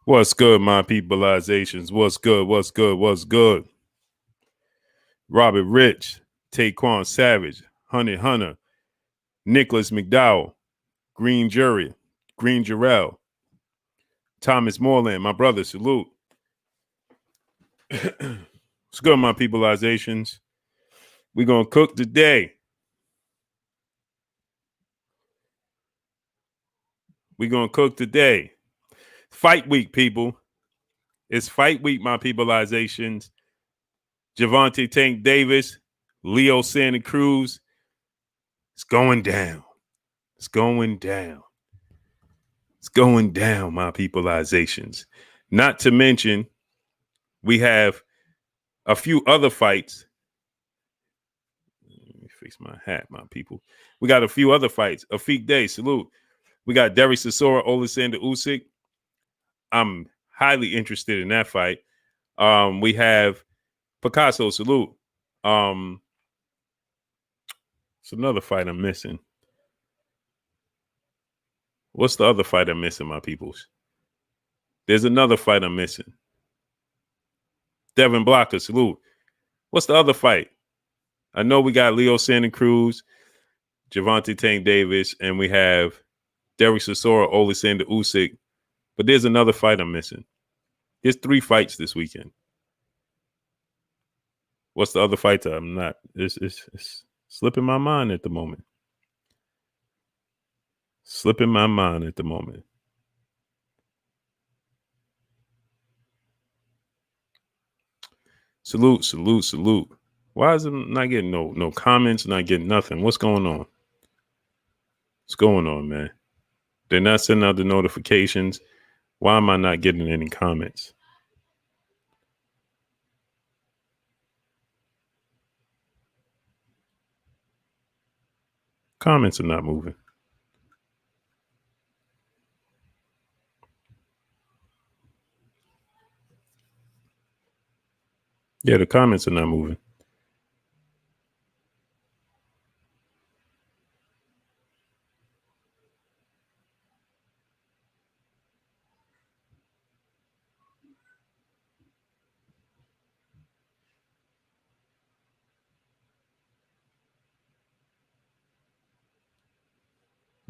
What's good, my peopleizations? What's good? What's good? What's good? Robert Rich, Taquan Savage, Honey Hunter, Nicholas McDowell, Green Jury, Green Jarrell, Thomas Moreland, my brother, salute. What's good, my peopleizations? We're going to cook today. We're going to cook today. Fight week, people. It's fight week, my peopleizations. Gervonta Tank Davis, Leo Santa Cruz. It's going down. It's going down. It's going down, my peopleizations. Not to mention, we have a few other fights. Let me fix my hat, my people. We got a few other fights. Afiq Day, salute. We got Derek Chisora, Alexander Usyk. I'm highly interested in that fight. We have Picasso, salute. It's another fight I'm missing. What's the other fight I'm missing, my peoples? There's another fight I'm missing. Devin Blocker, salute. What's the other fight? I know we got Leo Santa Cruz, Gervonta Tank Davis, and we have Derek Chisora, Alexander Usyk. But there's another fight I'm missing. There's 3 fights this weekend. What's the other fight that I'm not? It's slipping my mind at the moment. Slipping my mind at the moment. Salute, salute, salute. Why is it not getting no comments, not getting nothing? What's going on? What's going on, man? They're not sending out the notifications. Why am I not getting any comments? Comments are not moving. Yeah, the comments are not moving.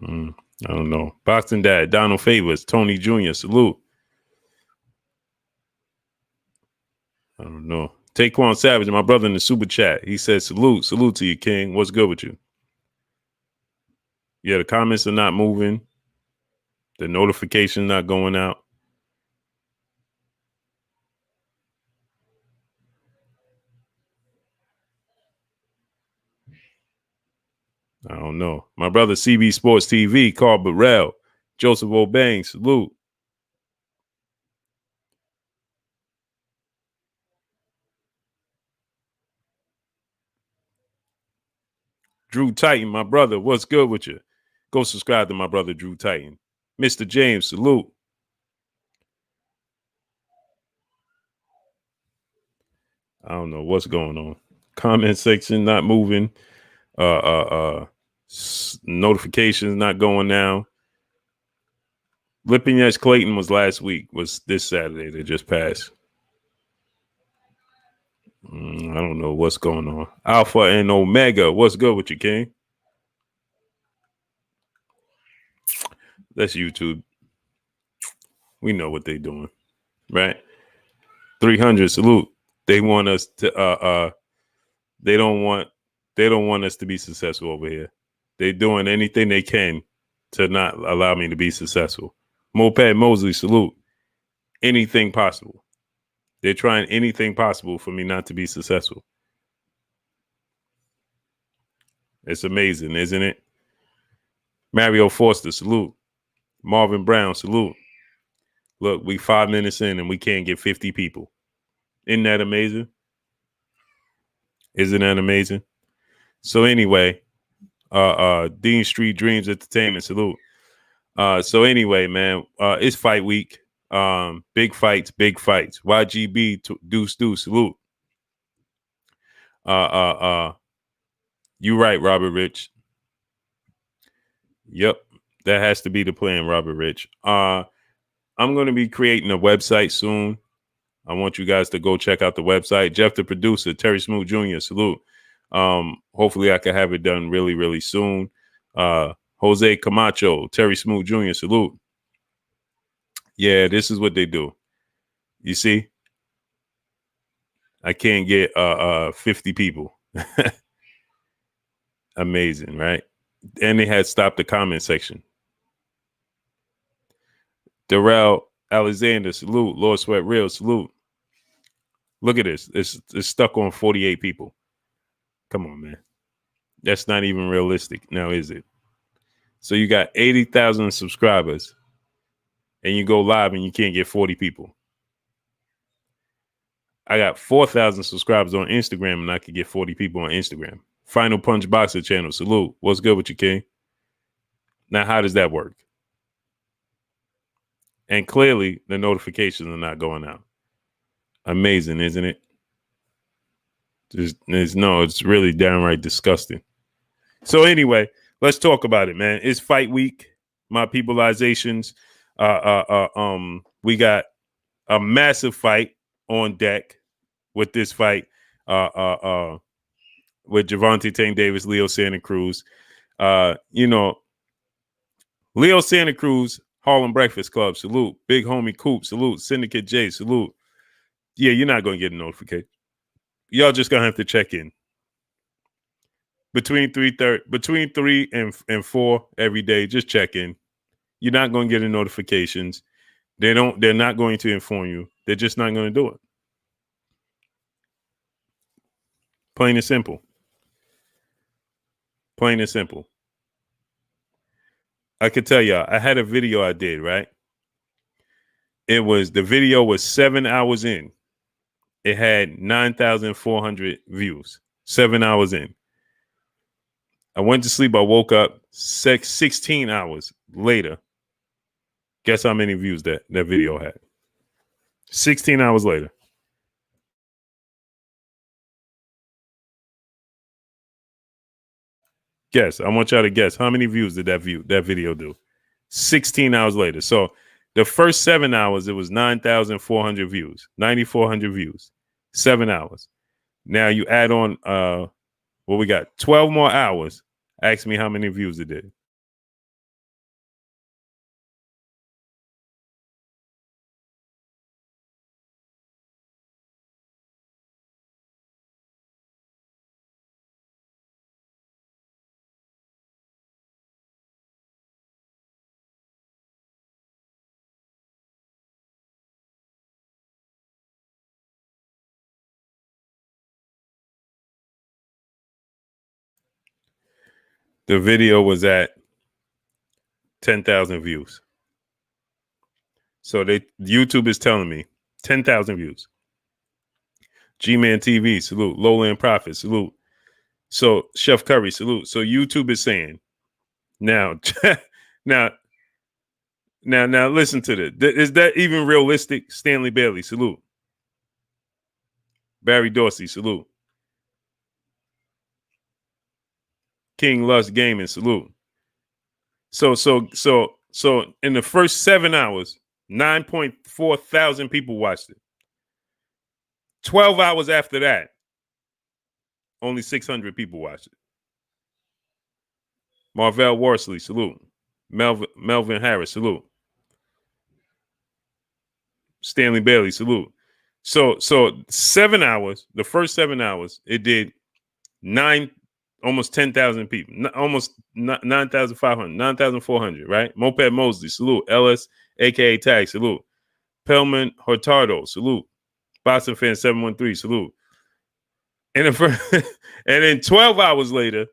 I don't know. Boxing Dad, Donald Favors, Tony Jr., salute. I don't know. Taquan Savage, my brother in the super chat. He said, salute to you, King. What's good with you? Yeah, the comments are not moving. The notification not going out. I don't know. My brother CB Sports TV, Carl Burrell, Joseph O'Bang, salute. Drew Titan, my brother, what's good with you? Go subscribe to my brother Drew Titan. Mr. James, salute. I don't know what's going on. Comment section not moving. Notifications not going now. Lipinets Clayton was last week. Was this Saturday that just passed. I don't know what's going on. Alpha and Omega, what's good with you, King? That's YouTube. We know what they're doing, right? 300, salute. They want us to they don't want us to be successful over here. They're doing anything they can to not allow me to be successful. Moped Mosley, salute. Anything possible. They're trying anything possible for me not to be successful. It's amazing, isn't it? Mario Forster, salute. Marvin Brown, salute. Look, we 5 minutes in and we can't get 50 people. Isn't that amazing? Isn't that amazing? So anyway, Dean Street Dreams Entertainment, salute. So anyway, man, it's fight week. Big fights. YGB Deuce, salute. You right, Robert Rich. Yep, that has to be the plan, Robert Rich. I'm going to be creating a website soon. I want you guys to go check out the website. Jeff, the producer, Terry Smoot Jr., salute. Hopefully I can have it done really, really soon. Jose Camacho, Terry Smoot Jr., salute. Yeah, this is what they do. You see? I can't get 50 people. Amazing, right? And they had stopped the comment section. Darrell Alexander, salute. Lord Sweat Real, salute. Look at this. It's stuck on 48 people. Come on, man. That's not even realistic now, is it? So you got 80,000 subscribers and you go live and you can't get 40 people. I got 4,000 subscribers on Instagram and I could get 40 people on Instagram. Final Punch Boxer channel, salute. What's good with you, King? Now, how does that work? And clearly, the notifications are not going out. Amazing, isn't it? It's really downright disgusting. So anyway, let's talk about it, man. It's fight week. My peopleizations. We got a massive fight on deck with this fight. With Gervonta Tank Davis, Leo Santa Cruz. Leo Santa Cruz, Harlem Breakfast Club, salute. Big homie Coop, salute. Syndicate J, salute. Yeah, you're not going to get a notification. Y'all just going to have to check in. Between 3 and 4 every day, just check in. You're not going to get any notifications. They're not going to inform you. They're just not going to do it. Plain and simple. Plain and simple. I could tell y'all, I had a video I did, right? The video was 7 hours in. It had 9,400 views. 7 hours in. I went to sleep. I woke up 16 hours later. Guess how many views that video had? 16 hours later. Guess. I want y'all to guess how many views did that video do? 16 hours later. So the first 7 hours, it was 9,400 views, 9,400 views, 7 hours. Now you add on what we got, 12 more hours. Ask me how many views it did. The video was at 10,000 views. So YouTube is telling me 10,000 views. G-Man TV, salute. Lowland Profit, salute. So Chef Curry, salute. So YouTube is saying, now listen to this. Is that even realistic? Stanley Bailey, salute. Barry Dorsey, salute. King Lust Gaming, salute. So in the first 7 hours, 9.4 thousand people watched it. 12 hours after that, only 600 people watched it. Marvell Worsley, salute. Melvin Harris, salute. Stanley Bailey, salute. So 7 hours, the first 7 hours, it did almost 10,000 people, almost 9,500, 9,400, right? Moped Mosley, salute. Ellis, aka Tag, salute. Pelman Hurtado, salute. Boston Fan 713, salute. And then 12 hours later,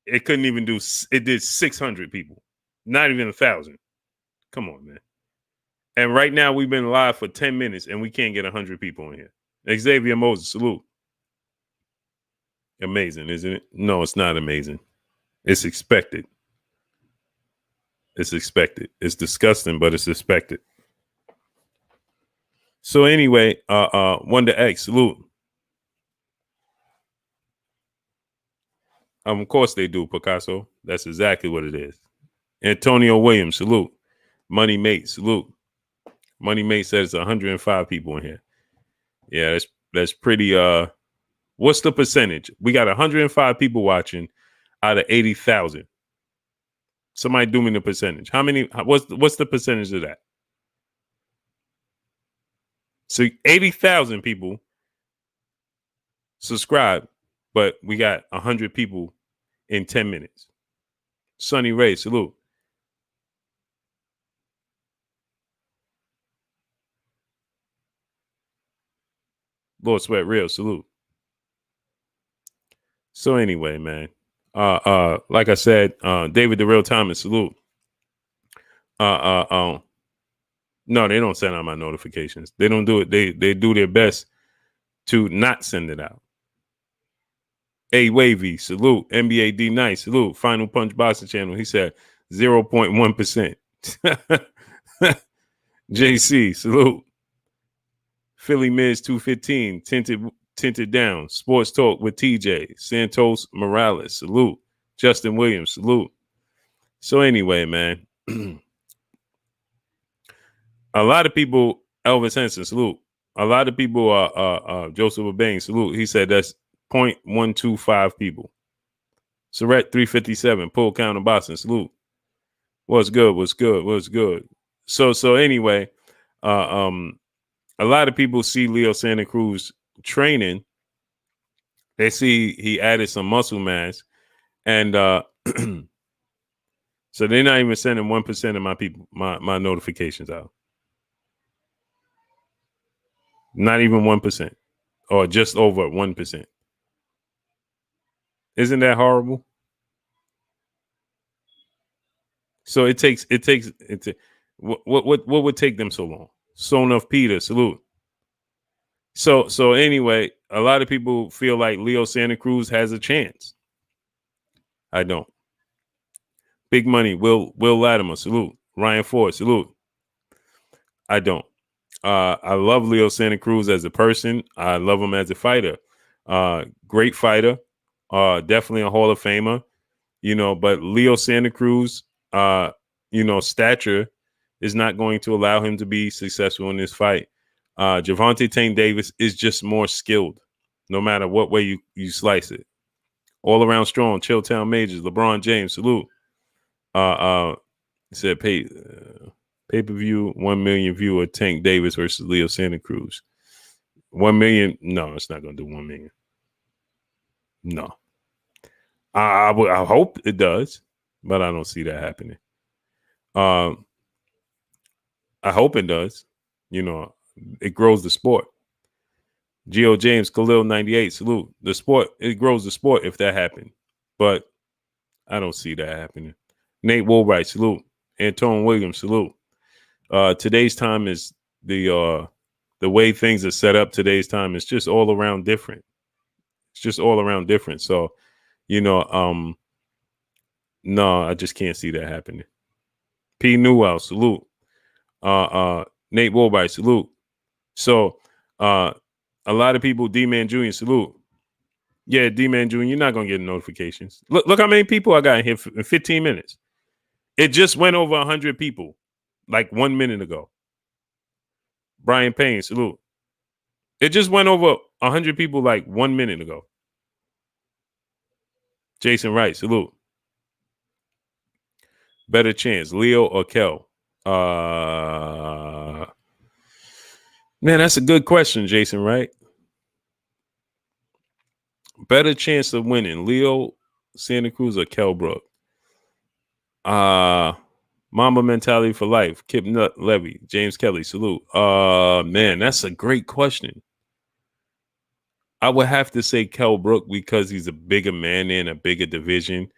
it couldn't even do. It did 600 people, not even 1,000. Come on, man. And right now we've been live for 10 minutes and we can't get 100 people in here. Xavier Moses, salute. Amazing, isn't it? No, it's not amazing. It's expected. It's expected. It's disgusting, but it's expected. So anyway, Wonder X, salute. Of course they do, Picasso. That's exactly what it is. Antonio Williams, salute. Money Mate, salute. Money Mate says 105 people in here. Yeah, that's pretty. What's the percentage? We got 105 people watching out of 80,000. Somebody do me the percentage. How many? What's the percentage of that? So 80,000 people subscribe, but we got 100 people in 10 minutes. Sonny Ray, salute. Lord Sweat Real, salute. So anyway, man. Like I said, David the Real Thomas, salute. No, they don't send out my notifications. They don't do it. They do their best to not send it out. A Wavy, salute. NBA D Nice, salute. Final Punch Boxing Channel. He said 0.1%. JC, salute. Philly Miz 215, tinted down. Sports Talk with TJ. Santos Morales, salute. Justin Williams, salute. So anyway, man. A lot of people, Elvis Henson, salute. A lot of people Joseph Obang, salute. He said that's 0.125 people. Surrett 357, Pull Counter Boston, salute. What's good? So anyway, a lot of people see Leo Santa Cruz training. They see he added some muscle mass, and so they're not even sending 1% of my people my notifications out. Not even 1%, or just over 1%. Isn't that horrible? So it takes what would take them so long? So enough, Peter, salute. So anyway, a lot of people feel like Leo Santa Cruz has a chance. I don't. Big Money, Will Latimer, salute. Ryan Ford, salute. I don't. I love Leo Santa Cruz as a person. I love him as a fighter. Great fighter. Definitely a Hall of Famer. But Leo Santa Cruz, stature is not going to allow him to be successful in this fight. Gervonta Tank Davis is just more skilled, no matter what way you slice it. All around strong, Chilltown Majors, LeBron James, salute. He said pay-per-view, 1 million viewer, Tank Davis versus Leo Santa Cruz. 1 million? No, it's not going to do 1 million. No. I hope it does, but I don't see that happening. I hope it does. It grows the sport. Geo James Khalil 98, salute. The sport, it grows the sport if that happened, but I don't see that happening. Nate Woolbright, salute. Anton Williams, salute. Today's time is the way things are set up. Today's time is just all around different. It's just all around different. So, no, I just can't see that happening. P. Newell, salute. Nate Woolbright, salute. So, a lot of people, D-Man Jr., salute. Yeah, D-Man Jr., you're not going to get notifications. Look how many people I got in here in 15 minutes. It just went over 100 people like 1 minute ago. Brian Payne, salute. It just went over 100 people like 1 minute ago. Jason Wright, salute. Better chance, Leo or Kell? Man, that's a good question, Jason, right? Better chance of winning, Leo Santa Cruz or Kell Brook? Mamba Mentality for Life, Kip Nut Levy, James Kelly, salute. Man, that's a great question. I would have to say Kell Brook because he's a bigger man in a bigger division.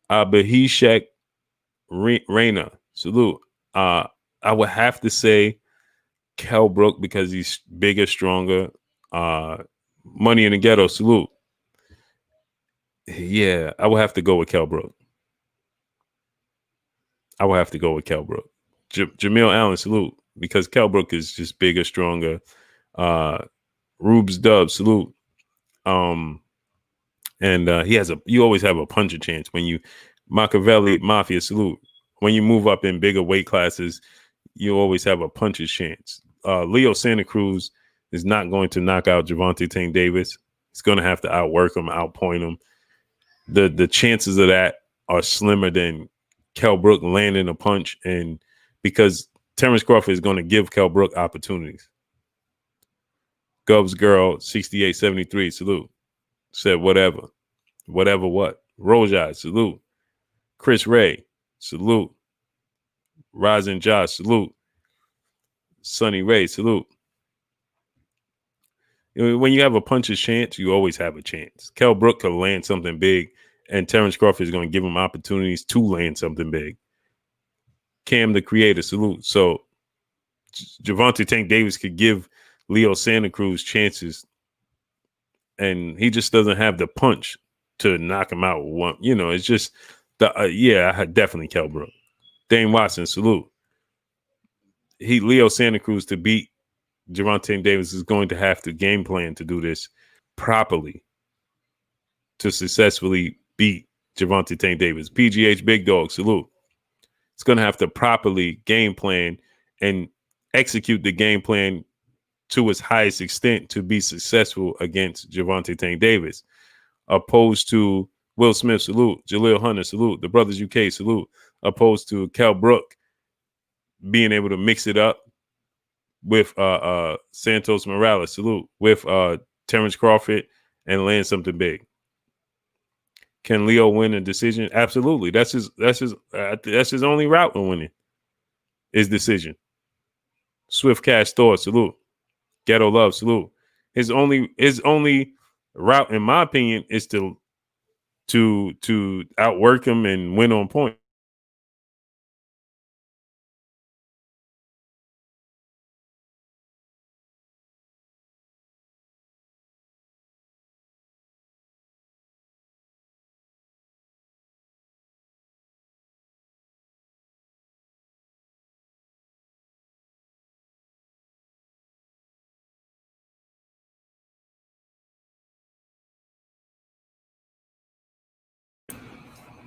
Bahishek Reyna, salute. I would have to say Kell Brook because he's bigger, stronger. Money in the Ghetto, salute. Yeah, I would have to go with Kell Brook. Jamil Allen, salute, because Kell Brook is just bigger, stronger. Rubes Dub, salute. And you always have a puncher chance when you Machiavelli Mafia, salute. When you move up in bigger weight classes, you always have a puncher's chance. Leo Santa Cruz is not going to knock out Gervonta Tank Davis. He's going to have to outwork him, outpoint him. The chances of that are slimmer than Kell Brook landing a punch, and because Terrence Crawford is going to give Kell Brook opportunities. Gubs Girl 6873, salute. Said whatever. Whatever what? Rojai, salute. Chris Ray, salute. Rising Josh, salute. Sonny Ray, salute. When you have a puncher's chance, you always have a chance. Kell Brook could land something big, and Terrence Crawford is going to give him opportunities to land something big. Cam the Creator, salute. So Gervonta Tank Davis could give Leo Santa Cruz chances, and he just doesn't have the punch to knock him out with one. You know, it's just definitely Kell Brook. Dane Watson, salute. Leo Santa Cruz to beat Gervonta Davis is going to have to game plan to do this properly to successfully beat Gervonta Tank Davis. PGH Big Dog, salute. It's going to have to properly game plan and execute the game plan to its highest extent to be successful against Gervonta Tank Davis, opposed to Will Smith, salute. Jaleel Hunter, salute. The Brothers UK, salute. Opposed to Kell Brook being able to mix it up with Santos Morales, salute. With Terrence Crawford and land something big. Can Leo win a decision? Absolutely. That's his only route to winning. Is decision. Swift Cash Thor, salute. Ghetto Love, salute. His only route, in my opinion, is to outwork him and win on point.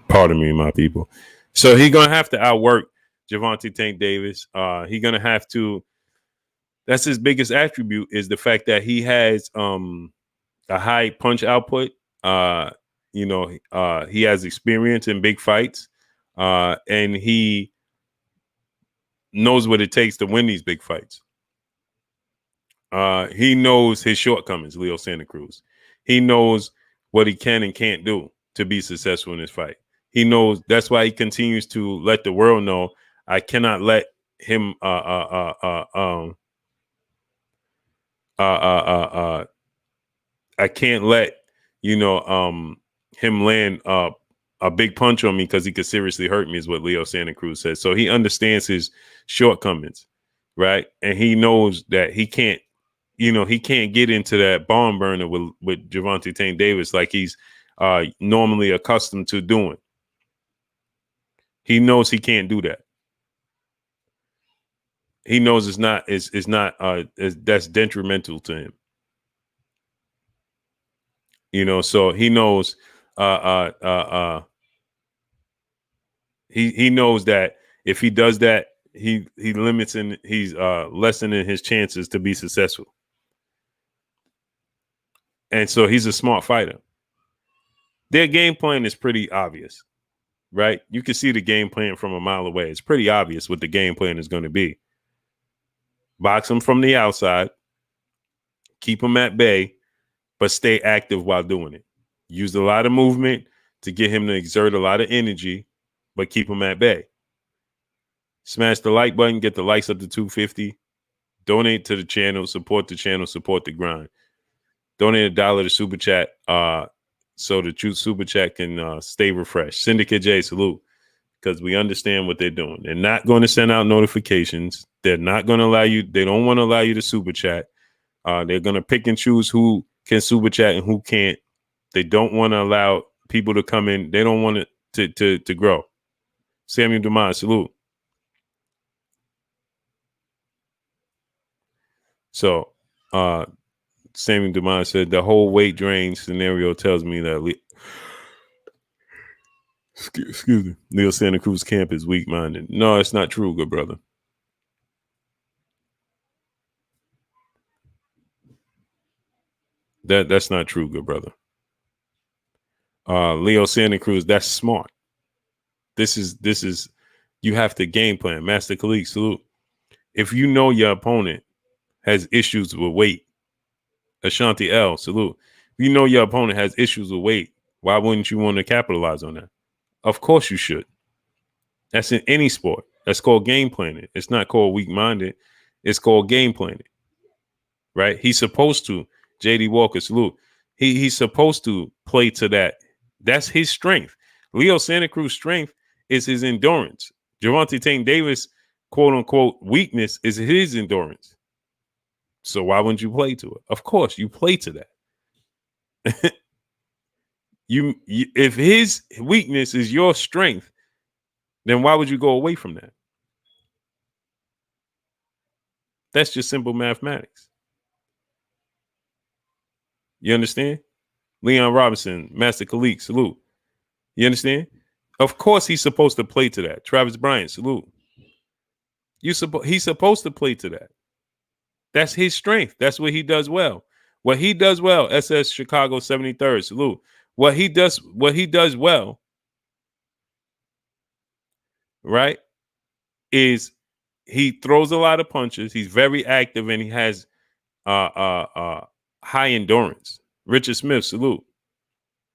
Pardon me, my people. So he's gonna have to outwork Gervonta Tank Davis. He's gonna have to. That's his biggest attribute, is the fact that he has a high punch output. He has experience in big fights, and he knows what it takes to win these big fights. He knows his shortcomings, Leo Santa Cruz. He knows what he can and can't do to be successful in this fight. He knows. That's why he continues to let the world know, I cannot let him I can't let him land a big punch on me because he could seriously hurt me, is what Leo Santa Cruz says. So he understands his shortcomings, right? And he knows that he can't get into that barn burner with Gervonta Tank Davis like he's normally accustomed to doing. He knows he can't do that. He knows that's detrimental to him. So he knows he knows that if he does that, he's lessening his chances to be successful. And so he's a smart fighter. Their game plan is pretty obvious, right? You can see the game plan from a mile away. It's pretty obvious what the game plan is going to be. Box him from the outside, keep him at bay, but stay active while doing it. Use a lot of movement to get him to exert a lot of energy, but keep him at bay. Smash the like button, get the likes up to 250. Donate to the channel, support the grind. Donate $1 to Super Chat so the Truth Super Chat can stay refreshed. Syndicate J, salute, because we understand what they're doing. They're not going to send out notifications. They're not going to allow you. They don't want to allow you to Super Chat. They're going to pick and choose who can Super Chat and who can't. They don't want to allow people to come in. They don't want it to grow. Samuel Demond, salute. So, Samuel Demond said the whole weight drain scenario tells me that excuse me, Leo Santa Cruz camp is weak-minded. No, it's not true, good brother. That's not true, good brother. Leo Santa Cruz, that's smart. This is you have to game plan. Master Khalid, salute. If you know your opponent has issues with weight, Ashanti L, salute. If you know your opponent has issues with weight, why wouldn't you want to capitalize on that? Of course you should. That's in any sport. That's called game planning. It's not called weak-minded. It's called game planning. Right? He's supposed to. JD Walker, salute. He's supposed to play to that. That's his strength. Leo Santa Cruz's strength is his endurance. Gervonta Tank Davis, quote unquote, weakness is his endurance. So why wouldn't you play to it? Of course, you play to that. you if his weakness is your strength, then why would you go away from that? That's just simple mathematics. You understand? Leon Robinson, Master Khalid, salute. You understand? Of course he's supposed to play to that. Travis Bryant, salute. He's supposed to play to that. That's his strength. That's what he does well. What he does well, SS Chicago 73rd, salute. What he does well, right, is he throws a lot of punches. He's very active and he has high endurance. Richard Smith, salute.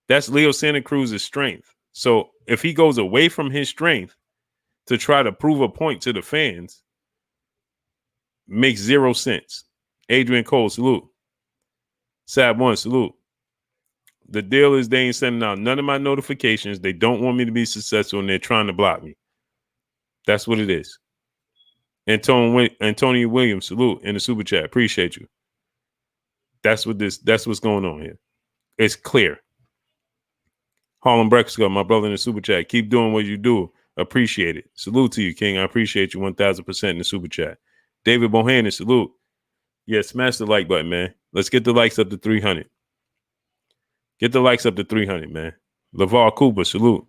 That's Leo Santa Cruz's strength. So if he goes away from his strength to try to prove a point to the fans, makes zero sense. Adrian Cole, salute. Sab One, salute. The deal is they ain't sending out none of my notifications. They don't want me to be successful, and they're trying to block me. That's what it is. Antonio Williams, salute in the super chat. Appreciate you. That's what's going on here. It's clear. Harlem Breakfast Club, my brother in the super chat. Keep doing what you do. Appreciate it. Salute to you, King. I appreciate you 1,000% in the super chat. David Bohannon, salute. Yeah, smash the like button, man. Let's get the likes up to 300. Get the likes up to 300, man. LeVar Cooper, salute.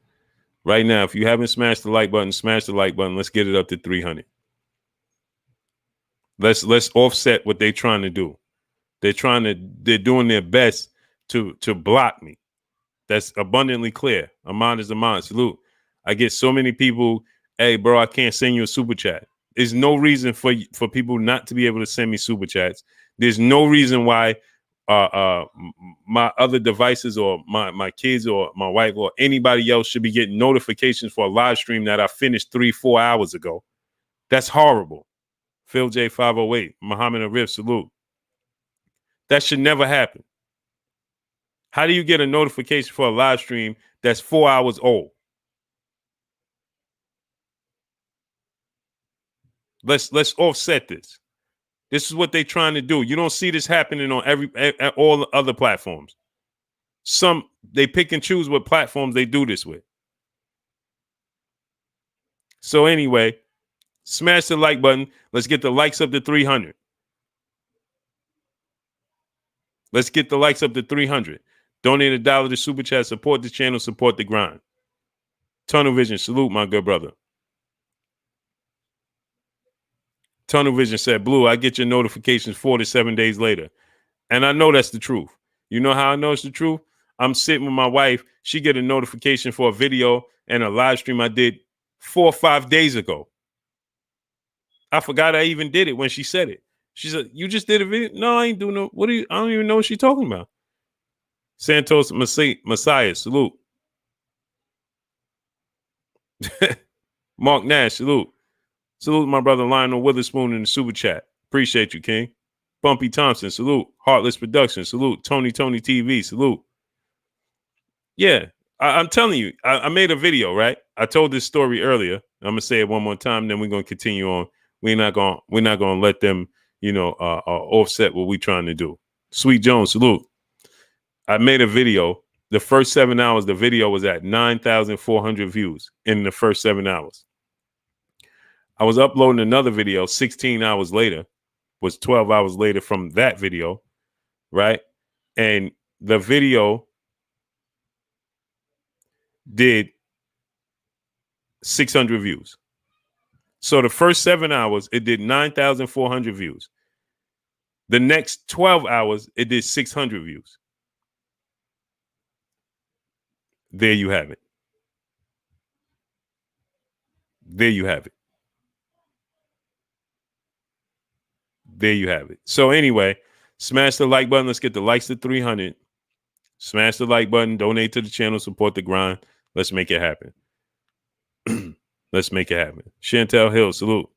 Right now, if you haven't smashed the like button, smash the like button. Let's get it up to 300. Let's offset what they're trying to do. They're doing their best to block me. That's abundantly clear. Amon is Amon. Salute. I get so many people, hey, bro, I can't send you a super chat. There's no reason for people not to be able to send me super chats. There's no reason why my other devices or my kids or my wife or anybody else should be getting notifications for a live stream that I finished 3-4 hours ago. That's horrible. Phil J 508, Muhammad Arif, salute. That should never happen. How do you get a notification for a live stream that's 4 hours old? Let's offset this. This is what they're trying to do. You don't see this happening on all the other platforms. They pick and choose what platforms they do this with. So anyway, smash the like button. Let's get the likes up to 300. Let's get the likes up to 300. Donate $1 to Super Chat. Support the channel. Support the grind. Tunnel Vision. Salute, my good brother. Tunnel Vision said, Blue, I get your notifications 4 to 7 days later. And I know that's the truth. You know how I know it's the truth? I'm sitting with my wife. She get a notification for a video and a live stream I did 4 or 5 days ago. I forgot I even did it when she said it. She said, you just did a video? No, I ain't doing no. I don't even know what she's talking about. Santos Messiah, salute. Mark Nash, salute. Salute my brother Lionel Witherspoon in the super chat. Appreciate you, King. Bumpy Thompson, salute. Heartless Productions, salute. Tony TV, salute. Yeah, I'm telling you, I made a video, right? I told this story earlier. I'm gonna say it one more time, then we're gonna continue on. We're not gonna let them, offset what we're trying to do. Sweet Jones, salute. I made a video. The first 7 hours, the video was at 9,400 views in the first 7 hours. I was uploading another video 16 hours later, was 12 hours later from that video, right? And the video did 600 views. So the first 7 hours, it did 9,400 views. The next 12 hours, it did 600 views. There you have it. There you have it. There you have it. So anyway, smash the like button. Let's get the likes to 300. Smash the like button. Donate to the channel. Support the grind. Let's make it happen. Let's make it happen. Chantel Hill, salute.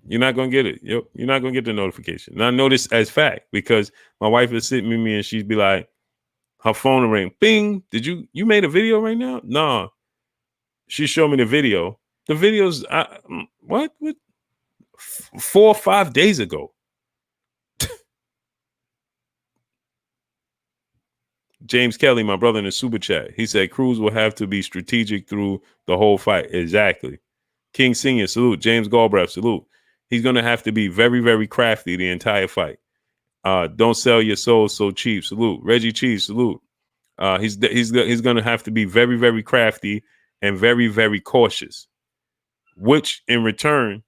You're not going to get it. You're not going to get the notification. And I know this as fact because my wife is sitting with me and she'd be like, her phone will ring. Bing. Did you made a video right now? No. She showed me the video. The video's, what? 4 or 5 days ago. James Kelly, my brother in the super chat, he said Cruz will have to be strategic through the whole fight. Exactly. King Senior, salute. James Galbraith, salute. He's going to have to be very, very crafty the entire fight. Don't sell your soul so cheap. Salute. Reggie Cheese, salute. He's going to have to be very, very crafty and very, very cautious, which in return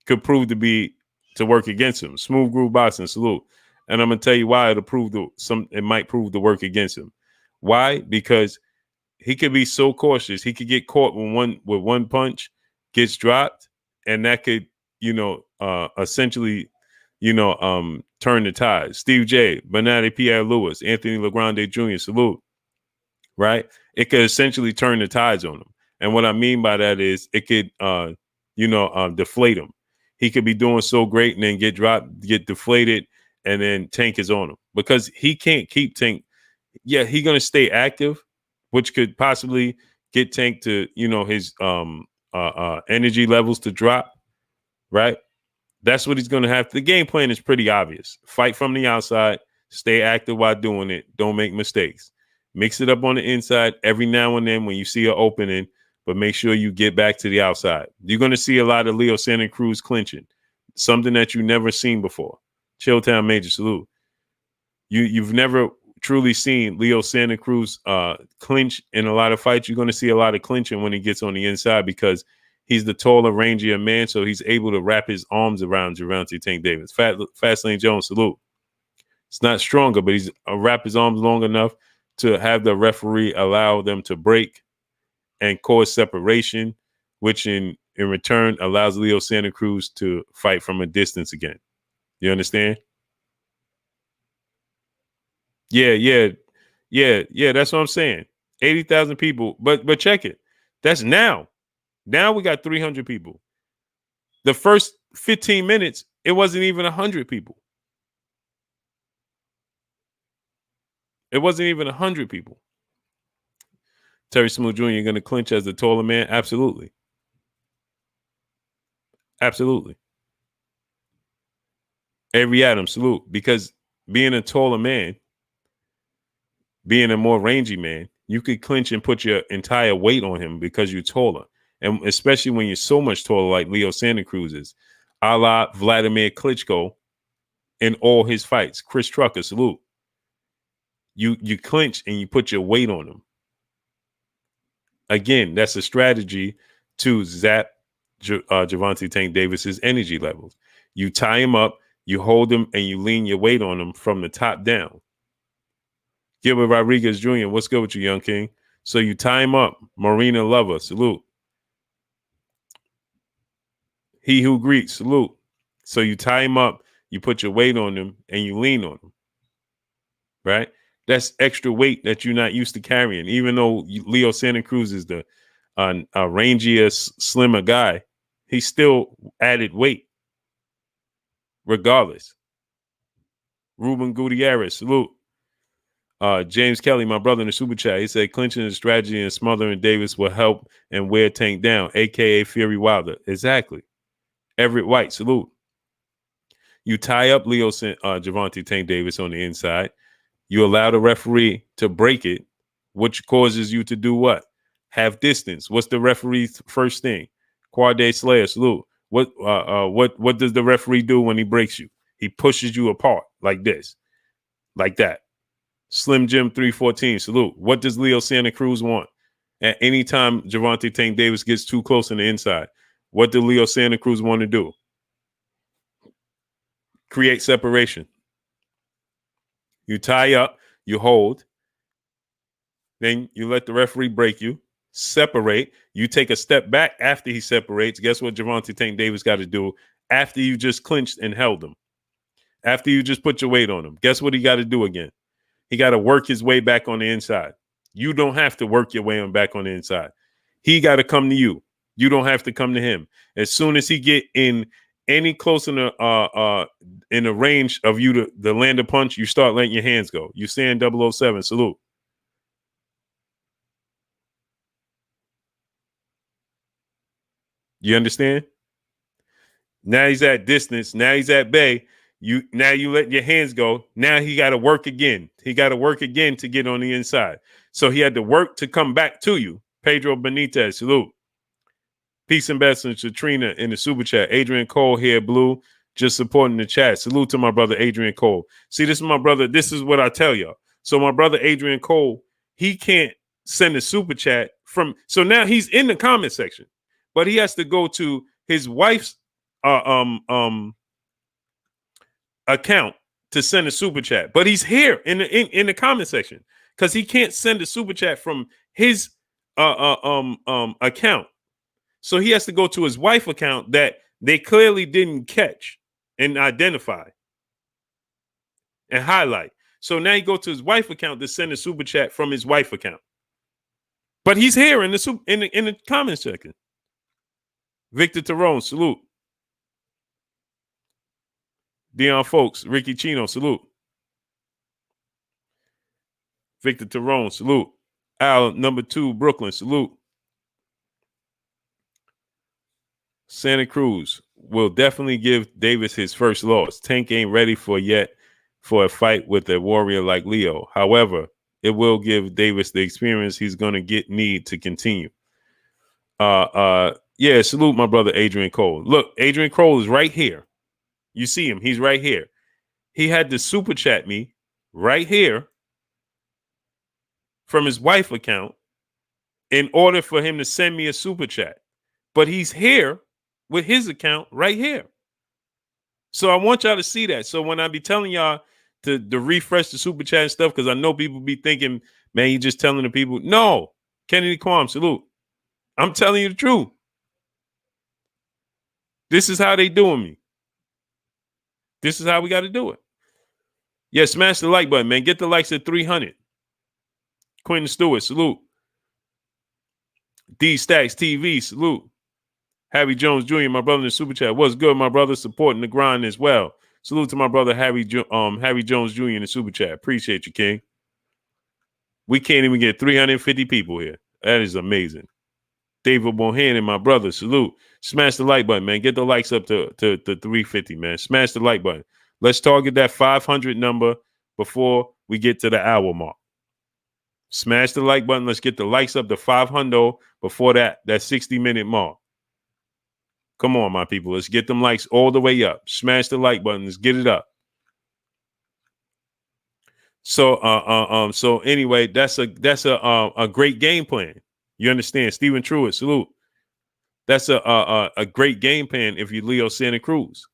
could prove to work against him. Smooth Groove Boxing, salute. And I'm gonna tell you why it might prove to work against him. Why? Because he could be so cautious. He could get caught with one punch, gets dropped, and that could, essentially, turn the tide. Steve J, Bernardo Pierre Lewis, Anthony LeGrande Jr., salute. Right? It could essentially turn the tides on him. And what I mean by that is it could deflate him. He could be doing so great and then get dropped, get deflated, and then Tank is on him because he can't keep Tank. Yeah, he's going to stay active, which could possibly get Tank to, his energy levels to drop, right? That's what he's going to have. The game plan is pretty obvious. Fight from the outside, stay active while doing it. Don't make mistakes. Mix it up on the inside every now and then when you see an opening, but make sure you get back to the outside. You're going to see a lot of Leo Santa Cruz clinching, something that you've never seen before. Chilltown Major, salute. You've never truly seen Leo Santa Cruz clinch in a lot of fights. You're going to see a lot of clinching when he gets on the inside because he's the taller, rangier man, so he's able to wrap his arms around Gervonta Tank Davis. Fastlane Jones, salute. It's not stronger, but he's wrap his arms long enough to have the referee allow them to break and cause separation, which in return allows Leo Santa Cruz to fight from a distance again. You understand? Yeah. That's what I'm saying. 80,000 people, but check it. That's now. Now we got 300 people. The first 15 minutes, it wasn't even 100 people. It wasn't even 100 people. Terry Smooth Jr., you're going to clinch as the taller man? Absolutely. Absolutely. Avery Adams, salute. Because being a taller man, being a more rangy man, you could clinch and put your entire weight on him because you're taller. And especially when you're so much taller like Leo Santa Cruz is, a la Vladimir Klitschko in all his fights. Chris Trucker, salute. You clinch and you put your weight on him. Again, that's a strategy to zap Gervonta Tank Davis's energy levels. You tie him up, you hold him, and you lean your weight on him from the top down. Gilbert Rodriguez Jr., what's good with you, young king? So you tie him up. Marina Lover, salute. He who greets, salute. So you tie him up, you put your weight on him, and you lean on him. Right? That's extra weight that you're not used to carrying. Even though Leo Santa Cruz is the rangier, slimmer guy, he still added weight regardless. Ruben Gutierrez, salute. James Kelly, my brother in the super chat, he said clinching the strategy and smothering Davis will help and wear Tank down, a.k.a. Fury Wilder. Exactly. Everett White, salute. You tie up Gervonta Tank Davis on the inside. You allow the referee to break it, which causes you to do what? Have distance. What's the referee's first thing? Quade Slayer, salute. What does the referee do when he breaks you? He pushes you apart like this, like that. Slim Jim 314, salute. What does Leo Santa Cruz want? At any time Gervonta Tank Davis gets too close on the inside, what does Leo Santa Cruz want to do? create separation. You tie up, you hold, then you let the referee break you, separate. You take a step back after he separates. Guess what Gervonta Tank Davis got to do after you just clinched and held him? After you just put your weight on him, guess what he got to do again? He got to work his way back on the inside. You don't have to work your way on back on the inside. He got to come to you. You don't have to come to him. As soon as he get in any close in the range of you to land a punch, you start letting your hands go. You stand 007. Salute. You understand? Now he's at distance. Now he's at bay. You let your hands go. Now he got to work again. He got to work again to get on the inside. So he had to work to come back to you. Pedro Benitez, salute. Peace and blessings to Trina in the super chat. Adrian Cole here, Blue, just supporting the chat. Salute to my brother Adrian Cole. See, this is my brother. This is what I tell y'all. So my brother Adrian Cole, he can't send a super chat from. So now he's in the comment section, but he has to go to his wife's account to send a super chat. But he's here in the comment section because he can't send a super chat from his account. So he has to go to his wife's account that they clearly didn't catch and identify and highlight. So now he go to his wife's account to send a super chat from his wife's account. But he's here in the comment section. Victor Terone, salute. Dion Folks, Ricky Chino, salute. Victor Terone, salute. Al, number 2, Brooklyn, salute. Santa Cruz will definitely give Davis his first loss. Tank ain't ready for a fight with a warrior like Leo. However, it will give Davis the experience he's going to need to continue. Yeah, salute my brother Adrian Cole. Look, Adrian Cole is right here. You see him. He's right here. He had to super chat me right here from his wife's account in order for him to send me a super chat. But he's here with his account right here. So I want y'all to see that. So when I be telling y'all to refresh the super chat and stuff, because I know people be thinking, man, you just telling the people. No, Kennedy Quam, salute. I'm telling you the truth. This is how they doing me. This is how we got to do it. Yeah, smash the like button, man. Get the likes at 300. Quentin Stewart, salute. D Stacks TV, salute. Harry Jones Jr., my brother in the super chat. What's good, my brother? Supporting the grind as well. Salute to my brother Harry Jones Jr. in the super chat. Appreciate you, King. We can't even get 350 people here. That is amazing. David Bohan and my brother, salute. Smash the like button, man. Get the likes up to 350, man. Smash the like button. Let's target that 500 number before we get to the hour mark. Smash the like button. Let's get the likes up to 500 before that 60-minute mark. Come on, my people. Let's get them likes all the way up. Smash the like button. Let's get it up. So anyway, that's a great game plan. You understand? Stephen Truitt, salute. That's a great game plan if you Leo Santa Cruz.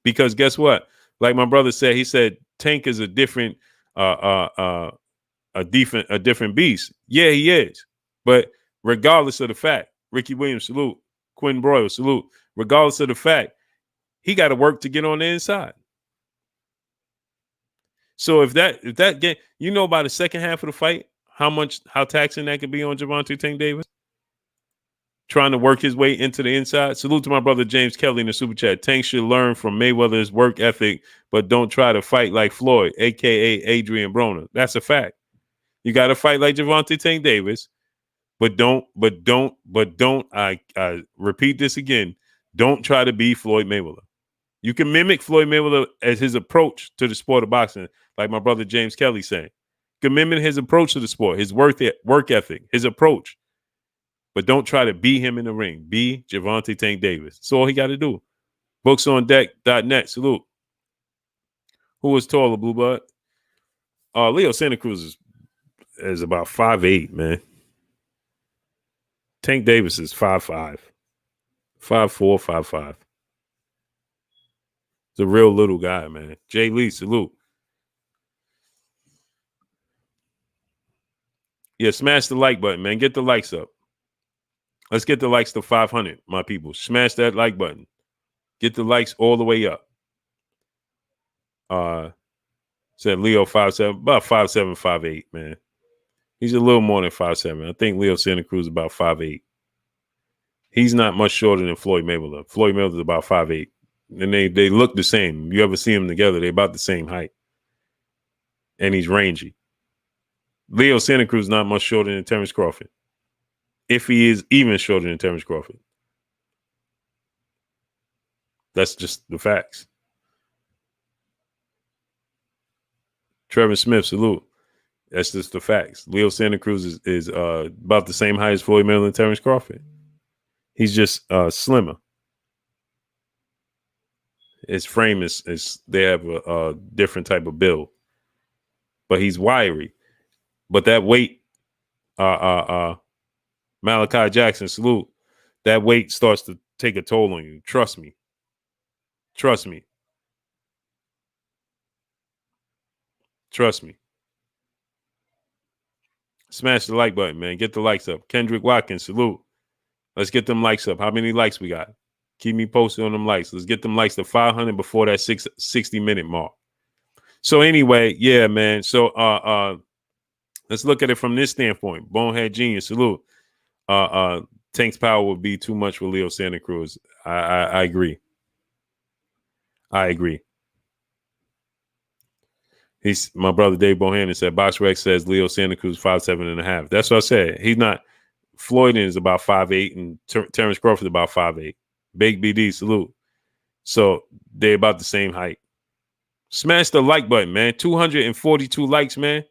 Because guess what? Like my brother said, he said Tank is a different different beast. Yeah, he is. But regardless of the fact, Ricky Williams, salute. Quinn Broyle, salute. Regardless of the fact, he got to work to get on the inside. So if that game, you know, by the second half of the fight, how taxing that could be on Gervonta Tank Davis, trying to work his way into the inside. Salute to my brother James Kelly in the super chat. Tank should learn from Mayweather's work ethic, but don't try to fight like Floyd, aka Adrian Broner. That's a fact. You got to fight like Gervonta Tank Davis. But don't, I repeat this again, don't try to be Floyd Mayweather. You can mimic Floyd Mayweather as his approach to the sport of boxing, like my brother James Kelly saying. You can mimic his approach to the sport, his work ethic, his approach. But don't try to be him in the ring. Be Gervonta Tank Davis. That's all he got to do. Booksondeck.net, salute. Who is taller, Blue Bud? Leo Santa Cruz is about 5'8", man. Tank Davis is 5'5", 5'4", 5'5". He's a real little guy, man. Jay Lee, salute. Yeah, smash the like button, man. Get the likes up. Let's get the likes to 500, my people. Smash that like button. Get the likes all the way up. Said Leo 5'7", about 5'7", 5'8", man. He's a little more than 5'7". I think Leo Santa Cruz is about 5'8". He's not much shorter than Floyd Mayweather. Floyd Mayweather is about 5'8". And they look the same. You ever see them together, they're about the same height. And he's rangy. Leo Santa Cruz is not much shorter than Terrence Crawford. If he is even shorter than Terrence Crawford. That's just the facts. Trevor Smith, salute. That's just the facts. Leo Santa Cruz is about the same height as Floyd Mayweather and Terrence Crawford. He's just slimmer. His frame is they have a different type of build, but he's wiry. But that weight, Malachi Jackson, salute. That weight starts to take a toll on you. Trust me. Trust me. Trust me. Smash the like button, man. Get the likes up. Kendrick Watkins, salute. Let's get them likes up. How many likes we got? Keep me posted on them likes. Let's get them likes to 500 before that 60-minute mark. So anyway, yeah, man. So let's look at it from this standpoint. Bonehead Genius, salute. Tank's power would be too much for Leo Santa Cruz. I agree. I agree. He's my brother Dave Bohannon said BoxRec says Leo Santa Cruz 5'7.5". That's what I said. He's not. Floyd is about 5'8", and Terrence Crawford is about 5'8". Big BD, salute. So they're about the same height. Smash the like button, man. 242 likes, man.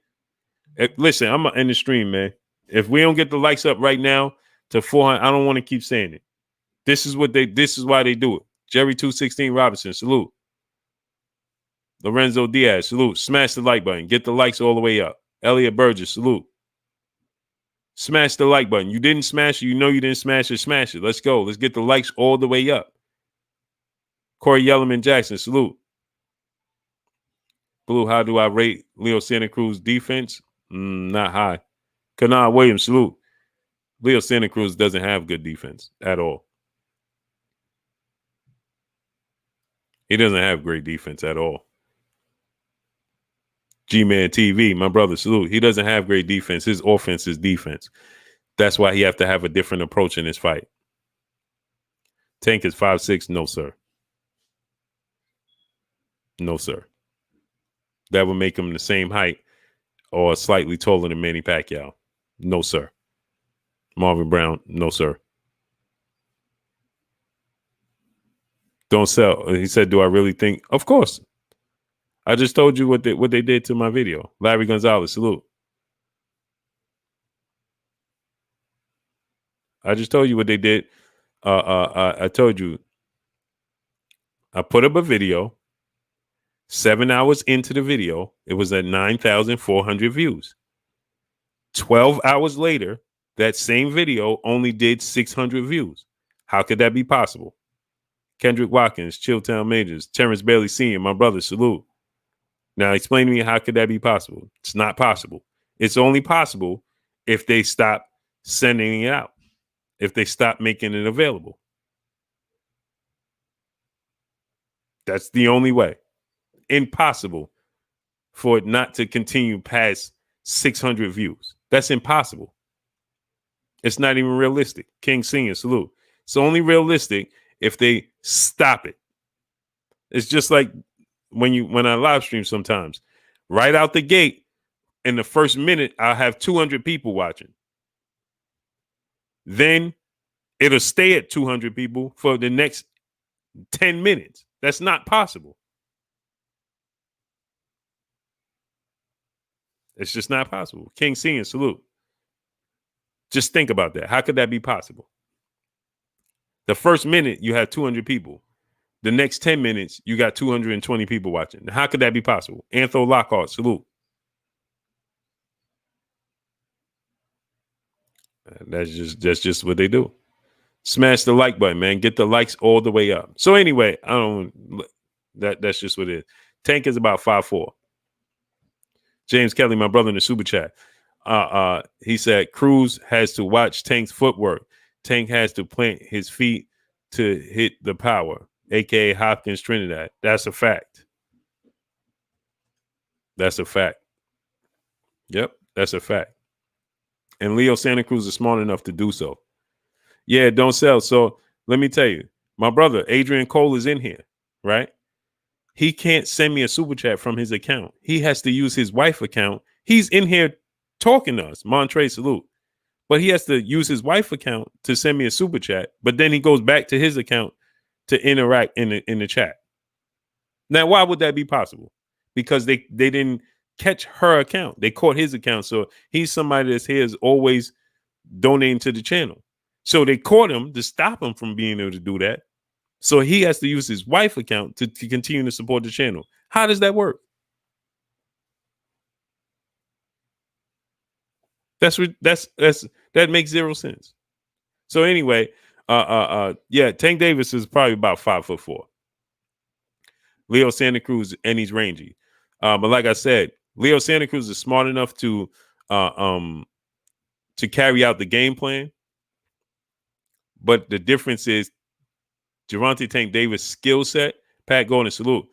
Listen, I'm in the stream, man. If we don't get the likes up right now to 400, I don't want to keep saying it. This is why they do it. Jerry 216 Robinson, salute. Lorenzo Diaz, salute. Smash the like button. Get the likes all the way up. Elliot Burgess, salute. Smash the like button. You didn't smash it. You know you didn't smash it. Smash it. Let's go. Let's get the likes all the way up. Corey Yellerman Jackson, salute. Blue, how do I rate Leo Santa Cruz defense? Not high. Kanal Williams, salute. Leo Santa Cruz doesn't have good defense at all. He doesn't have great defense at all. G-Man TV, my brother, salute. He doesn't have great defense. His offense is defense. That's why he have to have a different approach in this fight. Tank is 5'6". No, sir. No, sir. That would make him the same height or slightly taller than Manny Pacquiao. No, sir. Marvin Brown, no, sir. Don't sell. He said, do I really think? Of course. I just told you what they did to my video. Larry Gonzalez, salute. I just told you what they did. I told you. I put up a video. 7 hours into the video, it was at 9,400 views. 12 hours later, that same video only did 600 views. How could that be possible? Kendrick Watkins, Chilltown Majors, Terrence Bailey Sr., my brother, salute. Now explain to me, how could that be possible? It's not possible. It's only possible if they stop sending it out, if they stop making it available. That's the only way. Impossible for it not to continue past 600 views. That's impossible. It's not even realistic. King Senior, salute. It's only realistic if they stop it. It's just like when I live stream sometimes. Right out the gate, in the first minute, I'll have 200 people watching. Then it'll stay at 200 people for the next 10 minutes. That's not possible. It's just not possible. King Senior, salute. Just think about that. How could that be possible? The first minute, you have 200 people. The next 10 minutes, you got 220 people watching. How could that be possible? Antho Lockhart, salute. That's just what they do. Smash the like button, man. Get the likes all the way up. So anyway, That's just what it is. Tank is about 5'4". James Kelly, my brother in the super chat. He said Cruz has to watch Tank's footwork. Tank has to plant his feet to hit the power, aka Hopkins Trinidad. That's a fact. That's a fact. Yep, that's a fact. And Leo Santa Cruz is smart enough to do so. Yeah, don't sell. So let me tell you, my brother Adrian Cole is in here, right? He can't send me a super chat from his account. He has to use his wife's account. He's in here talking to us. Montre, salute. But he has to use his wife's account to send me a super chat. But then he goes back to his account to interact in the chat. Now, why would that be possible? Because they didn't catch her account. They caught his account. So he's somebody that's here is always donating to the channel. So they caught him to stop him from being able to do that. So he has to use his wife's account to continue to support the channel. How does that work? That makes zero sense. So anyway, yeah, Tank Davis is probably about 5'4". Leo Santa Cruz, and he's rangy. But like I said, Leo Santa Cruz is smart enough to carry out the game plan. But the difference is Gervonta Tank Davis' skill set, Pat Golden, salute.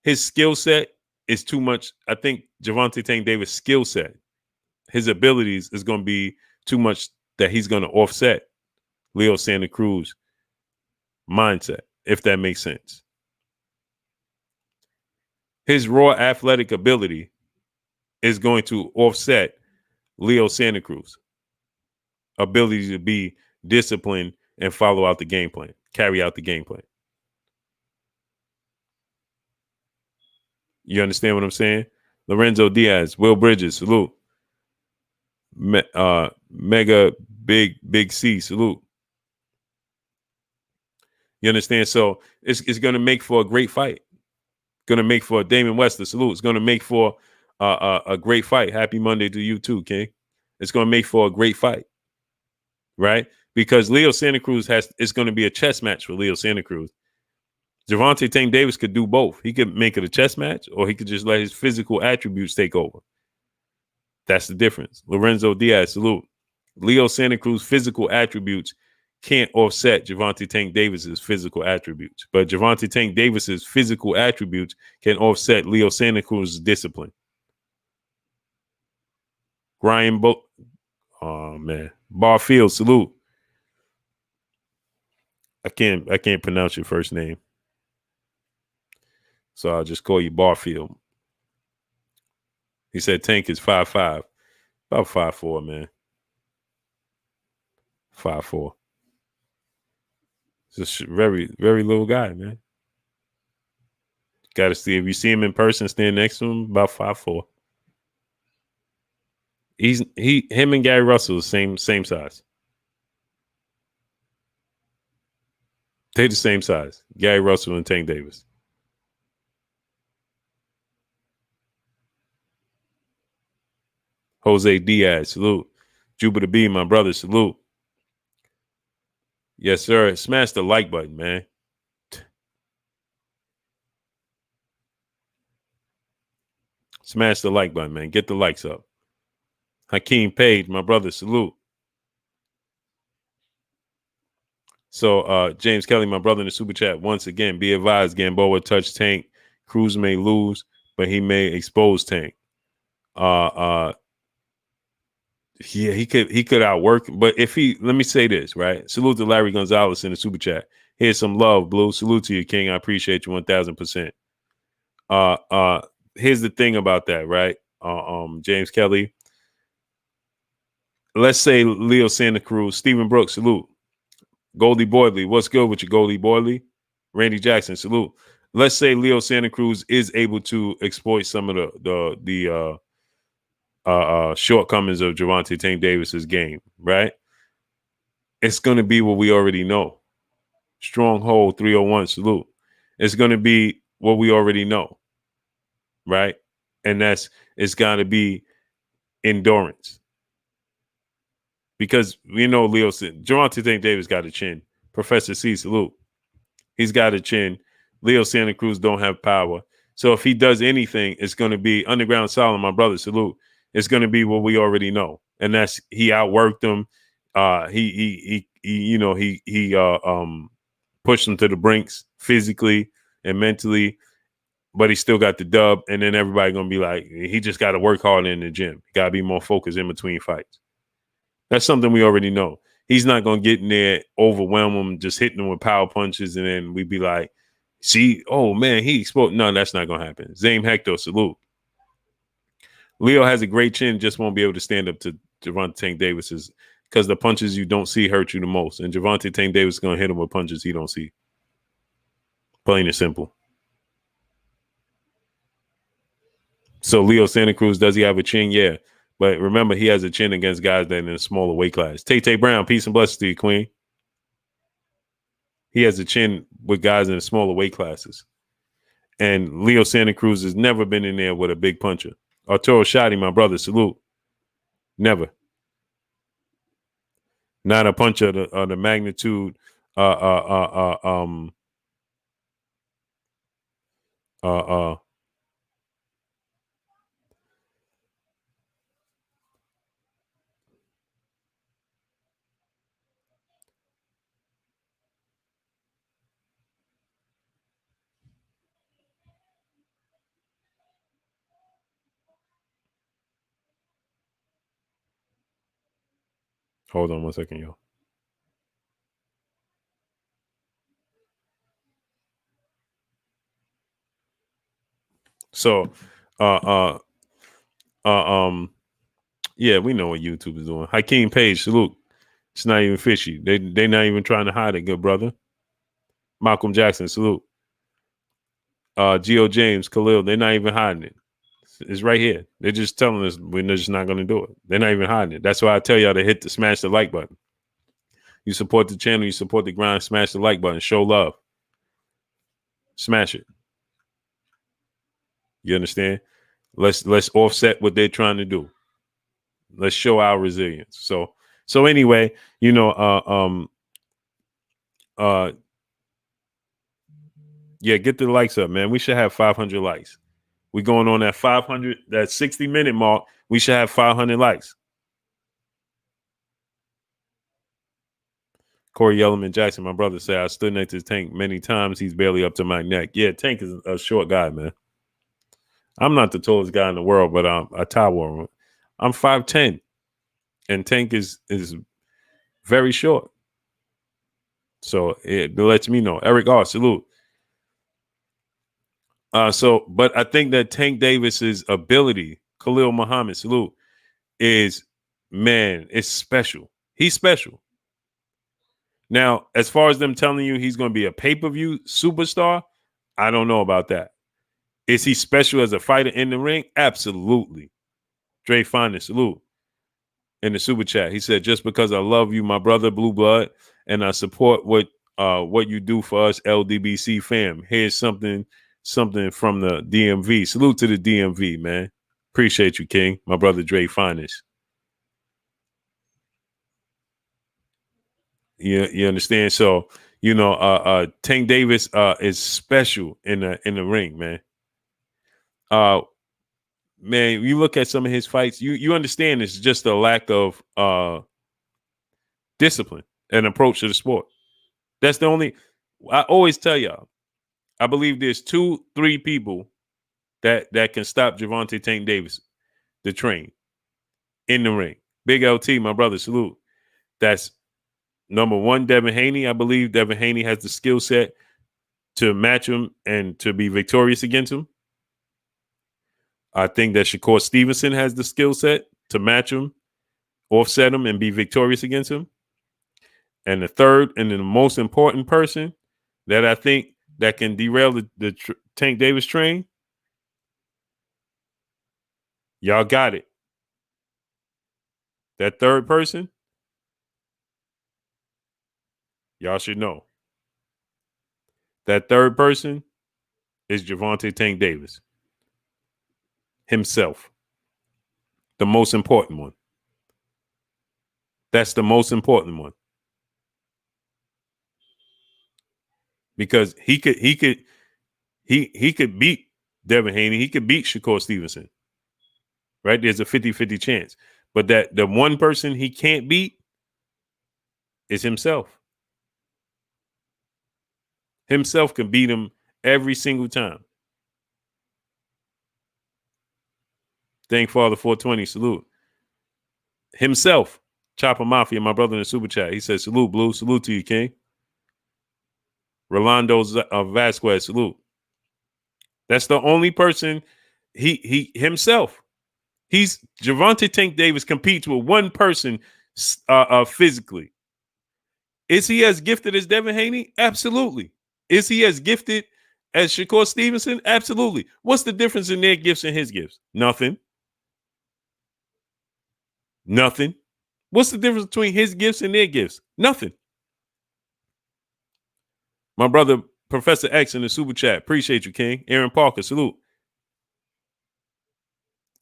His skill set is too much. I think Gervonta Tank Davis' skill set, his abilities is going to be too much that he's going to offset Leo Santa Cruz mindset, if that makes sense. His raw athletic ability is going to offset Leo Santa Cruz ability to be disciplined and follow out the game plan, carry out the game plan. You understand what I'm saying? Lorenzo Diaz, Will Bridges, salute. Mega Big C, salute. You understand? So it's going to make for a great fight. Going to make for a Damon Wester, salute. It's going to make for a great fight. Happy Monday to you too, King. It's going to make for a great fight, right? Because Leo Santa Cruz it's going to be a chess match for Leo Santa Cruz. Gervonta Tank Davis could do both. He could make it a chess match, or he could just let his physical attributes take over. That's the difference. Lorenzo Diaz, salute. Leo Santa Cruz physical attributes can't offset Gervonta Tank Davis's physical attributes, but Gervonta Tank Davis's physical attributes can offset Leo Santa Cruz's discipline. Ryan Barfield, salute. I can't pronounce your first name, so I'll just call you Barfield. He said Tank is 5'5", about 5'4", man. 5'4". Just very, very little guy, man. Got to see, if you see him in person, stand next to him, about 5'4". Him and Gary Russell is same size. They're the same size. Gary Russell and Tank Davis. Jose Diaz, salute. Jupiter B, my brother, salute. Yes, sir. Smash the like button, man. Smash the like button, man. Get the likes up. Hakeem Page, my brother, salute. So James Kelly, my brother in the super chat, once again, be advised, Gamboa touch Tank. Cruz may lose, but he may expose Tank. Yeah, he could outwork, but if let me say this, right? Salute to Larry Gonzalez in the super chat. Here's some love, Blue. Salute to you, King. I appreciate you 1000%. Here's the thing about that, right? James Kelly. Let's say Leo Santa Cruz, Stephen Brooks, salute. Goldie Boydley, what's good with you, Goldie Boydley? Randy Jackson, salute. Let's say Leo Santa Cruz is able to exploit some of the shortcomings of Gervonta Tank Davis's game, right? It's going to be what we already know. Stronghold 301, salute. It's going to be what we already know, right? And it's got to be endurance. Because we know Gervonta Tank Davis got a chin. Professor C, salute. He's got a chin, Leo Santa Cruz don't have power. So if he does anything, it's going to be underground solid. My brother, salute. It's going to be what we already know, and that's he outworked him. He pushed him to the brinks physically and mentally, but he still got the dub. And then everybody gonna be like, he just got to work harder in the gym. Got to be more focused in between fights. That's something we already know. He's not gonna get in there, overwhelm him, just hitting him with power punches, and then we be like, see, oh man, he exploded. No, that's not gonna happen. Zane Hector, salute. Leo has a great chin, just won't be able to stand up to Gervonta Tank Davis's because the punches you don't see hurt you the most. And Gervonta Tank Davis is gonna hit him with punches he don't see. Plain and simple. So Leo Santa Cruz, does he have a chin? Yeah. But remember, he has a chin against guys that are in a smaller weight class. Tay Brown, peace and blessings to you, Queen. He has a chin with guys in smaller weight classes. And Leo Santa Cruz has never been in there with a big puncher. Arturo Shotty, my brother, salute. Never. Not a puncher of the magnitude. Hold on 1 second, yo. So, yeah, we know what YouTube is doing. Hakeem Page, salute. It's not even fishy. They not even trying to hide it, good brother. Malcolm Jackson, salute. Geo James, Khalil, they're not even hiding it. It's right here. They're just telling us we're just not going to do it. They're not even hiding it. That's why I tell y'all to smash the like button. You support the channel, you support the grind, smash the like button, show love. Smash it. You understand? Let's offset what they're trying to do. Let's show our resilience. So anyway, yeah, get the likes up, man. We should have 500 likes. We're going on that 500, that 60-minute mark. We should have 500 likes. Corey Yellowman Jackson, my brother, said, I stood next to Tank many times. He's barely up to my neck. Yeah, Tank is a short guy, man. I'm not the tallest guy in the world, but I'm a tower. I'm 5'10", and Tank is very short. So it lets me know. Eric R, salute. But I think that Tank Davis's ability, Khalil Muhammad, salute, is, man, it's special. He's special. Now, as far as them telling you he's going to be a pay-per-view superstar, I don't know about that. Is he special as a fighter in the ring? Absolutely. Dre Finest, salute. In the super chat, he said, just because I love you, my brother, Blue Blood, and I support what you do for us, LDBC fam. Here's something from the DMV. Salute to the DMV, man. Appreciate you, King. My brother, Dre Finest. You understand? So, Tank Davis is special in the ring, man. Man, you look at some of his fights, you understand it's just a lack of discipline and approach to the sport. That's the only. I always tell y'all, I believe there's 2-3 people that can stop Gervonta Tank Davis, the train, in the ring. Big LT, my brother, salute. That's number one, Devin Haney. I believe Devin Haney has the skill set to match him and to be victorious against him. I think that Shakur Stevenson has the skill set to match him, offset him, and be victorious against him. And the third and the most important person that I think that can derail the Tank Davis train, y'all got it. That third person, y'all should know. That third person is Gervonta Tank Davis himself. The most important one. That's the most important one. Because he could He could beat Devin Haney. He could beat Shakur Stevenson. Right? There's a 50-50 chance. But that the one person he can't beat is himself. Himself can beat him every single time. Thank Father 420. Salute. Himself. Chopper Mafia, my brother in the super chat. He says, salute, Blue. Salute to you, King. Rolando Vasquez, salute. That's the only person he himself. He's Gervonta Tank Davis competes with one person physically. Is he as gifted as Devin Haney? Absolutely. Is he as gifted as Shakur Stevenson? Absolutely. What's the difference in their gifts and his gifts? Nothing. Nothing. What's the difference between his gifts and their gifts? Nothing. My brother, Professor X in the super chat. Appreciate you, King. Aaron Parker, salute.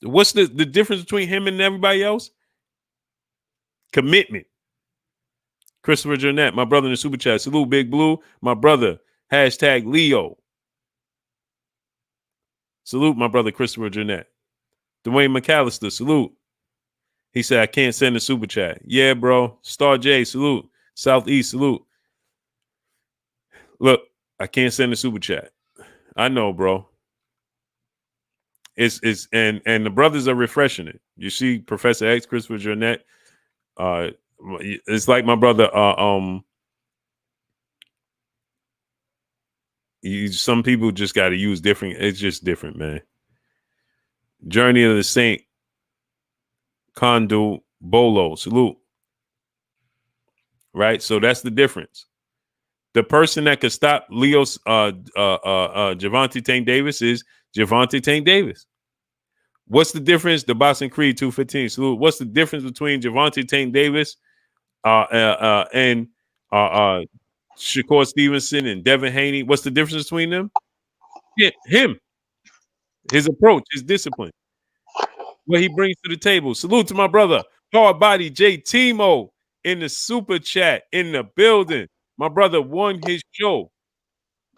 What's the difference between him and everybody else? Commitment. Christopher Jernette, my brother in the super chat. Salute, Big Blue. My brother, hashtag Leo. Salute, my brother, Christopher Jernette. Dwayne McAllister, salute. He said, I can't send a super chat. Yeah, bro. Star J, salute. Southeast, salute. Look, I can't send a super chat. I know, bro. It's and the brothers are refreshing it. You see Professor X, Christopher Jernette. It's like my brother, some people just got to use different. It's just different, man. Journey of the Saint, Kondo Bolo, salute. Right, so that's the difference. The person that could stop Leo's Gervonta Tank Davis is Gervonta Tank Davis. What's the difference? The Boxing Creed 215 salute. What's the difference between Gervonta Tank Davis and Shakur Stevenson and Devin Haney? What's the difference between them? Him, his approach, his discipline, what he brings to the table. Salute to my brother, Hard Body J Timo in the super chat in the building. My brother won his show.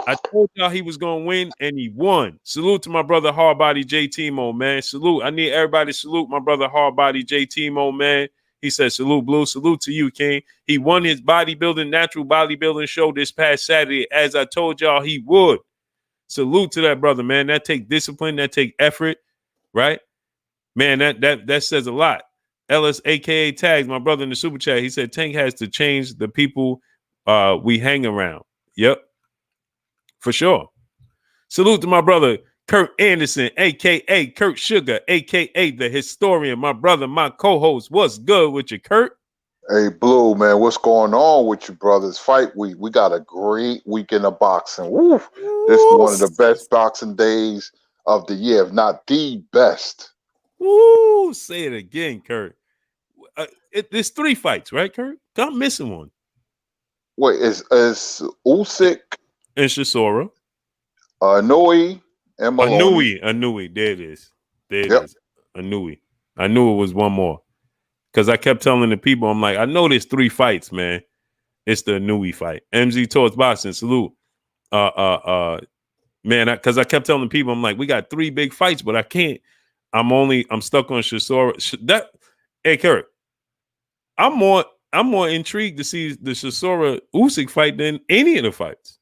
I told y'all he was going to win, and he won. Salute to my brother, Hard Body J Timo, man. Salute. I need everybody to salute my brother, Hard Body J Timo, man. He said, salute, Blue. Salute to you, King. He won his natural bodybuilding show this past Saturday, as I told y'all he would. Salute to that brother, man. That take discipline. That take effort, right? Man, that says a lot. Ellis, a.k.a. Tags, my brother in the super chat, he said, Tank has to change the people we hang around. Yep. For sure. Salute to my brother, Kurt Anderson, a.k.a. Kurt Sugar, a.k.a. the historian, my brother, my co-host. What's good with you, Kurt? Hey, Blue, man, what's going on with you, brothers? Fight week. We got a great weekend of boxing. Woo! This is one of the best boxing days of the year, if not the best. Woo! Say it again, Kurt. There's 3 fights, right, Kurt? I'm missing one. Wait, is Usyk and Chisora, Inoue, and Maloney. Inoue. There it is. There it is. Inoue. I knew it was one more because I kept telling the people, I'm like, I know there's 3 fights, man. It's the Inoue fight. MZ Towards Boxing, salute. Man, because I kept telling people, I'm like, we got 3 big fights, but I can't. I'm stuck on Chisora. Hey, Kurt, I'm more intrigued to see the Chisora Usyk fight than any of the fights.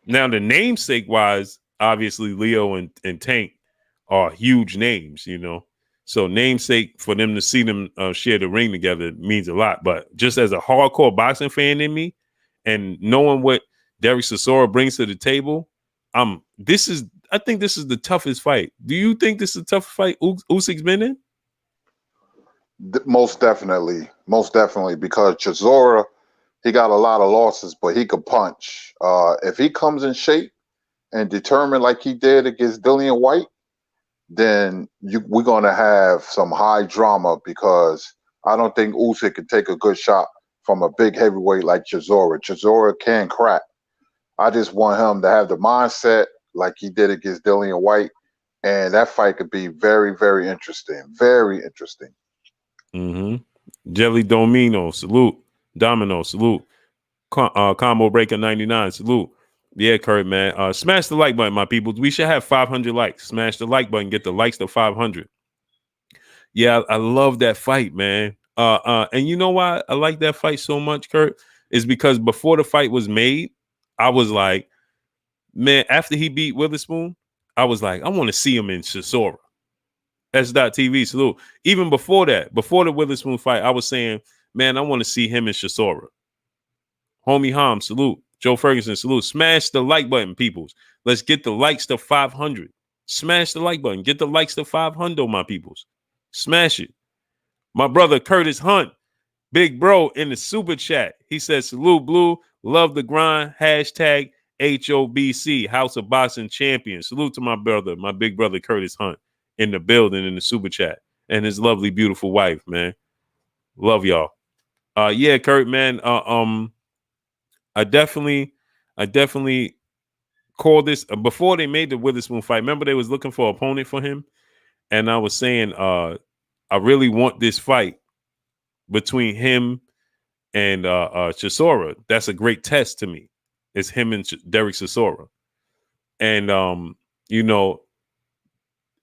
Now, the namesake wise, obviously Leo and Tank are huge names, you know. So namesake, for them to see them share the ring together means a lot. But just as a hardcore boxing fan in me, and knowing what Derek Chisora brings to the table, I think this is the toughest fight. Do you think this is the toughest fight Usyk's been in? Most definitely, because Chisora, he got a lot of losses, but he could punch. If he comes in shape and determined like he did against Dillian White, then we're going to have some high drama, because I don't think Usyk can take a good shot from a big heavyweight like Chisora. Chisora can crack. I just want him to have the mindset like he did against Dillian White, and that fight could be very, very interesting. Very interesting. Mm-hmm. Jelly Domino, salute. Domino, salute. Combo Breaker 99, salute. Yeah, Kurt, man. Smash the like button, my people. We should have 500 likes. Smash the like button. Get the likes to 500. Yeah, I love that fight, man. And you know why I like that fight so much, Kurt? Is because before the fight was made, I was like, man, after he beat Witherspoon, I was like, I want to see him in Chisora. S.TV, salute. Even before that, before the Witherspoon fight, I was saying, man, I want to see him in Chisora. Homie Ham, salute. Joe Ferguson, salute. Smash the like button, peoples. Let's get the likes to 500. Smash the like button. Get the likes to 500, my peoples. Smash it. My brother Curtis Hunt, big bro, in the super chat. He says, salute, Blue. Love the grind. Hashtag HOBC, House of Boxing Champion. Salute to my brother, my big brother Curtis Hunt, in the building in the super chat, and his lovely, beautiful wife, man. Love y'all. Yeah, Kurt, man. I definitely called this before they made the Witherspoon fight. Remember, they was looking for an opponent for him, and I was saying, I really want this fight between him and Chisora. That's a great test to me. It's him and Derek Chisora, and you know,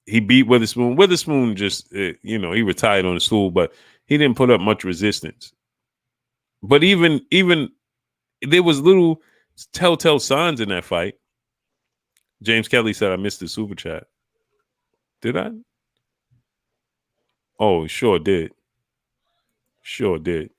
he beat Witherspoon. Witherspoon just, you know, he retired on the stool, but he didn't put up much resistance. But even there was little telltale signs in that fight. James Kelly said, I missed the super chat. Did I? Oh, sure did. Sure did.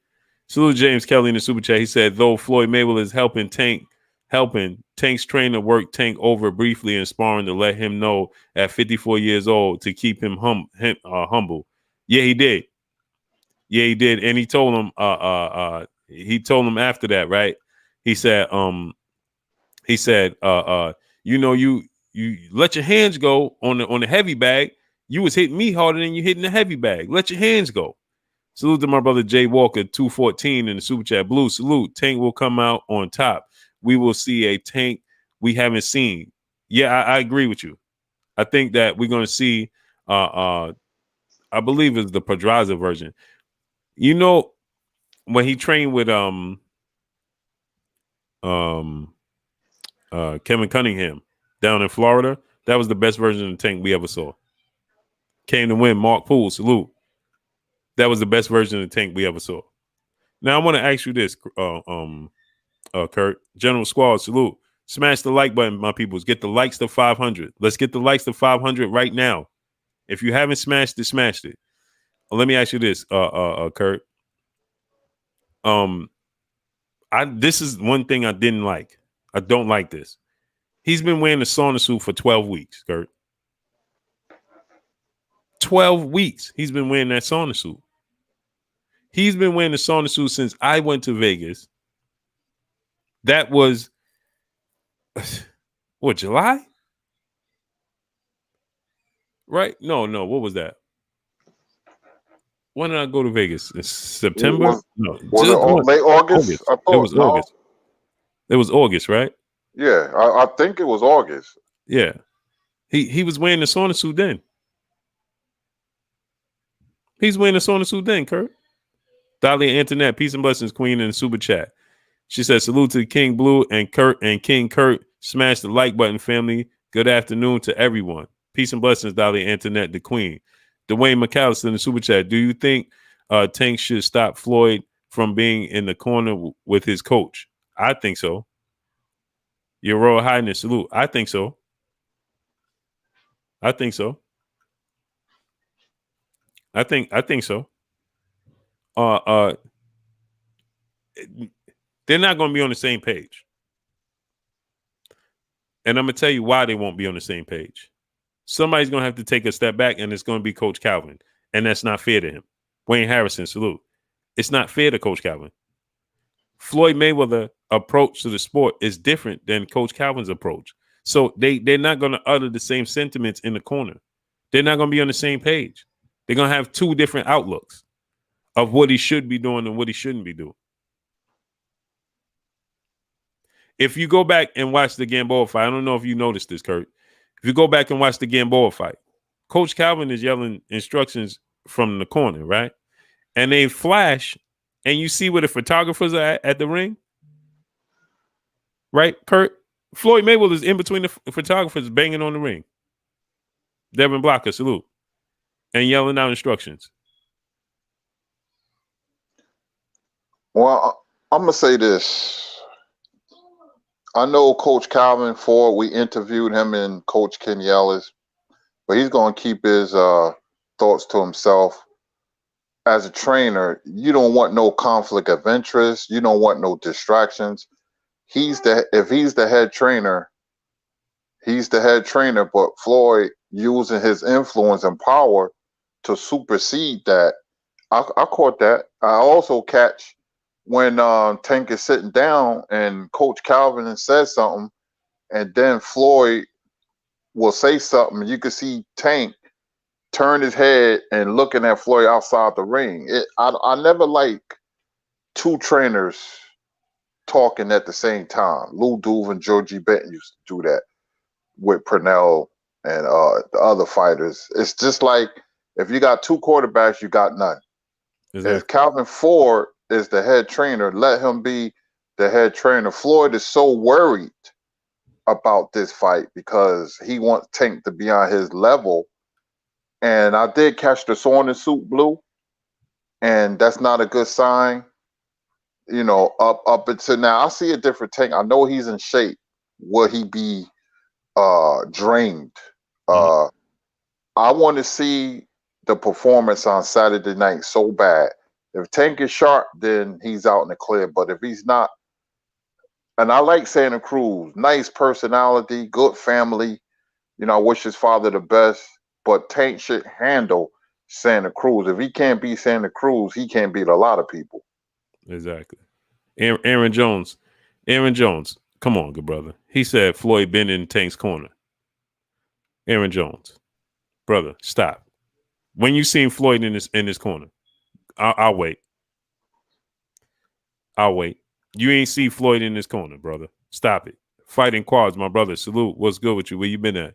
Salute James Kelly in the super chat. He said, though Floyd Mayweather is helping Tank's trainer work Tank over briefly in sparring to let him know at 54 years old to keep him humble. Yeah, he did. Yeah, he did. And he told him, after that, right? He said, you know, you let your hands go on the heavy bag. You was hitting me harder than you hitting the heavy bag. Let your hands go. Salute to my brother Jay Walker, 214 in the super chat. Blue, salute. Tank will come out on top. We will see a Tank we haven't seen. Yeah, I agree with you. I think that we're going to see, I believe it's the Pedraza version. You know, when he trained with Kevin Cunningham down in Florida, that was the best version of the Tank we ever saw. Came to win. Mark Poole, salute. That was the best version of the Tank we ever saw. Now I want to ask you this, Kurt. General Squad, salute. Smash the like button, my peoples. Get the likes to 500. Let's get the likes to 500 right now. If you haven't smashed it, smashed it. Let me ask you this, Kurt. This is one thing I didn't like. I don't like this. He's been wearing the sauna suit for 12 weeks, Kurt. 12 weeks he's been wearing that sauna suit. He's been wearing the sauna suit since I went to Vegas. That was, what, July? Right? No. What was that? When did I go to Vegas? In September? Was it late August? I thought it was August. It was August, right? Yeah, I think it was August. Yeah. He was wearing the sauna suit then. He's wearing the sauna suit then, Kurt. Dahlia Antoinette, peace and blessings, Queen, in the super chat. She said, salute to King Blue and Kurt and King Kurt. Smash the like button, family. Good afternoon to everyone. Peace and blessings, Dahlia Antoinette, the Queen. Dwayne McAllister in the super chat. Do you think Tank should stop Floyd from being in the corner with his coach? I think so. Your Royal Highness, salute. I think so. I think so. I think so. They're not going to be on the same page. And I'm going to tell you why they won't be on the same page. Somebody's going to have to take a step back, and it's going to be Coach Calvin. And that's not fair to him. Wayne Harrison, salute. It's not fair to Coach Calvin. Floyd Mayweather approach to the sport is different than Coach Calvin's approach. So they're not going to utter the same sentiments in the corner. They're not going to be on the same page. They're going to have two different outlooks of what he should be doing and what he shouldn't be doing. If you go back and watch the Gamboa fight, I don't know if you noticed this, Kurt. If you go back and watch the Gamboa fight, Coach Calvin is yelling instructions from the corner, right? And they flash, and you see where the photographers are at the ring, right, Kurt? Floyd Mayweather is in between the photographers banging on the ring. Devin Blocker, salute. And yelling out instructions. Well, I'm going to say this. I know Coach Calvin Ford, we interviewed him and Coach Kenny Ellis, but he's going to keep his thoughts to himself. As a trainer, you don't want no conflict of interest. You don't want no distractions. If he's the head trainer, he's the head trainer, but Floyd using his influence and power to supersede that. I caught that. I also catch when Tank is sitting down and Coach Calvin says something, and then Floyd will say something. You can see Tank turn his head and looking at Floyd outside the ring. I never like two trainers talking at the same time. Lou Duve and Georgie Benton used to do that with Purnell and the other fighters. It's just like if you got two quarterbacks, you got none. Exactly. If Calvin Ford is the head trainer, let him be the head trainer. Floyd is so worried about this fight because he wants Tank to be on his level. And I did catch the Sworn in Suit Blue, and that's not a good sign. You know, up until now, I see a different Tank. I know he's in shape. Will he be drained? I want to see the performance on Saturday night so bad. If Tank is sharp, then he's out in the clear. But if he's not, and I like Santa Cruz, nice personality, good family. You know, I wish his father the best. But Tank should handle Santa Cruz. If he can't beat Santa Cruz, he can't beat a lot of people. Exactly. Aaron Jones. Come on, good brother. He said Floyd been in Tank's corner. Aaron Jones. Brother, stop. When you seen Floyd in this corner, I'll wait. You ain't see Floyd in this corner, brother. Stop it. Fighting quads, my brother. Salute. What's good with you? Where you been at?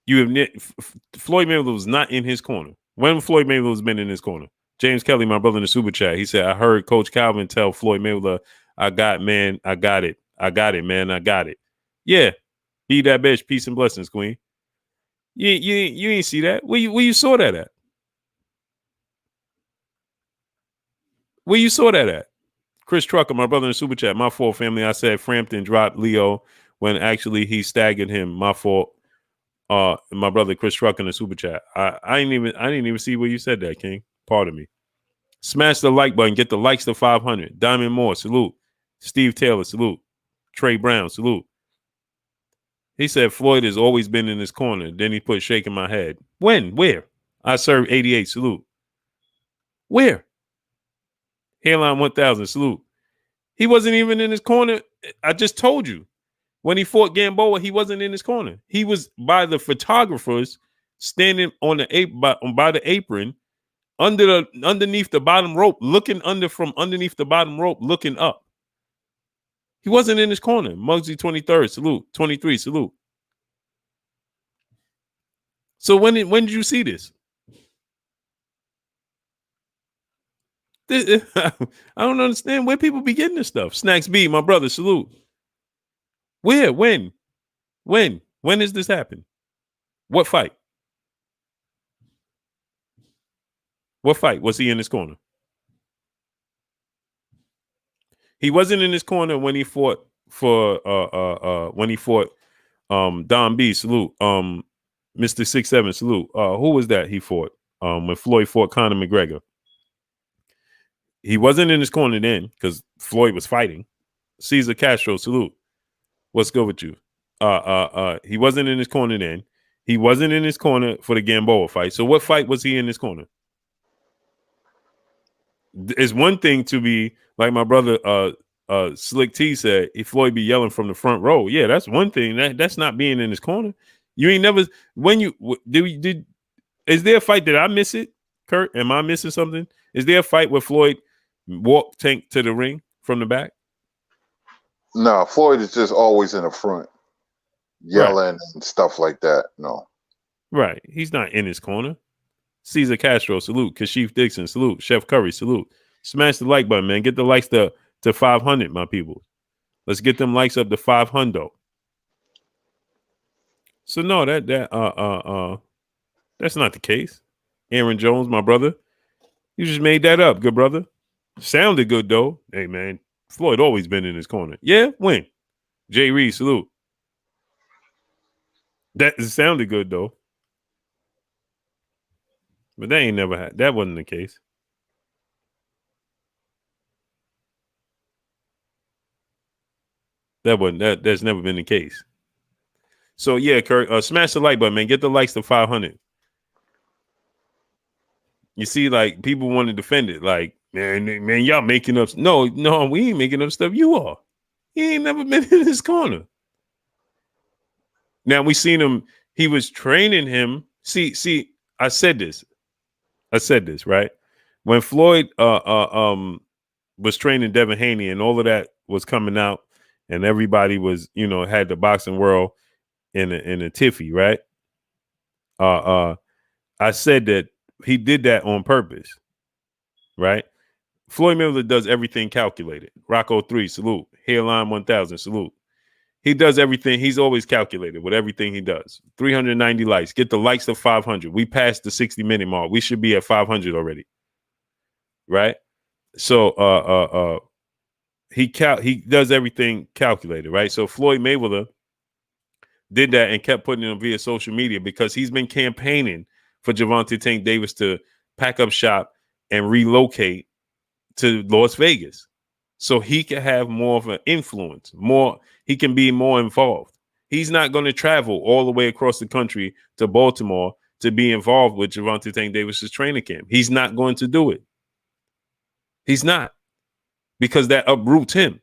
Floyd Mayweather was not in his corner. When Floyd Mayweather has been in his corner? James Kelly, my brother in the super chat, he said, I heard Coach Calvin tell Floyd Mayweather, I got it. Man. I got it. Yeah. Be that bitch. Peace and blessings, Queen. You ain't see that. Where you saw that at? Where you saw that at? Chris Trucker, my brother in the super chat, my fault, family. I said Frampton dropped Leo when actually he staggered him. My fault. My brother Chris Trucker in the super chat. I didn't even see where you said that, King. Pardon me. Smash the like button. Get the likes to 500. Diamond Moore, salute. Steve Taylor, salute. Trey Brown, salute. He said Floyd has always been in his corner. Then he put shaking my head. When? Where? I served 88, salute. Where? Hairline 1000, salute. He wasn't even in his corner. I just told you. When he fought Gamboa, he wasn't in his corner. He was by the photographers standing on by the apron underneath the bottom rope, looking from underneath the bottom rope, looking up. He wasn't in his corner. Muggsy 23rd, salute. 23, salute. So when did you see this? I don't understand where people be getting this stuff. Snacks B, my brother, salute. Where? When? When does this happen? What fight? What fight was he in his corner? He wasn't in his corner when he fought for Don B, salute. Mr. 6'7", salute. Who was that he fought? When Floyd fought Conor McGregor. He wasn't in his corner then because Floyd was fighting. Cesar Castro, salute. What's good with you? He wasn't in his corner then. He wasn't in his corner for the Gamboa fight. So what fight was he in his corner? It's one thing to be like my brother Slick T said, if Floyd be yelling from the front row. Yeah, that's one thing. That's not being in his corner. You ain't never is there a fight that I miss it, Kurt? Am I missing something? Is there a fight where Floyd walked Tank to the ring from the back? No, Floyd is just always in the front, yelling and stuff like that. No. Right. He's not in his corner. Cesar Castro, salute. Kashif Dixon, salute. Chef Curry, salute. Smash the like button, man. Get the likes to 500, my people. Let's get them likes up to 500. So no, that's not the case. Aaron Jones, my brother, you just made that up, good brother. Sounded good though. Hey man, Floyd always been in his corner. Yeah, when? Jay Reed, salute. That sounded good though. But that ain't never had. That wasn't the case. That's never been the case. So yeah, Kurt, smash the like button, man. Get the likes to 500. You see, like people want to defend it, like man, y'all making up. No, we ain't making up stuff. You are. He ain't never been in his corner. Now we seen him. He was training him. See. I said this, right? When Floyd was training Devin Haney and all of that was coming out, and everybody was, had the boxing world in a tiffy, right? I said that he did that on purpose, right? Floyd Mayweather does everything calculated. Rocco 3, salute. Hairline 1000, salute. He does everything. He's always calculated with everything he does. 390 likes. Get the likes to 500. We passed the 60-minute mark. We should be at 500 already, right? So he does everything calculated, right? So Floyd Mayweather did that and kept putting it on via social media because he's been campaigning for Gervonta Tank Davis to pack up shop and relocate to Las Vegas so he can have more of an influence, he can be more involved. He's not going to travel all the way across the country to Baltimore to be involved with Gervonta Tank Davis's training camp. He's not going to do it. He's not, because that uproots him.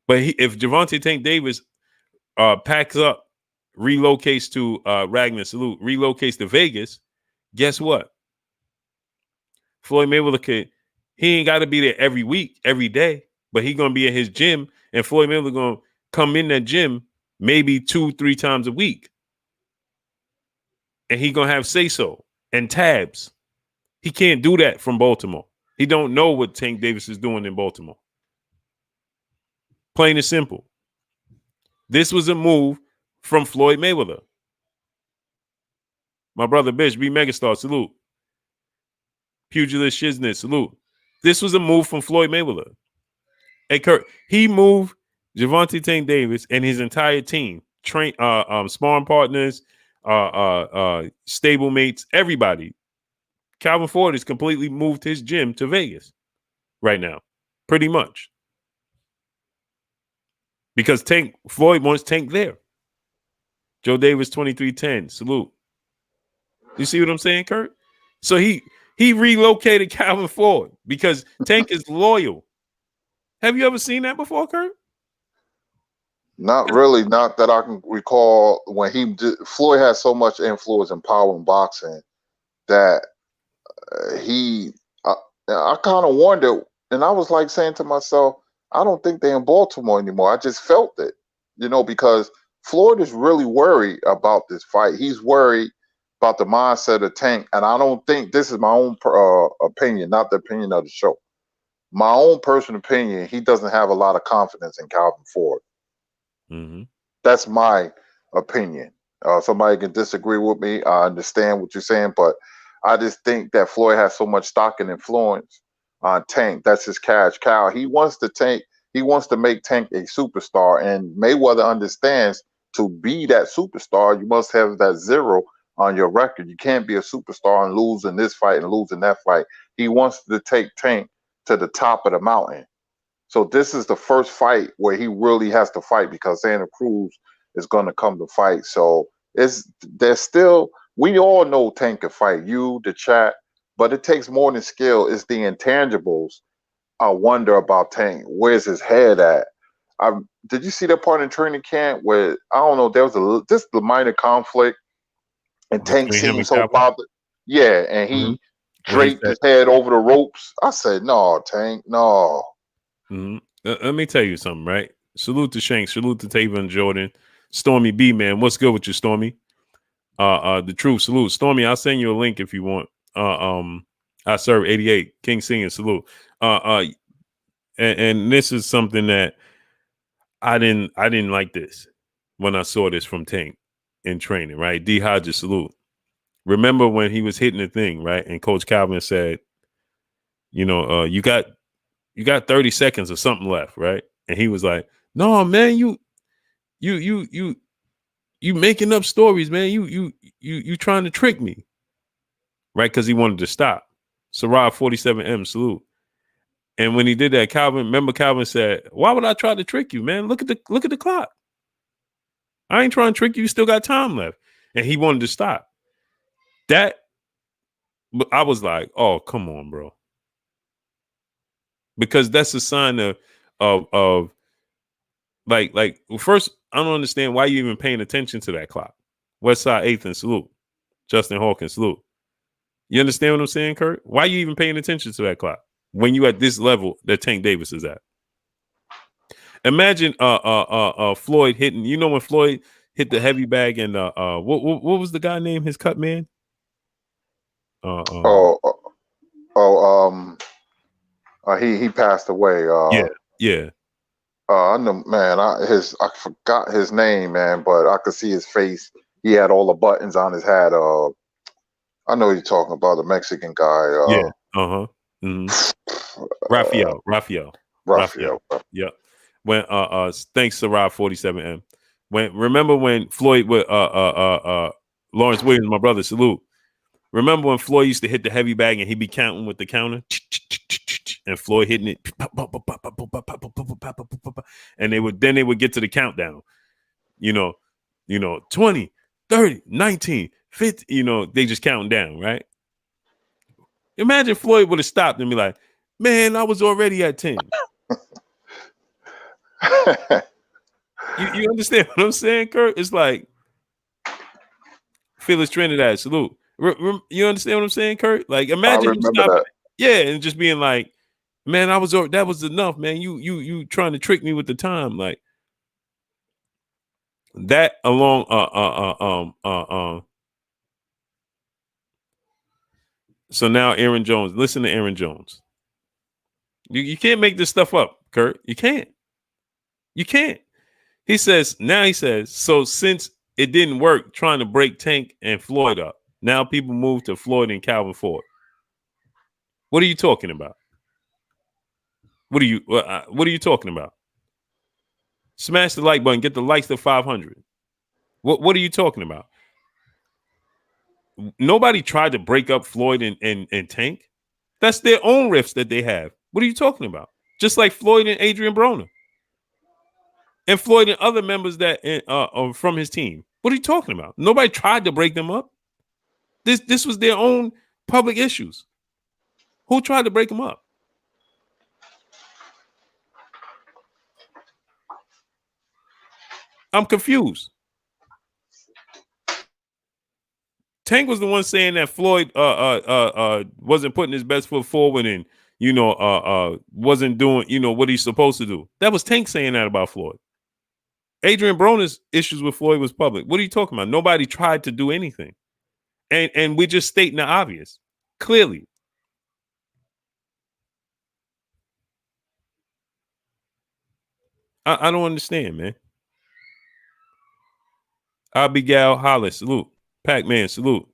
But if Gervonta Tank Davis packs up, relocates to Ragnar, salute, relocates to Vegas, guess what? Floyd Mayweather he ain't got to be there every week, every day, but he gonna be at his gym, and Floyd Mayweather gonna come in that gym maybe 2-3 times a week, and he gonna have say-so and tabs. He can't do that from Baltimore. He don't know what Tank Davis is doing in Baltimore. Plain and simple. This was a move from Floyd Mayweather. My brother Bish, be megastar, salute. Pugilist Shiznit, salute. This was a move from Floyd Mayweather. Hey, Kurt, he moved Gervonta Tank Davis and his entire team, sparring partners, stable mates, everybody. Calvin Ford has completely moved his gym to Vegas right now, pretty much. Because Floyd wants Tank there. Joe Davis 2310, salute. You see what I'm saying, Kurt? So he relocated Calvin Ford because Tank is loyal. Have you ever seen that before, Kurt? Not really. Not that I can recall. When Floyd had so much influence and power in boxing that I kind of wondered, and I was like saying to myself, I don't think they're in Baltimore anymore. I just felt it, because Floyd is really worried about this fight. He's worried about the mindset of Tank, and I don't think, this is my own opinion, not the opinion of the show. My own personal opinion, he doesn't have a lot of confidence in Calvin Ford. Mm-hmm. That's my opinion. Somebody can disagree with me. I understand what you're saying, but I just think that Floyd has so much stock and influence on Tank. That's his cash cow. He wants to make Tank a superstar, and Mayweather understands to be that superstar, you must have that 0 on your record. You can't be a superstar and lose in this fight and lose in that fight. He wants to take Tank to the top of the mountain. So this is the first fight where he really has to fight because Santa Cruz is going to come to fight. So we all know Tank can fight, the chat, but it takes more than skill. It's the intangibles I wonder about Tank. Where's his head at? Did you see that part in training camp where, I don't know, there was just a minor conflict and Tank seemed so bothered? Yeah, and he draped his head over the ropes. I said, no, Tank, no. Mm-hmm. Let me tell you something, right? Salute to Shank, salute to Taven Jordan, Stormy B, man. What's good with you, Stormy? The truth, salute. Stormy, I'll send you a link if you want. I serve 88. King singing, salute. and this is something that I didn't like this when I saw this from Tank in training, right? D Hodges, salute. Remember when he was hitting the thing, right? And Coach Calvin said, you know, you got 30 seconds or something left, right? And he was like, no, man, you making up stories, man. You trying to trick me. Right? Because he wanted to stop. Sarah 47M, salute. And when he did that, Calvin said, why would I try to trick you, man? Look at the clock. I ain't trying to trick you. You still got time left. And he wanted to stop. That, I was like, oh, come on, bro. Because that's a sign of like well, first, I don't understand why you even paying attention to that clock. Westside 8th and salute. Justin Hawkins, salute. You understand what I'm saying, Kurt? Why are you even paying attention to that clock when you at this level that Tank Davis is at? Imagine Floyd hitting. You know when Floyd hit the heavy bag and what was the guy name? His cut man. He passed away. Yeah. I know, man. I forgot his name, man, but I could see his face. He had all the buttons on his hat. I know you're talking about the Mexican guy. Yeah. Mm-hmm. Raphael. Yeah. When thanks to Rob 47M. Remember when Floyd with Lawrence Williams, my brother, salute. Remember when Floyd used to hit the heavy bag and he'd be counting with the counter? And Floyd hitting it. And they would get to the countdown. You know, 20, 30, 19, 50, you know, they just counting down, right? Imagine Floyd would have stopped and be like, man, I was already at 10. You understand what I'm saying, Kurt? It's like Phyllis Trinidad, salute. You understand what I'm saying, Kurt? Like imagine him stopping, and just being like, man, that was enough, man. You trying to trick me with the time, like that along. So now Aaron Jones, listen to Aaron Jones. You can't make this stuff up, Kurt. You can't. He says, so since it didn't work trying to break Tank and Floyd up, now people move to Floyd and Calvin Ford. What are you talking about? What are you talking about? Smash the like button, get the likes to 500. What are you talking about? Nobody tried to break up Floyd and Tank. That's their own rifts that they have. What are you talking about? Just like Floyd and Adrian Broner. And Floyd and other members that are from his team. What are you talking about? Nobody tried to break them up. This was their own public issues. Who tried to break them up? I'm confused. Tank was the one saying that Floyd wasn't putting his best foot forward and wasn't doing what he's supposed to do. That was Tank saying that about Floyd. Adrian Broner's issues with Floyd was public. What are you talking about? Nobody tried to do anything. And we're just stating the obvious. Clearly. I don't understand, man. Abigail Hollis, salute. Pac-Man, salute.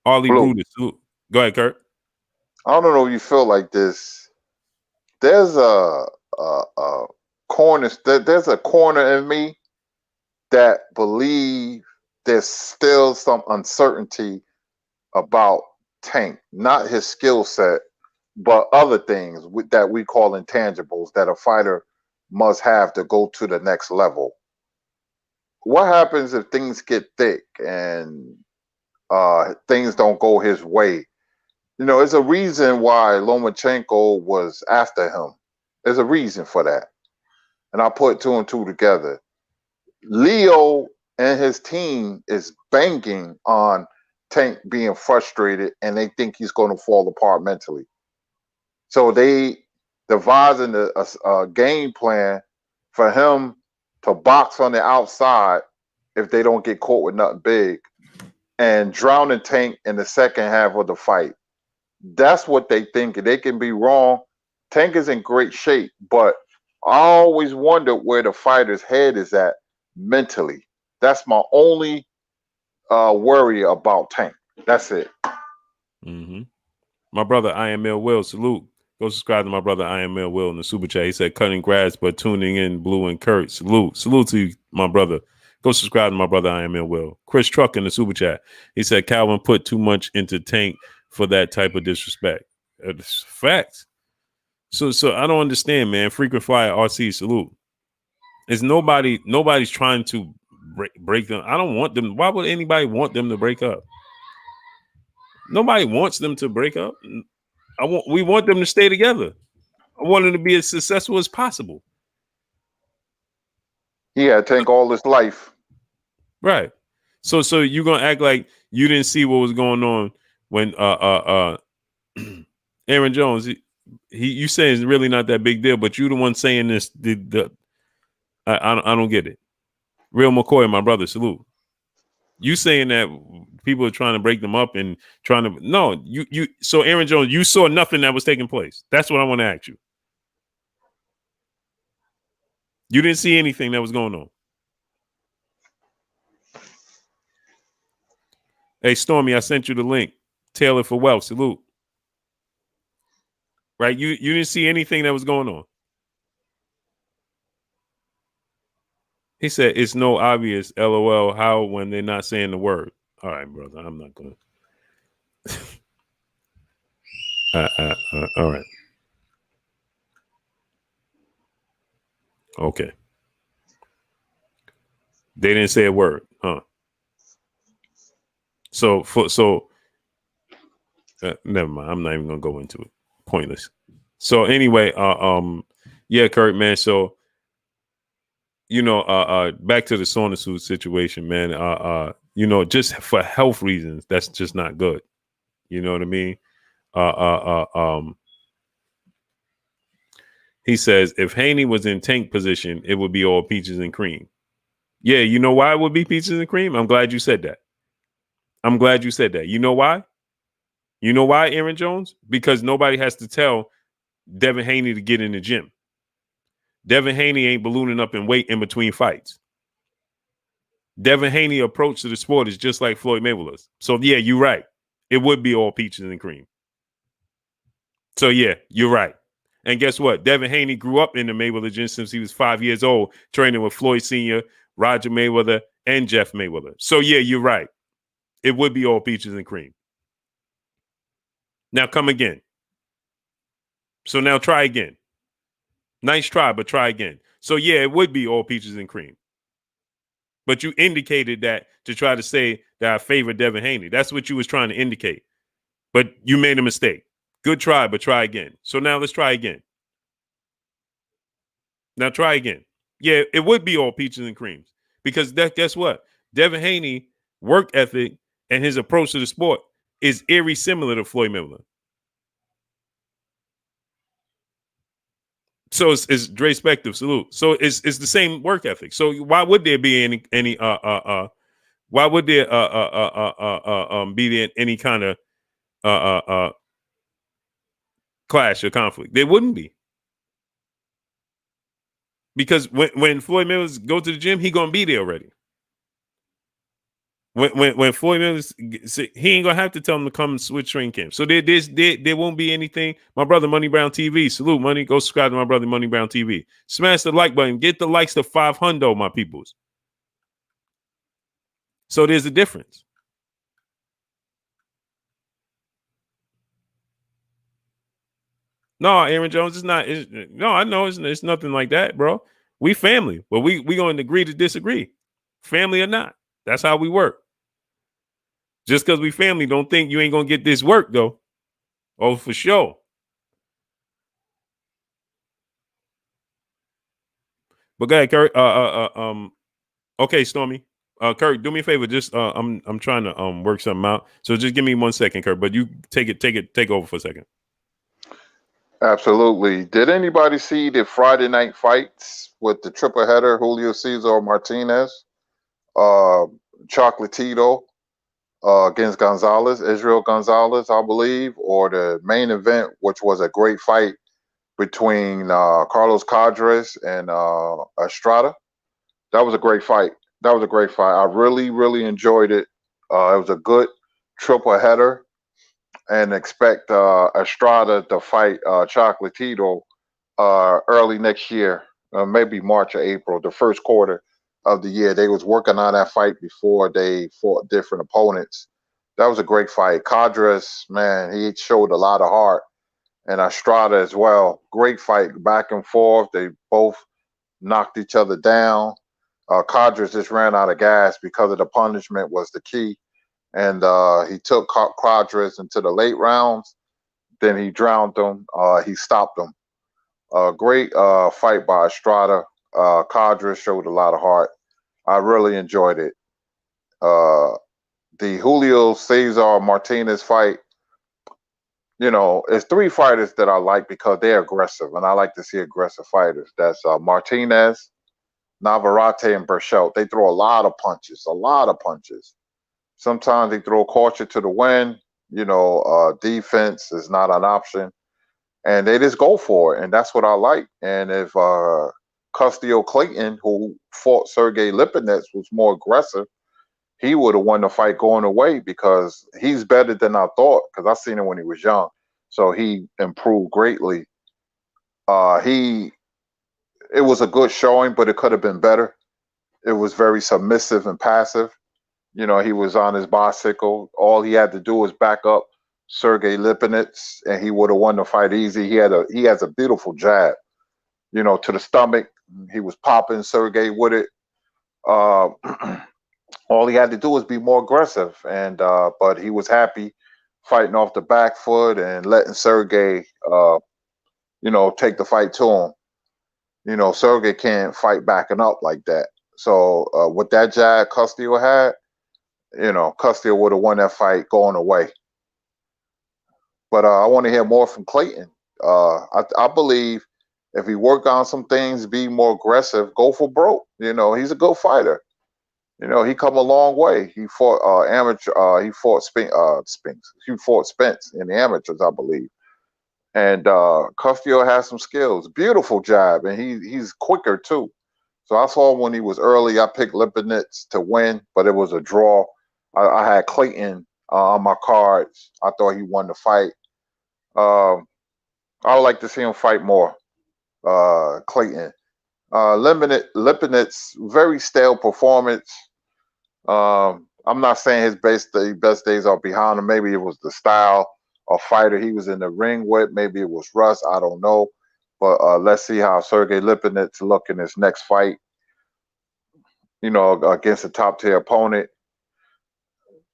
Arlie Brutus, salute. Go ahead, Kurt. I don't know if you feel like this. There's a corner. There's a corner in me that believe there's still some uncertainty about Tank, not his skill set, but other things that we call intangibles that a fighter must have to go to the next level. What happens if things get thick and things don't go his way? There's a reason why Lomachenko was after him. There's a reason for that. And I put two and two together. Leo and his team is banking on Tank being frustrated and they think he's going to fall apart mentally. So they devising a game plan for him to box on the outside if they don't get caught with nothing big and drowning Tank in the second half of the fight. That's what they think. They can be wrong. Tank is in great shape, but I always wonder where the fighter's head is at mentally. That's my only worry about Tank. That's it. Mm-hmm. My brother, I am Ill Will. Salute. Go subscribe to my brother, I am Ill Will, in the super chat. He said, cutting grass, but tuning in, Blue and Kurt. Salute. Salute to you, my brother. Go subscribe to my brother, I am Ill Will. Chris Truck in the super chat. He said, Calvin put too much into Tank for that type of disrespect. It's facts. So I don't understand, man. Frequent flyer RC, salute. Is nobody's trying to break them. I don't want them. Why would anybody want them to break up? Nobody wants them to break up. We want them to stay together. I want them to be as successful as possible. He had Tank all his life. Right. So you're gonna act like you didn't see what was going on when Aaron Jones, you saying it's really not that big deal, but you the one saying this. I don't get it. Real McCoy, my brother, salute. You saying that people are trying to break them up and trying to you so Aaron Jones, you saw nothing that was taking place. That's what I want to ask you. You didn't see anything that was going on. Hey, Stormy, I sent you the link. Taylor for Wealth, salute. Right? You didn't see anything that was going on. He said, it's no obvious, LOL, how when they're not saying the word. All right, brother, I'm not going to. All right. Okay. They didn't say a word, huh? So never mind. I'm not even gonna go into it. Pointless. So anyway, yeah, Kurt, man. So back to the sauna suit situation, man. Just for health reasons, that's just not good. You know what I mean? He says if Haney was in tank position, it would be all peaches and cream. Yeah, you know why it would be peaches and cream? I'm glad you said that. You know why? You know why, Aaron Jones? Because nobody has to tell Devin Haney to get in the gym. Devin Haney ain't ballooning up in weight in between fights. Devin Haney approach to the sport is just like Floyd Mayweather's. So yeah, you're right. It would be all peaches and cream. So yeah, you're right. And guess what? Devin Haney grew up in the Mayweather gym since he was 5 years old, training with Floyd Sr., Roger Mayweather, and Jeff Mayweather. So yeah, you're right. It would be all peaches and cream. Now come again. So now try again. Nice try, but try again. So yeah, it would be all peaches and cream. But you indicated that to try to say that I favor Devin Haney. That's what you was trying to indicate. But you made a mistake. Good try, but try again. So now let's try again. Now try again. Yeah, it would be all peaches and creams. Because guess what? Devin Haney work ethic and his approach to the sport is eerie similar to Floyd Mayweather. So it's Dre Spector, salute. So it's the same work ethic. So why would there be any why would there be any kind of clash or conflict? There wouldn't be. Because when Floyd Mayweather go to the gym, he gonna be there already. When Floyd Mayweather, he ain't gonna have to tell him to come switch training camp. So there won't be anything. My brother Money Brown TV, salute Money. Go subscribe to my brother Money Brown TV. Smash the like button. Get the likes to 500, my peoples. So there's a difference. No, Aaron Jones is not. No, I know it's nothing like that, bro. We family, but we going to agree to disagree, family or not. That's how we work. Just because we family, don't think you ain't gonna get this work though. Oh, for sure. But go ahead, Kurt. Okay, Stormy. Kurt, do me a favor. Just I'm trying to work something out. So just give me 1 second, Kurt. But you take over for a second. Absolutely. Did anybody see the Friday night fights with the triple header, Julio Cesar Martinez, Chocolatito, against Gonzalez, Israel Gonzalez, I believe, or the main event, which was a great fight between Carlos Cadres and Estrada. That was a great fight. That was a great fight. I really, really enjoyed it. It was a good triple header, and expect Estrada to fight Chocolatito early next year, maybe March or April, the first quarter of the year. They was working on that fight before they fought different opponents. That was a great fight. Cadres, man, he showed a lot of heart, and Estrada as well. Great fight, back and forth. They both knocked each other down. Cadres just ran out of gas because of the punishment was the key, and he took Cadres into the late rounds. Then he drowned them. He stopped them. Great fight by Estrada. Cadres showed a lot of heart. I really enjoyed it. Uh, the Julio Cesar Martinez fight, it's three fighters that I like because they're aggressive, and I like to see aggressive fighters. That's Martinez, Navarrete, and Burchelt. They throw a lot of punches, a lot of punches. Sometimes they throw caution to the wind. Defense is not an option, and they just go for it, and that's what I like. And if Custio Clayton, who fought Sergey Lipinets, was more aggressive, he would have won the fight going away because he's better than I thought. Because I seen him when he was young, so he improved greatly. It was a good showing, but it could have been better. It was very submissive and passive. He was on his bicycle. All he had to do was back up Sergey Lipinets, and he would have won the fight easy. He has a beautiful jab, to the stomach. He was popping Sergey with it. Uh, all he had to do was be more aggressive, and but he was happy fighting off the back foot and letting Sergey, take the fight to him. Sergey can't fight backing up like that. So with that jab Custio had, Custio would have won that fight going away. But I want to hear more from Clayton. I believe if he work on some things, be more aggressive, go for broke. He's a good fighter. He come a long way. He fought amateur. He fought Spinks. He fought Spence in the amateurs, I believe. And Custio has some skills. Beautiful jab, and he's quicker too. So I saw when he was early. I picked Lipinets to win, but it was a draw. I had Clayton on my cards. I thought he won the fight. I would like to see him fight more. Clayton. Lipinets, very stale performance. I'm not saying his best days are behind him. Maybe it was the style of fighter he was in the ring with. Maybe it was rust. I don't know. But let's see how Sergey Lipinets look in his next fight. Against a top tier opponent.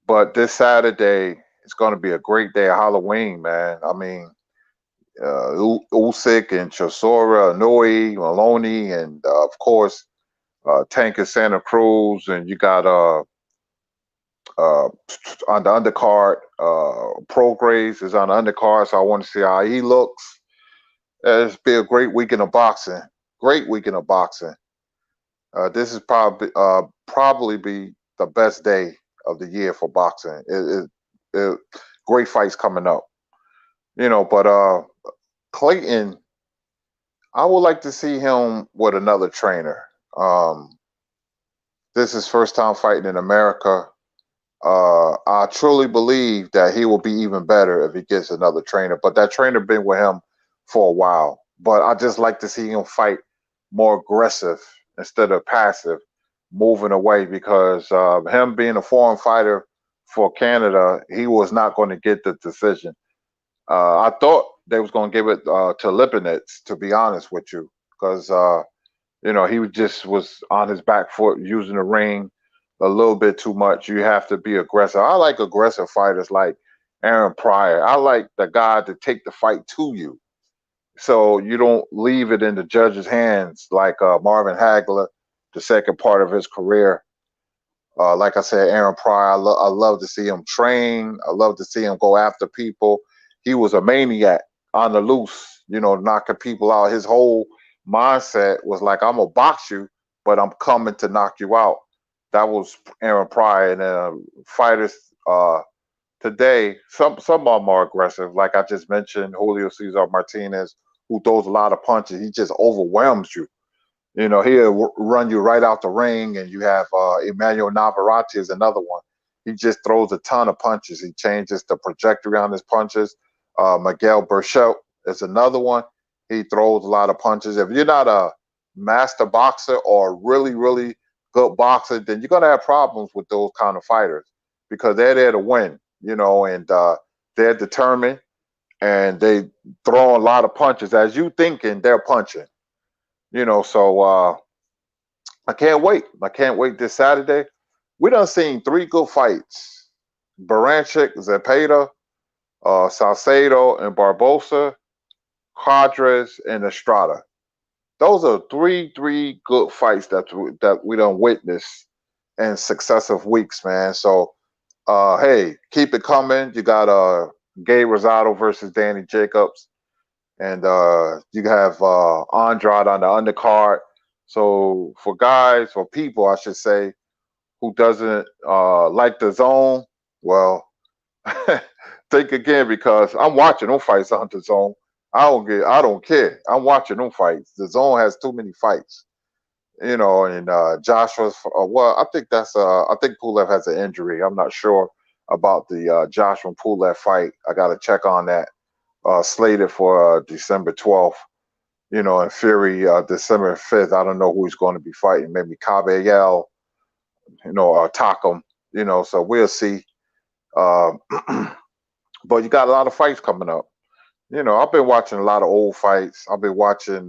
But this Saturday, it's going to be a great day of Halloween, man. I mean, Usyk and Chisora, Inoue, Maloney, and of course, Tank and Santa Cruz, and you got on the undercard, Prograis is on the undercard, so I want to see how he looks. It's be a great weekend of boxing. Great weekend of boxing. This is probably be the best day of the year for boxing. Great fights coming up. But Clayton, I would like to see him with another trainer. This is first time fighting in America. I truly believe that he will be even better if he gets another trainer. But that trainer been with him for a while. But I just like to see him fight more aggressive instead of passive, moving away, because him being a foreign fighter for Canada, he was not going to get the decision. I thought they was going to give it to Lipinets, to be honest with you, because he just was on his back foot using the ring a little bit too much. You have to be aggressive. I like aggressive fighters like Aaron Pryor. I like the guy to take the fight to you, so you don't leave it in the judge's hands like Marvin Hagler, the second part of his career. Like I said, Aaron Pryor, I love to see him train. I love to see him go after people. He was a maniac on the loose, knocking people out. His whole mindset was like, I'm going to box you, but I'm coming to knock you out. That was Aaron Pryor. And fighters Today, some are more aggressive. Like I just mentioned, Julio Cesar Martinez, who throws a lot of punches. He just overwhelms you. He'll run you right out the ring, and you have Emmanuel Navarrete is another one. He just throws a ton of punches. He changes the trajectory on his punches. Miguel Berchelt is another one. He throws a lot of punches. If you're not a master boxer or really, really good boxer, then you're going to have problems with those kind of fighters because they're there to win, and they're determined and they throw a lot of punches. As you thinking, they're punching. So I can't wait. I can't wait this Saturday. We done seen 3 good fights. Baranchik, Zepeda, Salcedo, and Barbosa, Cadres, and Estrada. Those are three good fights that we done witnessed in successive weeks, man. So, hey, keep it coming. You got Gabe Rosado versus Danny Jacobs. And you have Andrade on the undercard. So for guys, or people, I should say, who doesn't like the zone, well, think again because I'm watching them fights on the zone. I don't care. I'm watching them fights. The zone has too many fights, and Joshua's. Well, I think I think Pulev has an injury. I'm not sure about the Joshua and Pulev fight. I got to check on that. Slated for December 12th, and Fury December 5th. I don't know who he's going to be fighting. Maybe Caballero, or Takum, so we'll see. But you got a lot of fights coming up. I've been watching a lot of old fights. I've been watching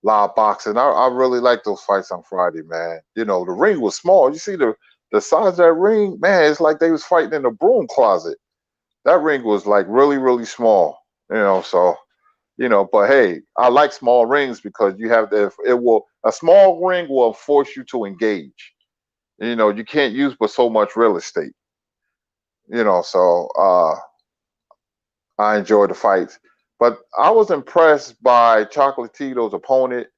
live boxing. I really like those fights on Friday, man. The ring was small. You see the size of that ring, man, it's like they was fighting in a broom closet. That ring was like really, really small, so, but hey, I like small rings because you have a small ring will force you to engage. You can't use but so much real estate, so I enjoy the fights. But I was impressed by Chocolatito's opponent,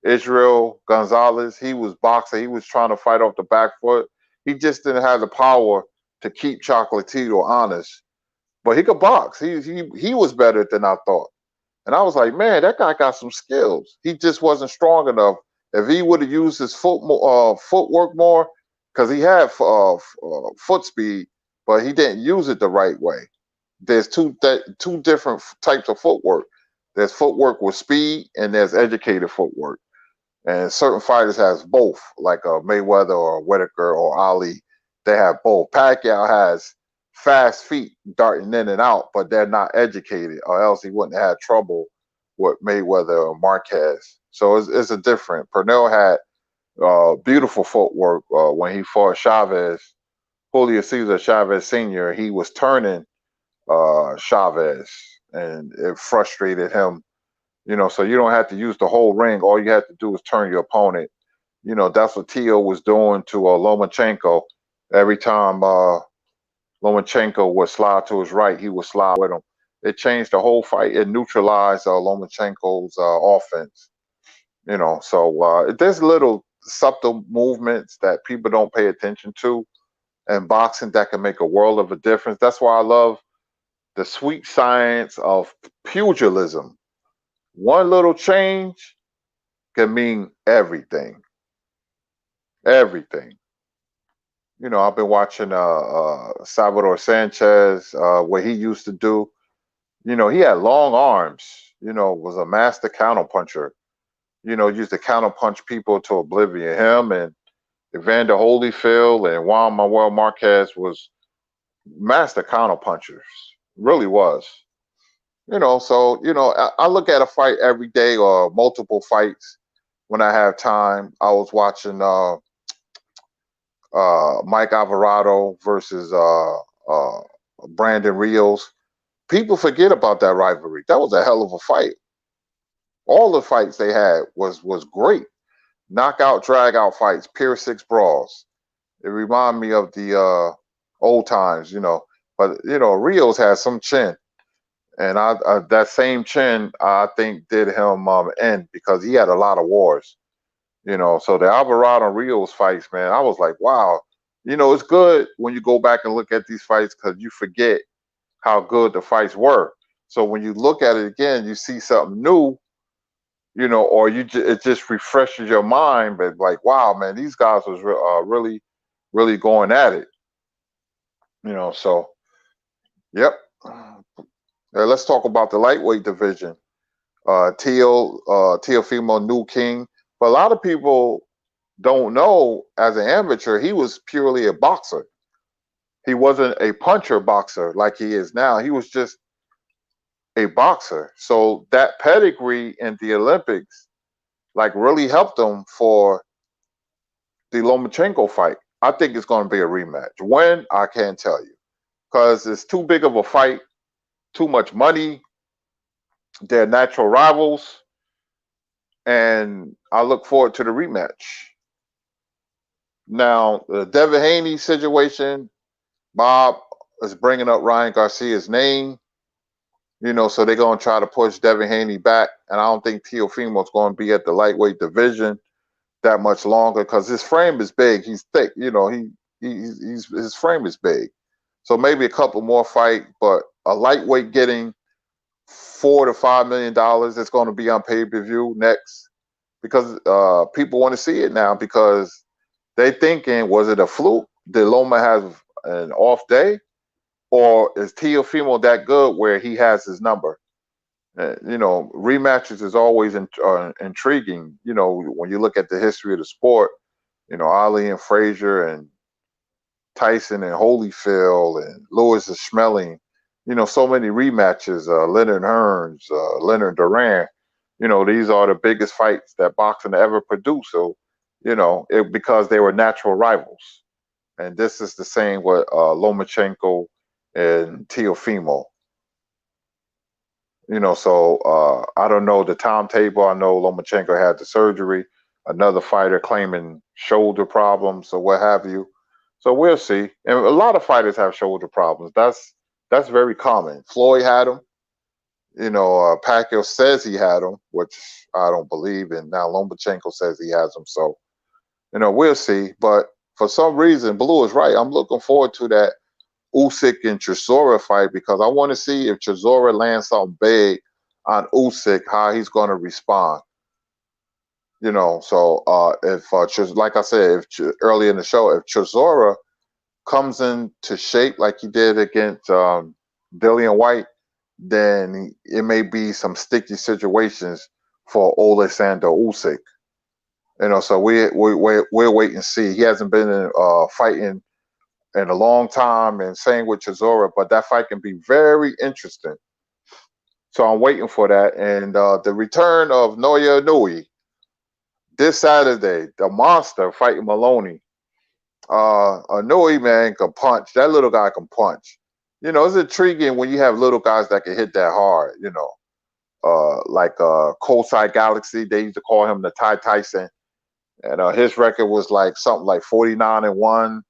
Israel Gonzalez. He was boxing. He was trying to fight off the back foot. He just didn't have the power to keep Chocolatito honest. But he could box. He was better than I thought. And I was like, man, that guy got some skills. He just wasn't strong enough. If he would have used his footwork more, because he had foot speed, but he didn't use it the right way. There's two different types of footwork. There's footwork with speed, and there's educated footwork. And certain fighters has both, like Mayweather or Whitaker or Ali. They have both. Pacquiao has fast feet darting in and out, but they're not educated, or else he wouldn't have had trouble with Mayweather or Marquez. So it's a different. Pernell had beautiful footwork when he fought Chavez, Julio Cesar Chavez Sr. He was turning Chavez, and it frustrated him. So you don't have to use the whole ring. All you have to do is turn your opponent. That's what Tio was doing to Lomachenko. Every time Lomachenko would slide to his right, he would slide with him. It changed the whole fight. It neutralized Lomachenko's offense. So there's little subtle movements that people don't pay attention to in boxing that can make a world of a difference. That's why I love the sweet science of pugilism. One little change can mean everything. Everything. I've been watching Salvador Sanchez, what he used to do. He had long arms, was a master counterpuncher. Used to counterpunch people to oblivion. Him and Evander Holyfield and Juan Manuel Marquez was master counterpunchers. Really was. So, I look at a fight every day or multiple fights when I have time. I was watching Mike Alvarado versus Brandon Rios. People forget about that rivalry. That was a hell of a fight. All the fights they had was great. Knockout, drag out fights, Pier 6 brawls. It reminded me of the old times, But, Rios had some chin. And that same chin, I think, did him in because he had a lot of wars. So the Alvarado and Rios fights, man, I was like, wow, It's good when you go back and look at these fights because you forget how good the fights were. So when you look at it again, you see something new, or it just refreshes your mind. But like, wow, man, these guys was really, really going at it. So yep. Let's talk about the lightweight division. Teofimo New King. But a lot of people don't know as an amateur, he was purely a boxer. He wasn't a puncher boxer like he is now. He was just a boxer. So that pedigree in the Olympics, like, really helped him for the Lomachenko fight. I think it's going to be a rematch. When, I can't tell you, because it's too big of a fight, too much money. They're natural rivals, and I look forward to the rematch. Now, the Devin Haney situation, Bob is bringing up Ryan Garcia's name, so they're going to try to push Devin Haney back, and I don't think Teofimo's going to be at the lightweight division that much longer because his frame is big. He's thick, his frame is big. So maybe a couple more fight, but a lightweight getting $4 to $5 million. It's going to be on pay-per-view next because people want to see it now because they thinking, was it a fluke? Did Loma have an off day? Or is Teofimo that good where he has his number? Rematches is always intriguing. When you look at the history of the sport, Ali and Frazier and Tyson and Holyfield and Lewis and Schmeling, so many rematches, Leonard Hearns, Leonard Duran, these are the biggest fights that boxing ever produced. So, because they were natural rivals. And this is the same with Lomachenko and Teofimo. So I don't know the timetable. I know Lomachenko had the surgery, another fighter claiming shoulder problems or what have you. So we'll see. And a lot of fighters have shoulder problems. That's very common. Floyd had them. Pacquiao says he had them, which I don't believe. And now Lomachenko says he has them. So, we'll see. But for some reason, Blue is right. I'm looking forward to that Usyk and Chisora fight because I want to see if Chisora lands something big on Usyk, how he's going to respond. So if like I said, earlier in the show, if Chisora comes into shape like he did against Dillian White, then it may be some sticky situations for Alexander Usyk. So we'll wait and see. He hasn't been fighting in a long time, and same with Chisora, but that fight can be very interesting. So I'm waiting for that. And the return of Naoya Inoue this Saturday, the monster fighting Maloney. Inoue, man, can punch. That little guy can punch. It's intriguing when you have little guys that can hit that hard, like Coldside Galaxy, they used to call him the Ty Tyson. And his record was like something like 49-1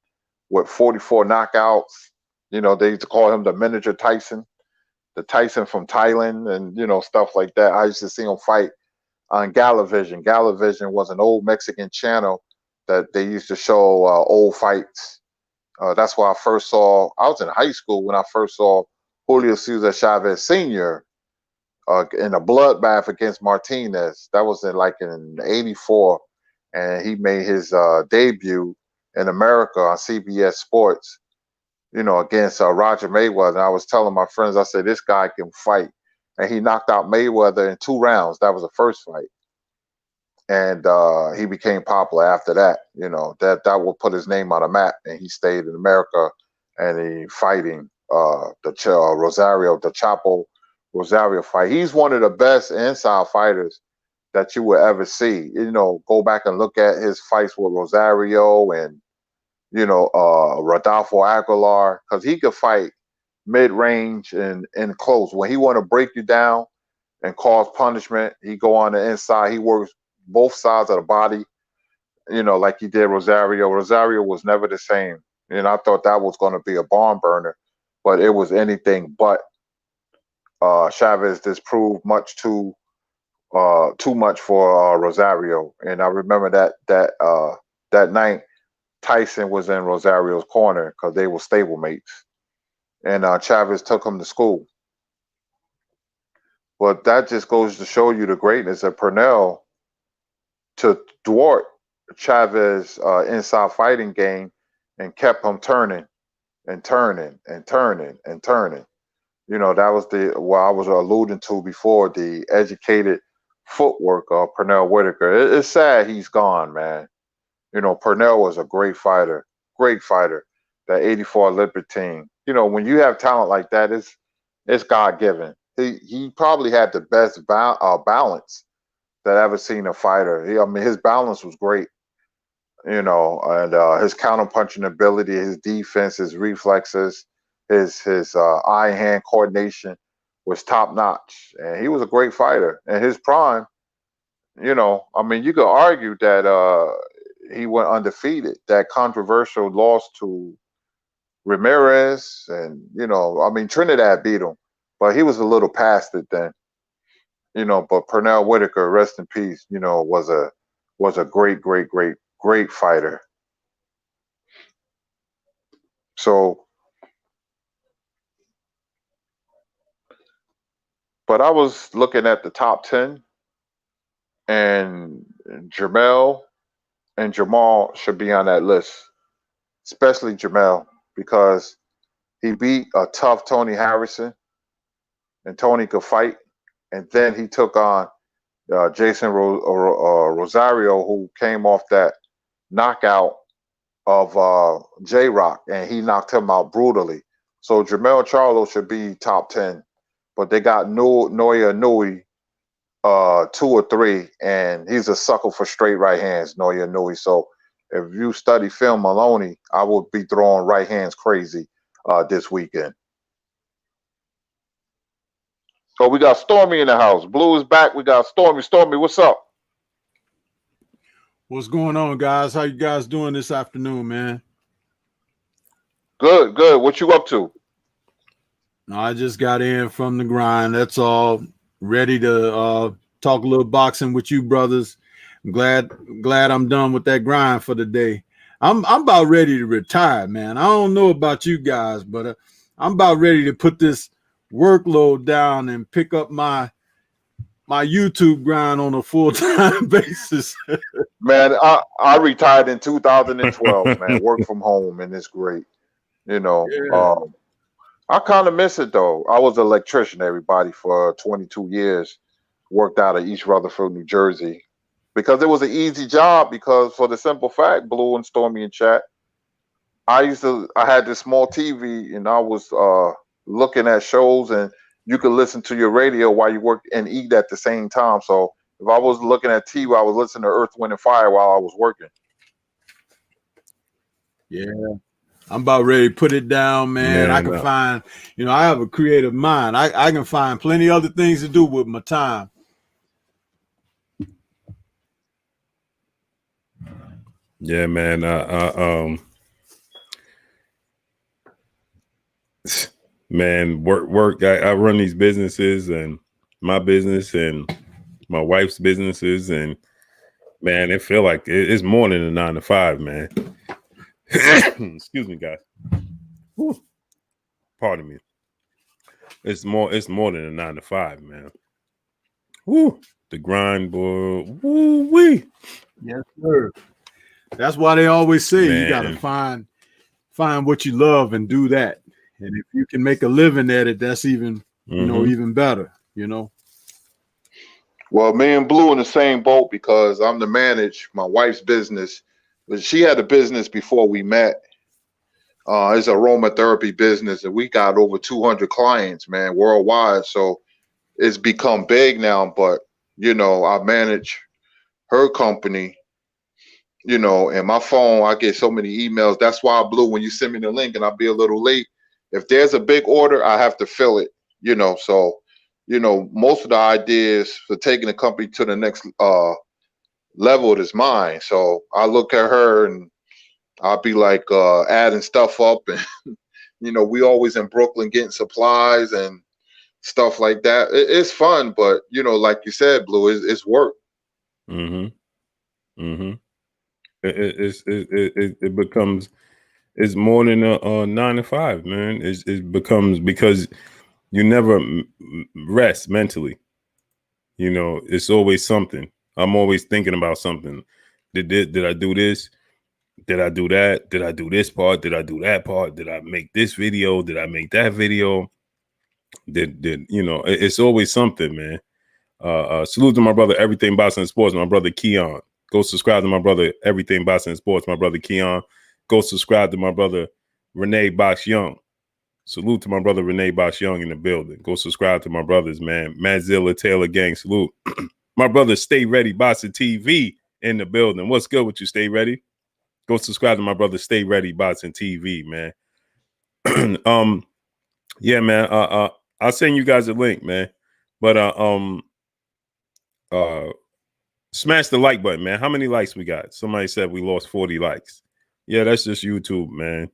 with 44 knockouts. They used to call him the miniature Tyson, the Tyson from Thailand, and stuff like that. I used to see him fight on Galavision. Galavision was an old Mexican channel that they used to show old fights. That's why I was in high school when I first saw Julio Cesar Chavez Sr. In a bloodbath against Martinez. That was in '84, and he made his debut in America on CBS Sports, against Roger Mayweather. And I was telling my friends, I said, this guy can fight. And he knocked out Mayweather in 2 rounds. That was the first fight. And he became popular after that. That would put his name on a map. And he stayed in America and he fighting the Chapo Rosario fight. He's one of the best inside fighters that you will ever see. Go back and look at his fights with Rosario and Rodolfo Aguilar, because he could fight mid-range and close. When he want to break you down and cause punishment, he go on the inside. He works both sides of the body, like he did Rosario. Rosario was never the same. And I thought that was going to be a barn burner, but it was anything but. Chavez just proved too much for Rosario. And I remember that night Tyson was in Rosario's corner because they were stablemates, and Chavez took him to school. But that just goes to show you the greatness of Purnell to thwart Chavez' inside fighting game and kept him turning and turning and turning and turning. You know, that was what I was alluding to before, the educated footwork of Pernell Whitaker. It's sad he's gone, man. You know, Purnell was a great fighter, great fighter. That 84 Olympic team. You know, when you have talent like that, it's God given. He probably had the best balance that I ever seen a fighter. I mean, his balance was great. You know, and his counter punching ability, his defense, his reflexes, his eye hand coordination was top notch, and he was a great fighter. In his prime, you know, I mean, you could argue that he went undefeated. That controversial loss to Ramirez, and you know, I mean, Trinidad beat him, but he was a little past it then. You know, but Pernell Whitaker, rest in peace, you know, was a great fighter. So, but I was looking at the top 10, and Jermell and Jamal should be on that list, especially Jermell, because he beat a tough Tony Harrison, and Tony could fight. And then he took on Jason Rosario, who came off that knockout of J-Rock, and he knocked him out brutally. So Jermell Charlo should be top 10, but they got Inoue 2 or 3, and he's a sucker for straight right hands, Inoue. So if you study film Maloney, I would be throwing right hands crazy this weekend. So we got Stormy in the house. Blue is back. We got Stormy. Stormy, what's up? What's going on, guys? How you guys doing this afternoon, man? Good, good. What you up to? No, I just got in from the grind. That's all. Ready to talk a little boxing with you, brothers. I'm glad I'm done with that grind for the day. I'm about ready to retire, man. I don't know about you guys, but I'm about ready to put this workload down and pick up my YouTube grind on a full-time basis. Man, I retired in 2012, man. Work from home, and it's great. You know, Yeah. I kind of miss it, though. I was an electrician, everybody, for 22 years. Worked out of East Rutherford, New Jersey. Because it was an easy job, because for the simple fact, Blue and Stormy in chat, I had this small TV, and I was looking at shows, and you could listen to your radio while you work and eat at the same time. So if I was looking at TV, I was listening to Earth, Wind, and Fire while I was working. Yeah. I'm about ready to put it down, man. I can find, I have a creative mind. I can find plenty other things to do with my time. Yeah, man. Man, work. I run these businesses, and my business and my wife's businesses, and man, it feel like it's more than a 9 to 5, man. Excuse me, guys. Whew. Pardon me. It's more than a 9 to 5, man. Woo, the grind, boy. Woo wee. Yes, sir. That's why they always say, man, you gotta find what you love and do that. And if you can make a living at it, that's even even better, Well, me and Blue in the same boat, because I'm the manage my wife's business, but she had a business before we met. It's aromatherapy business, and we got over 200 clients, man, worldwide. So it's become big now, but I manage her company, and my phone, I get so many emails. That's why, Blue, when you send me the link and I'll be a little late, if there's a big order, I have to fill it, so most of the ideas for taking the company to the next level is mine. So I look at her and I'll be like adding stuff up, and we always in Brooklyn getting supplies and stuff like that. It's fun, but like you said, Blue, it's work. Mm-hmm. Mm-hmm. It becomes it's more than a 9 to 5, man. It becomes because you never rest mentally. You know, it's always something. I'm always thinking about something. Did I do this? Did I do that? Did I do this part? Did I do that part? Did I make this video? Did I make that video? Did you know? It's always something, man. Salute to my brother, Everything Boxing and Sports, my brother Keon. Go subscribe to my brother, Everything Boxing and Sports, my brother Keon. Go subscribe to my brother, Renee Box Young. Salute to my brother, Renee Box Young in the building. Go subscribe to my brothers, man. Madzilla Taylor Gang, salute. My brother, Stay Ready Boxing TV in the building. What's good with you, Stay Ready? Go subscribe to my brother, Stay Ready Boxing TV, man. Yeah, man. I'll send you guys a link, man. But smash the like button, man. How many likes we got? Somebody said we lost 40 likes. Yeah, that's just YouTube, man.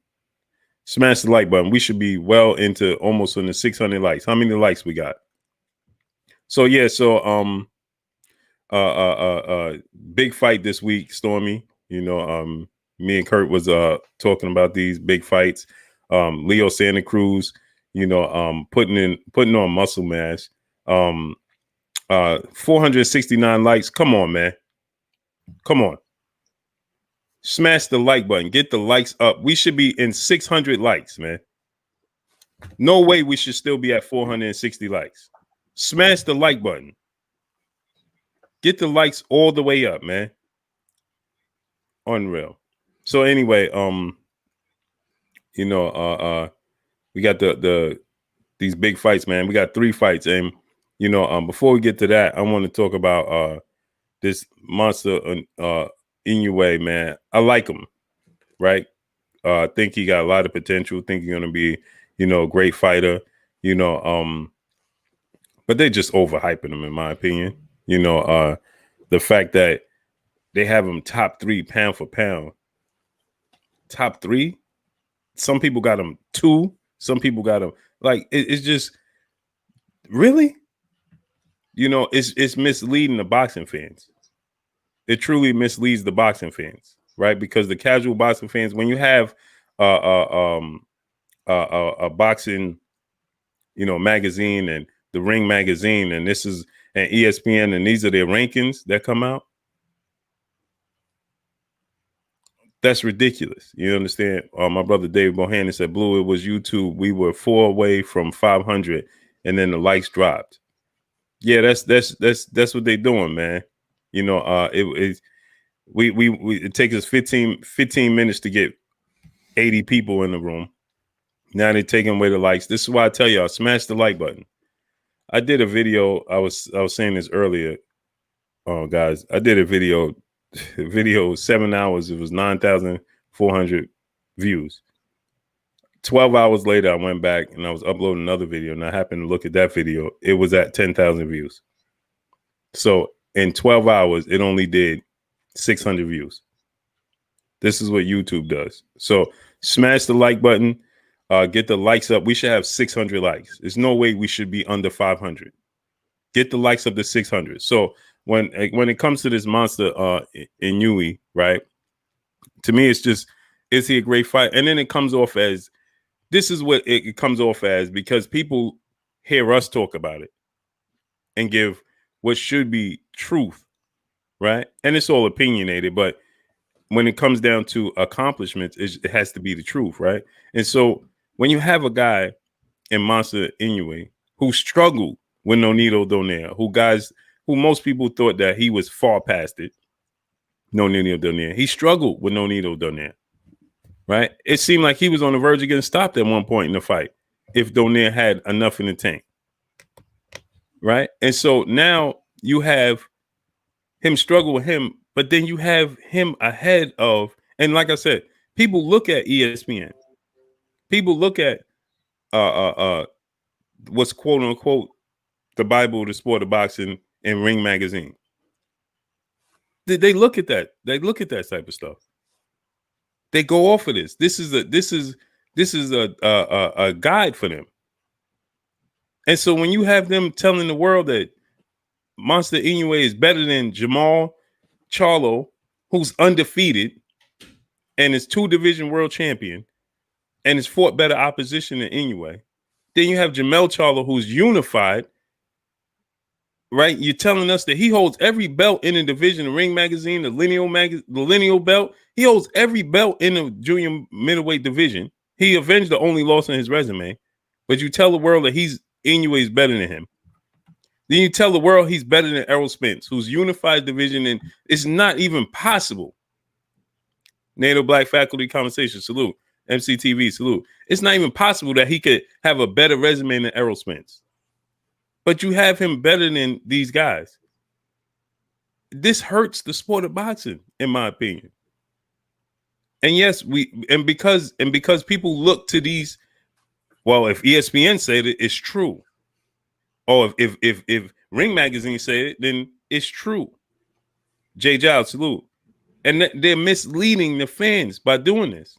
Smash the like button. We should be well into almost on the 600 likes. How many likes we got? So yeah, so big fight this week, Stormy. You know, me and Kurt was talking about these big fights. Leo Santa Cruz, you know, putting on muscle mass. 469 likes. Come on, man. Come on. Smash the like button. Get the likes up. We should be in 600 likes, man. No way we should still be at 460 likes. Smash the like button. Get the likes all the way up, man. Unreal. So anyway, you know, we got these big fights, man. We got 3 fights, and you know, before we get to that, I want to talk about this monster Inoue, man. I like him, right? I think he got a lot of potential. Think he's gonna be, you know, a great fighter. You know, but they're just overhyping him, in my opinion. You know, the fact that they have him top 3 pound for pound. Top 3. Some people got him 2. Some people got him like it's just really. You know, it's misleading the boxing fans. It truly misleads the boxing fans, right? Because the casual boxing fans, when you have a boxing, you know, magazine and the Ring magazine, and this is an ESPN, and these are their rankings that come out, that's ridiculous. You understand? My brother David Bohannon said, "Blue, it was YouTube. We were 4 away from 500, and then the likes dropped." Yeah, that's what they're doing, man. You know, it takes us 15 minutes to get 80 people in the room. Now they're taking away the likes. This is why I tell y'all, smash the like button. I did a video. I was saying this earlier. Oh, guys, I did a video 7 hours. It was 9,400 views. 12 hours later, I went back and I was uploading another video, and I happened to look at that video. It was at 10,000 views. So in 12 hours, it only did 600 views. This is what YouTube does. So smash the like button. Get the likes up. We should have 600 likes. There's no way we should be under 500. Get the likes up to 600. So when it comes to this monster Inoue, right? To me, it's just, is he a great fight? And then it comes off as, this is what it comes off as, because people hear us talk about it and give what should be truth, right? And it's all opinionated, but when it comes down to accomplishments, it has to be the truth, right? And so when you have a guy in Monster Inoue who struggled with Nonito Donaire, who most people thought that he was far past it, Nonito Donaire. He struggled with Nonito Donaire. Right? It seemed like he was on the verge of getting stopped at one point in the fight if Donaire had enough in the tank. Right? And so now you have him struggle with him, but then you have him ahead of, and like I said, people look at ESPN. People look at what's quote unquote the Bible, the sport of boxing, and Ring magazine. They look at that. They look at that type of stuff. They go off of this. This is a guide for them. And so when you have them telling the world that Monster Inoue is better than Jamal Charlo, who's undefeated, and is 2-division world champion and has fought better opposition than Inoue. Then you have Jermell Charlo, who's unified, right? You're telling us that he holds every belt in the division, the Ring Magazine, the Lineal belt. He holds every belt in the junior middleweight division. He avenged the only loss on his resume. But you tell the world that Inoue is better than him. Then you tell the world he's better than Errol Spence, who's unified division, and it's not even possible. NATO Black Faculty Conversation, salute. MCTV, salute. It's not even possible that he could have a better resume than Errol Spence. But you have him better than these guys. This hurts the sport of boxing, in my opinion. And yes, because people look to these, well, if ESPN said it, it's true. Or if Ring Magazine said it, then it's true. Jay Giles, salute. And they're misleading the fans by doing this.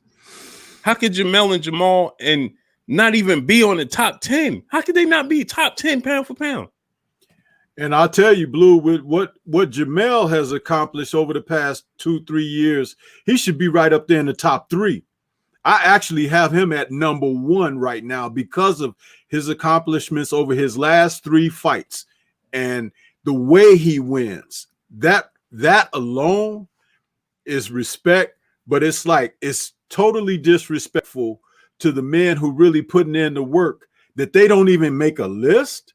How could Jermell and Jamal and not even be on the top 10? How could they not be top 10 pound for pound? And I'll tell you, Blue, with what Jermell has accomplished over the past 2-3 years, he should be right up there in the top 3. I actually have him at number 1 right now because of his accomplishments over his last 3 fights and the way he wins. That alone is respect, but it's totally disrespectful to the men who really putting in the work that they don't even make a list,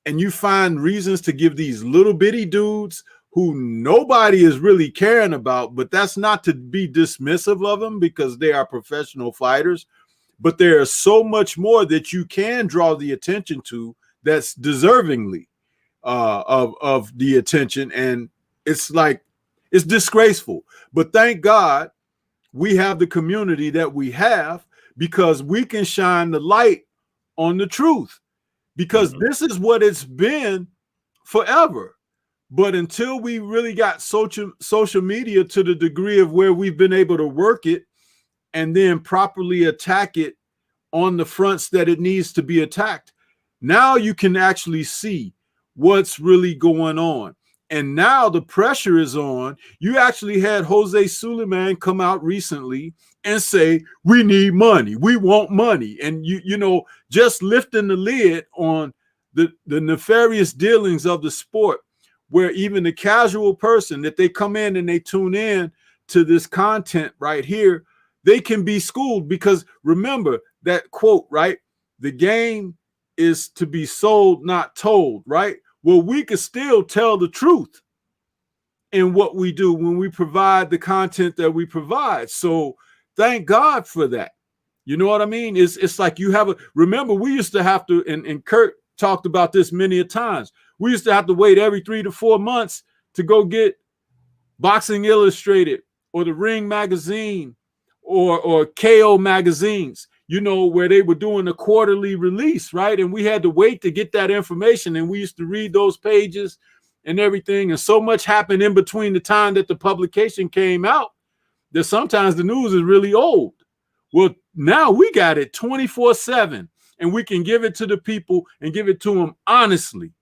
and you find reasons to give these little bitty dudes who nobody is really caring about. But that's not to be dismissive of them because they are professional fighters, but there is so much more that you can draw the attention to that's deservingly of the attention, and it's disgraceful. But thank God we have the community that we have, because we can shine the light on the truth, because this is what it's been forever. But until we really got social media to the degree of where we've been able to work it and then properly attack it on the fronts that it needs to be attacked, now you can actually see what's really going on. And now the pressure is on. You actually had Jose Suleiman come out recently and say, we need money. We want money. And, just lifting the lid on the nefarious dealings of the sport, where even the casual person that they come in and they tune in to this content right here, they can be schooled. Because remember that quote, right? The game is to be sold, not told, right? Well, we can still tell the truth in what we do when we provide the content that we provide. So thank God for that. You know what I mean? It's like you have remember, we used to have to, and Kurt talked about this many a times. We used to have to wait every 3 to 4 months to go get Boxing Illustrated or the Ring Magazine or KO magazines, where they were doing a quarterly release, right? And we had to wait to get that information, and we used to read those pages and everything. And so much happened in between the time that the publication came out that sometimes the news is really old. Well, now we got it 24/7, and we can give it to the people and give it to them honestly.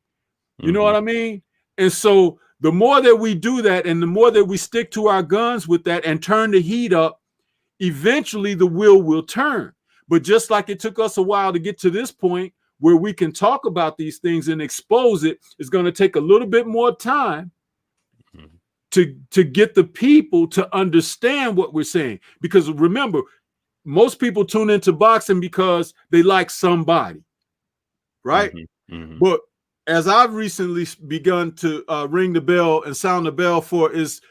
You know what I mean? And so the more that we do that, and the more that we stick to our guns with that and turn the heat up, eventually the wheel will turn. But just like it took us a while to get to this point where we can talk about these things and expose it, it's going to take a little bit more time to get the people to understand what we're saying. Because remember, most people tune into boxing because they like somebody, right? But as I've recently begun to ring the bell and sound the bell for, is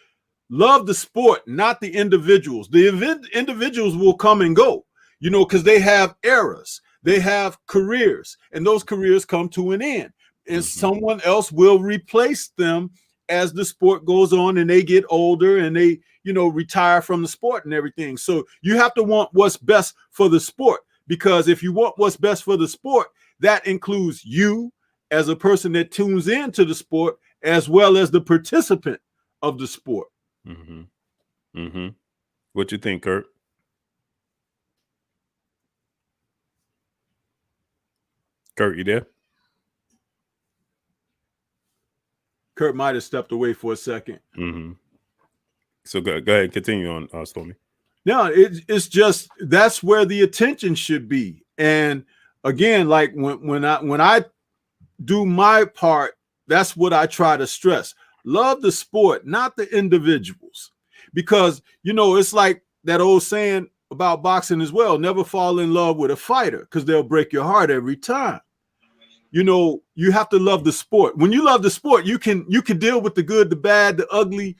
love the sport, not the individuals. The individuals will come and go, because they have eras, they have careers, and those careers come to an end, and someone else will replace them as the sport goes on and they get older and they, retire from the sport and everything. So you have to want what's best for the sport, because if you want what's best for the sport, that includes you as a person that tunes into the sport, as well as the participant of the sport. What you think, Kurt? Kurt, you there? Kurt might have stepped away for a second. So go ahead, continue on, Stormy. No, it's just that's where the attention should be. And again, like when I do my part, that's what I try to stress. Love the sport, not the individuals. Because, it's like that old saying about boxing as well, never fall in love with a fighter because they'll break your heart every time. You have to love the sport. When you love the sport, you can deal with the good, the bad, the ugly.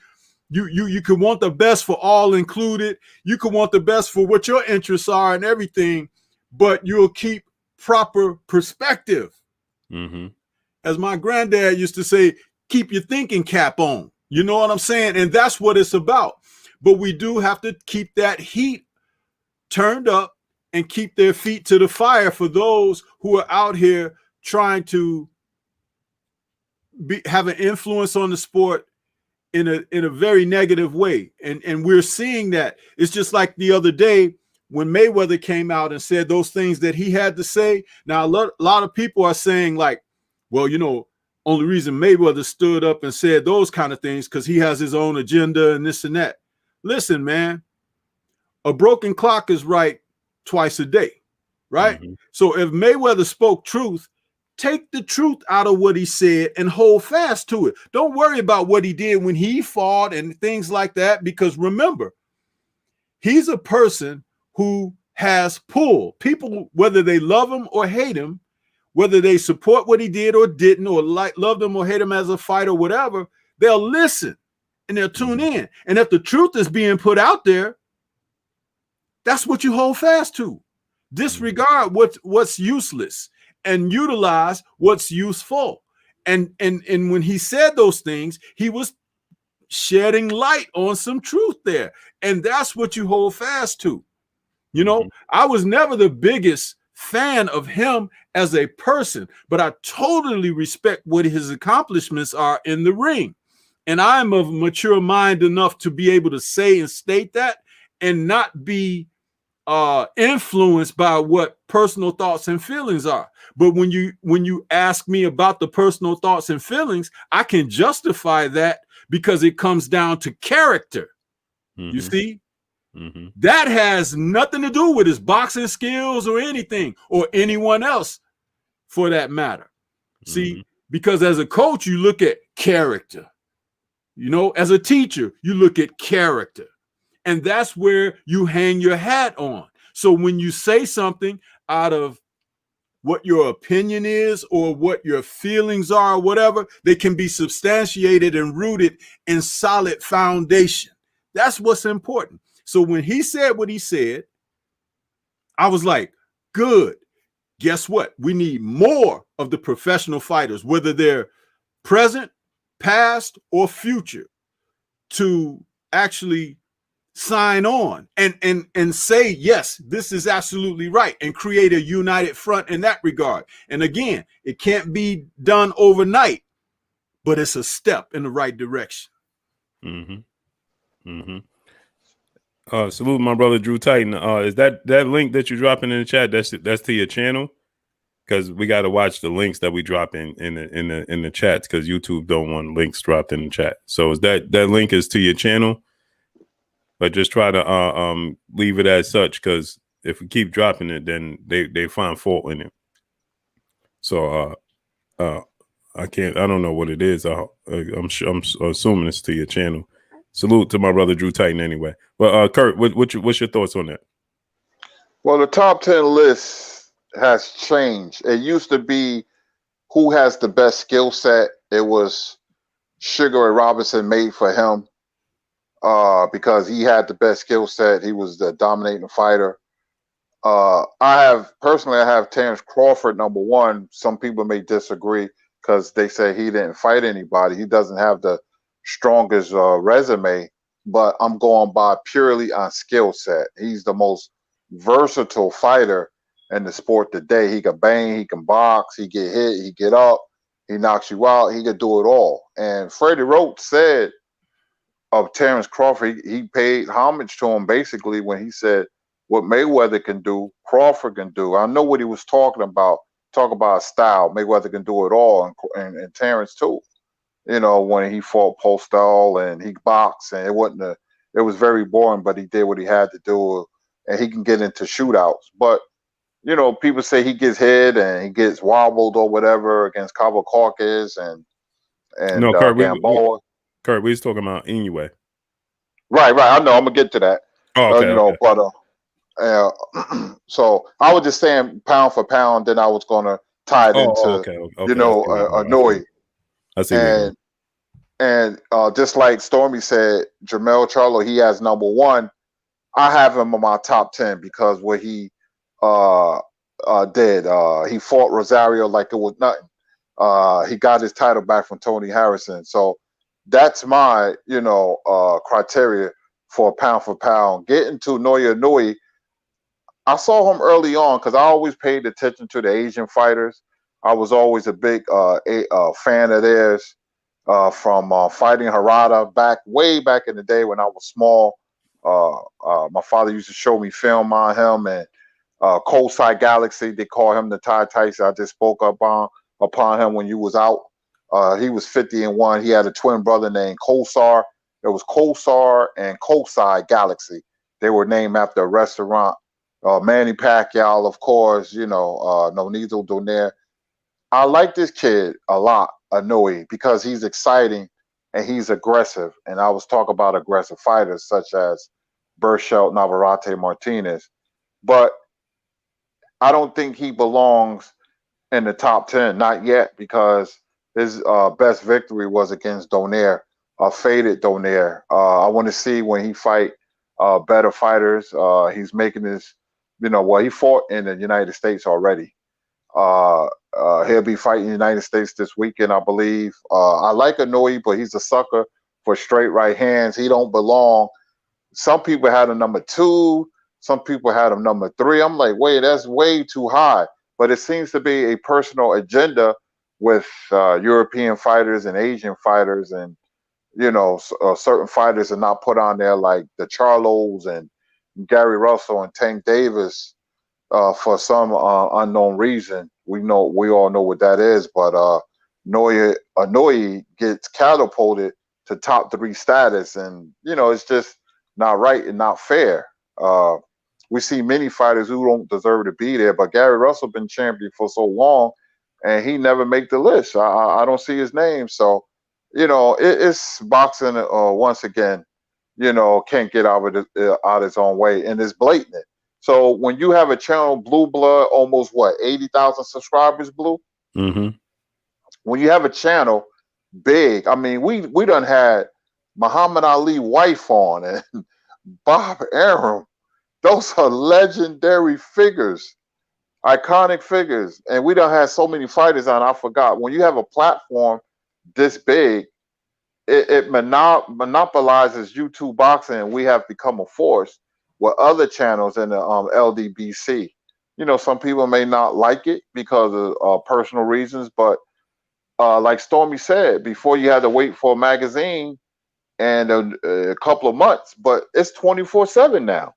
You can want the best for all included. You can want the best for what your interests are and everything, but you'll keep proper perspective. Mm-hmm. As my granddad used to say, keep your thinking cap on. You know what I'm saying? And that's what it's about. But we do have to keep that heat turned up and keep their feet to the fire for those who are out here trying to have an influence on the sport in a very negative way. And we're seeing that. It's just like the other day when Mayweather came out and said those things that he had to say. Now, a lot of people are saying like, well, only reason Mayweather stood up and said those kind of things because he has his own agenda and this and that. Listen, man, a broken clock is right twice a day, right? Mm-hmm. So if Mayweather spoke truth, take the truth out of what he said and hold fast to it. Don't worry about what he did when he fought and things like that, because remember, he's a person who has pull. People, whether they love him or hate him, whether they support what he did or didn't, or loved him or hate him as a fighter, whatever, they'll listen and they'll tune in. And if the truth is being put out there, that's what you hold fast to. Disregard what's useless and utilize what's useful. And when he said those things, he was shedding light on some truth there. And that's what you hold fast to. I was never the biggest fan of him as a person, but I totally respect what his accomplishments are in the ring. And I'm of mature mind enough to be able to say and state that and not be influenced by what personal thoughts and feelings are. But when you ask me about the personal thoughts and feelings, I can justify that because it comes down to character. Mm-hmm. You see? Mm-hmm. That has nothing to do with his boxing skills or anything, or anyone else for that matter. Mm-hmm. See, because as a coach, you look at character. As a teacher, you look at character. And that's where you hang your hat on. So when you say something out of what your opinion is or what your feelings are or whatever, they can be substantiated and rooted in solid foundation. That's what's important. So when he said what he said, I was like, good. Guess what? We need more of the professional fighters, whether they're present, past, or future, to actually sign on and say, yes, this is absolutely right, and create a united front in that regard. And again, it can't be done overnight, but it's a step in the right direction. Mm-hmm. Mm-hmm. Salute my brother Drew Titan. Is that link that you're dropping in the chat? That's to your channel? Because we got to watch the links that we drop in the chats, because YouTube don't want links dropped in the chat. So is that link is to your channel? But just try to leave it as such, because if we keep dropping it, then they find fault in it. So I don't know what it is. I'm assuming it's to your channel. Salute to my brother Drew Titan anyway. But Kurt, what's your thoughts on that? Well, the top 10 list has changed. It used to be who has the best skill set. It was Sugar and Robinson made for him because he had the best skill set. He was the dominating fighter. I have Terrence Crawford number one. Some people may disagree because they say he didn't fight anybody. He doesn't have the strongest resume, but I'm going by purely on skill set. He's the most versatile fighter in the sport today. He can bang, he can box, he get hit, he get up, he knocks you out, he can do it all. And Freddie Roach said of Terrence Crawford, he paid homage to him basically when he said what Mayweather can do, Crawford can do. I know what he was talking about. Talk about style. Mayweather can do it all, and Terrence too. When he fought Postal and he boxed, and it it was very boring, but he did what he had to do, and he can get into shootouts. But you know, people say he gets hit and he gets wobbled or whatever against Cabo Caucus and No, Kurt, Gamboa. Kurt, we was talking about Inoue. Right. I know. I'm gonna get to that. Oh, okay. You know, but so I was just saying pound for pound. Then I was gonna tie it into you know Inoue. I see. And just like Stormy said, Jermell Charlo, he has number one. I have him on my top 10 because what he did. He fought Rosario like it was nothing. He got his title back from Tony Harrison. So that's my, you know, criteria for pound for pound. Getting to Inoue, I saw him early on because I always paid attention to the Asian fighters. I was always a big fan of theirs from fighting Harada way back in the day when I was small. My father used to show me film on him, and Cold-Side Galaxy, they call him the Ty Tyson. I just spoke upon him when you was out. He was 50-1. He had a twin brother named Kosar. It was Kosar and Cold-Side Galaxy. They were named after a restaurant. Manny Pacquiao, of course, you know, Nonito Donaire. I like this kid a lot, Inoue, because he's exciting and he's aggressive. And I was talking about aggressive fighters such as Berchelt, Navarrete, Martinez. But I don't think he belongs in the top 10, not yet, because his best victory was against Donaire, faded Donaire. I want to see when he fight better fighters. He's making his, you know, well, he fought in the United States already. He'll be fighting the United States this weekend, I believe. I like Inoue, but he's a sucker for straight right hands. He don't belong. Some people had him number 2. Some people had him number 3. I'm like, wait, that's way too high. But it seems to be a personal agenda with European fighters and Asian fighters, and you know, certain fighters are not put on there, like the Charlos and Gary Russell and Tank Davis, for some unknown reason. We all know what that is, but Inoue gets catapulted to top 3 status, and you know, it's just not right and not fair. We see many fighters who don't deserve to be there, but Gary Russell been champion for so long, and he never make the list. I don't see his name, so you know, it's boxing once again. You know, can't get out of its own way, and it's blatant. So when you have a channel, Blue Blood, almost 80,000 subscribers, Blue. Mm-hmm. When you have a channel big, I mean, we done had Muhammad Ali wife on and Bob Arum. Those are legendary figures, iconic figures. And we done had so many fighters on, I forgot. When you have a platform this big, it monopolizes YouTube boxing, and we have become a force with other channels in the LDBC. You know, some people may not like it because of personal reasons, but like Stormy said, before you had to wait for a magazine and a couple of months, but it's 24/7 now.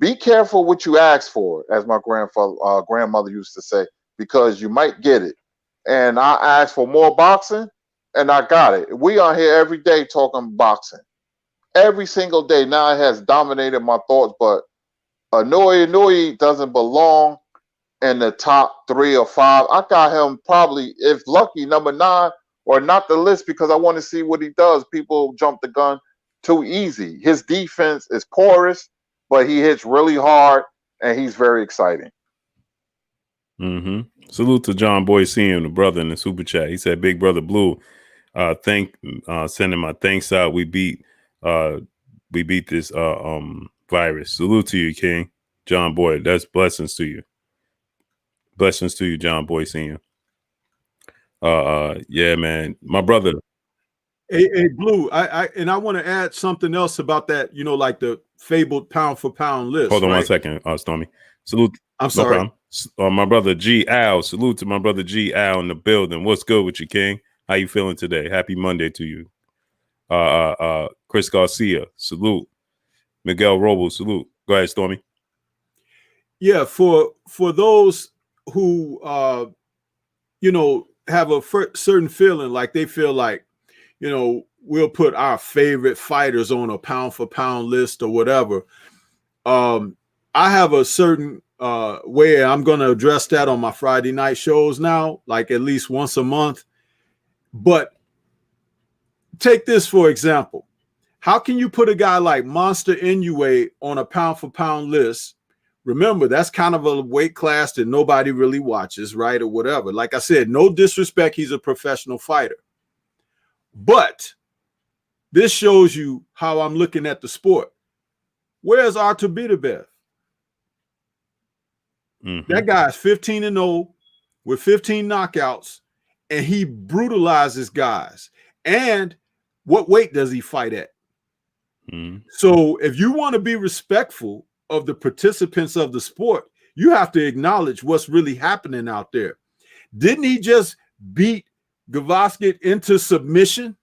Be careful what you ask for, as my grandmother used to say, because you might get it. And I asked for more boxing, and I got it. We are here every day talking boxing. Every single day. Now it has dominated my thoughts, but Inoue doesn't belong in the top 3 or 5. I got him probably, if lucky, number 9, or not the list, because I want to see what he does. People jump the gun too easy. His defense is porous, but he hits really hard, and he's very exciting. Mm-hmm. Salute to John Boy Senior, the brother in the super chat. He said, "Big Brother Blue, sending my thanks out. We beat this virus. Salute to you, King John Boy. That's blessings to you. Blessings to you, John Boy Senior. Yeah, man, my brother." Hey, Blue, I want to add something else about that, you know, like the fabled pound for pound list. Hold on right? 1 second, Stormy. Salute. I'm sorry. No my brother G Al. Salute to my brother G Al in the building. What's good with you, King? How you feeling today? Happy Monday to you. Chris Garcia, salute. Miguel Robles, salute. Go ahead, Stormy. Yeah, for those who you know, have a certain feeling, like they feel like, we'll put our favorite fighters on a pound for pound list or whatever. I have a certain way I'm going to address that on my Friday night shows now, like at least once a month. But take this for example. How can you put a guy like Monster Inoue on a pound for pound list? Remember, that's kind of a weight class that nobody really watches, right? Or whatever. Like I said, no disrespect. He's a professional fighter. But this shows you how I'm looking at the sport. Where's Artur Beterbiev? That guy's 15-0 with 15 knockouts, and he brutalizes guys. And what weight does he fight at? So if you want to be respectful of the participants of the sport, you have to acknowledge what's really happening out there. Didn't he just beat Gavaskit into submission?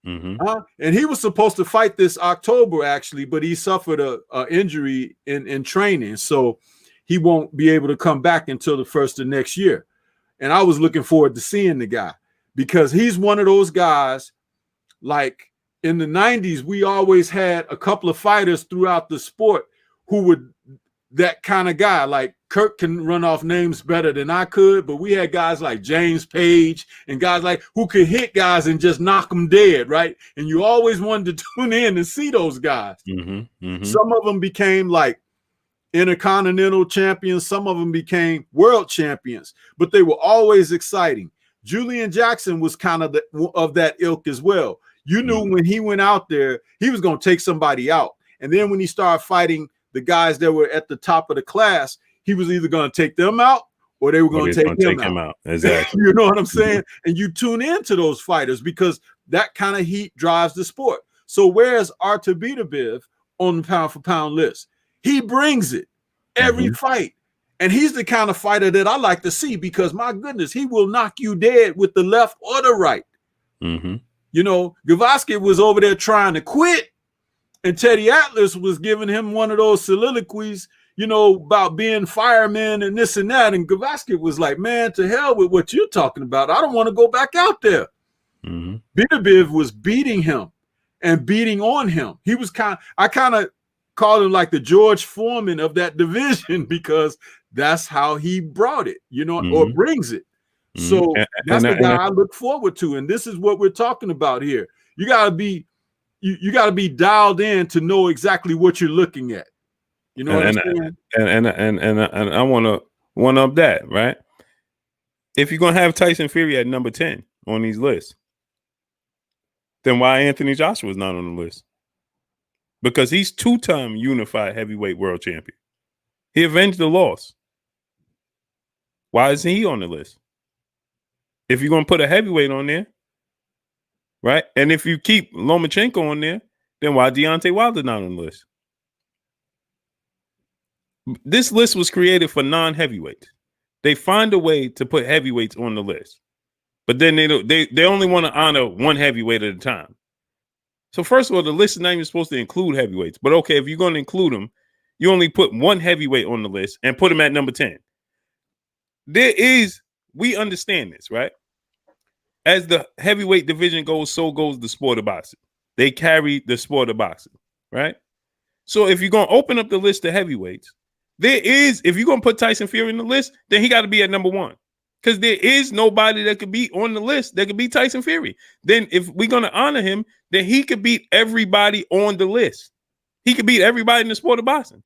And he was supposed to fight this October, actually, but he suffered a injury in training. So he won't be able to come back until the first of next year. And I was looking forward to seeing the guy because he's one of those guys, like in the 90s, we always had a couple of fighters throughout the sport who would that kind of guy. Like Kirk can run off names better than I could, but we had guys like James Page and guys like who could hit guys and just knock them dead, right? And you always wanted to tune in and see those guys. Some of them became like intercontinental champions. Some of them became world champions, but they were always exciting. Julian Jackson was kind of of that ilk as well. You knew when he went out there, he was going to take somebody out. And then when he started fighting the guys that were at the top of the class, he was either going to take them out or they were going to take him out. Exactly. You know what I'm saying? And you tune into those fighters because that kind of heat drives the sport. So where's Artur Beterbiev on the pound for pound list? He brings it every fight. And he's the kind of fighter that I like to see because, my goodness, he will knock you dead with the left or the right. Gavaskit was over there trying to quit, and Teddy Atlas was giving him one of those soliloquies, about being fireman and this and that. And Gavaskit was like, man, to hell with what you're talking about. I don't want to go back out there. Beterbiev was beating him and beating on him. He was I kind of called him like the George Foreman of that division because that's how he brought it, or brings it. So that's the guy I look forward to. And this is what we're talking about here. You gotta be dialed in to know exactly what you're looking at. You know what I'm saying? And I want to one up that, right? If you're gonna have Tyson Fury at number 10 on these lists, then why Anthony Joshua's not on the list? Because he's 2-time unified heavyweight world champion. He avenged the loss. Why isn't he on the list? If you're going to put a heavyweight on there, right? And if you keep Lomachenko on there, then why Deontay Wilder not on the list? This list was created for non-heavyweights. They find a way to put heavyweights on the list, but then they only want to honor one heavyweight at a time. So first of all, the list is not even supposed to include heavyweights. But okay, if you're going to include them, you only put one heavyweight on the list and put him at number 10. We understand this, right? As the heavyweight division goes, so goes the sport of boxing. They carry the sport of boxing, right? So if you're going to open up the list of heavyweights, if you're going to put Tyson Fury in the list, then he got to be at number 1. Because there is nobody that could be on the list that could beat Tyson Fury. Then if we're going to honor him, then he could beat everybody on the list. He could beat everybody in the sport of boxing.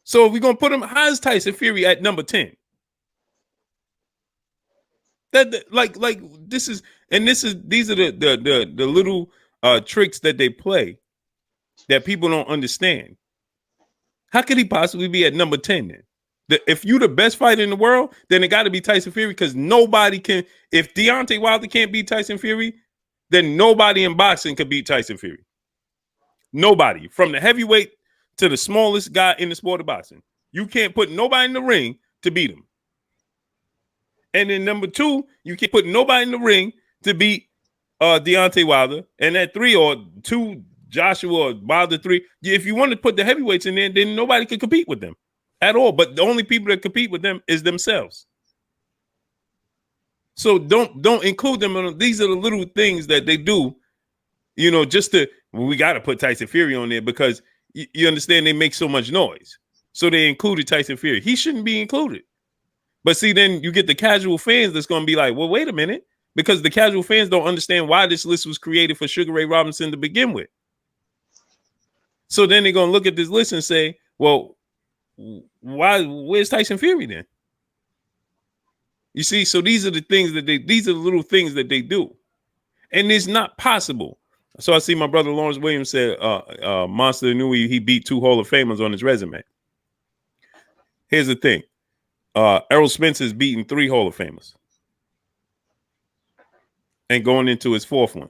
So if we're going to put him, how's Tyson Fury at number 10? These are the little tricks that they play that people don't understand. How could he possibly be at number 10 then? If you're the best fighter in the world, then it got to be Tyson Fury because nobody can. If Deontay Wilder can't beat Tyson Fury, then nobody in boxing could beat Tyson Fury. Nobody, from the heavyweight to the smallest guy in the sport of boxing. You can't put nobody in the ring to beat him. And then number 2, you can't put nobody in the ring to beat Deontay Wilder. And at 3 or 2, Joshua or Wilder 3, if you want to put the heavyweights in there, then nobody can compete with them at all. But the only people that compete with them is themselves. So don't include them in. These are the little things that they do, you know, just to, we got to put Tyson Fury on there because you understand they make so much noise. So they included Tyson Fury. He shouldn't be included. But see, then you get the casual fans that's going to be like, well, wait a minute, because the casual fans don't understand why this list was created for Sugar Ray Robinson to begin with. So then they're going to look at this list and say, well, where's Tyson Fury then? You see, so these are the things that these are the little things that they do. And it's not possible. So I see my brother Lawrence Williams said, Monster Inoue, he beat 2 Hall of Famers on his resume. Here's the thing. Errol Spencer's beaten 3 Hall of Famers. And going into his 4th one.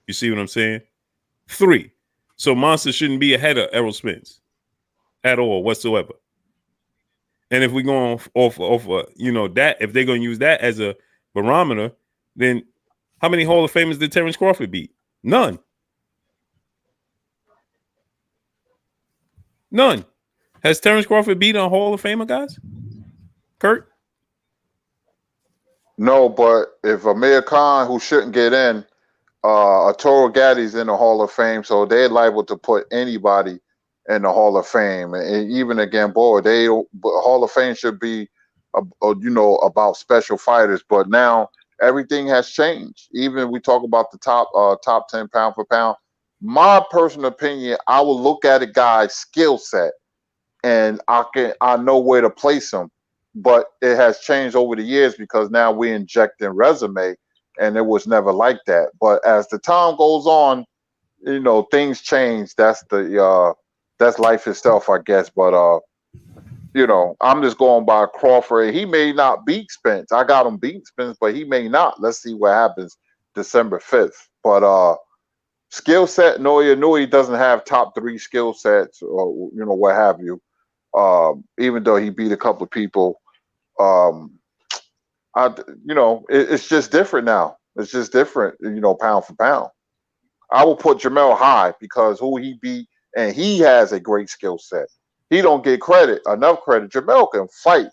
You see what I'm saying? 3. So Monster shouldn't be ahead of Errol Spence at all whatsoever. And if we go off you know, that, if they're going to use that as a barometer, then how many Hall of Famers did Terrence Crawford beat? None. None. Has Terrence Crawford beaten a Hall of Famer, guys? Kurt? No, but if Amir Khan, who shouldn't get in, Arturo Gaddy's in the Hall of Fame, so they're liable to put anybody in the Hall of Fame. And even again, boy, Hall of Fame should be, you know, about special fighters. But now everything has changed. Even we talk about the top 10 pound for pound. My personal opinion, I will look at a guy's skill set, and I know where to place him. But it has changed over the years because now we're injecting resume, and it was never like that. But as the time goes on, you know, things change. That's life itself, I guess. But you know, I'm just going by Crawford. He may not beat Spence. I got him beat Spence, but he may not. Let's see what happens December 5th. But skill set, Inoue doesn't have top 3 skill sets, or you know, what have you. Even though he beat a couple of people, you know, it's just different now. It's just different, you know, pound for pound. I will put Jamel high because who he beat, and he has a great skill set. He don't get enough credit. Jamel can fight.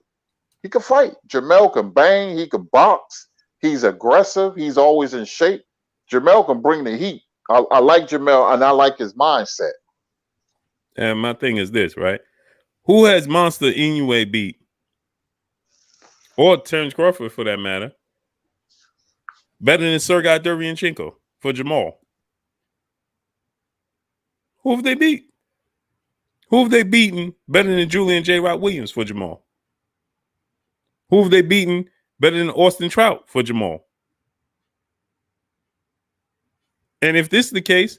He can fight. Jamel can bang. He can box. He's aggressive. He's always in shape. Jamel can bring the heat. I like Jamel, and I like his mindset. And my thing is this, right? Who has Monster Inoue beat? Or Terrence Crawford, for that matter, better than Sergey Derevyanchenko for Jamal? Who have they beat? Who have they beaten better than Julian J. Rock Williams for Jamal? Who have they beaten better than Austin Trout for Jamal? And if this is the case,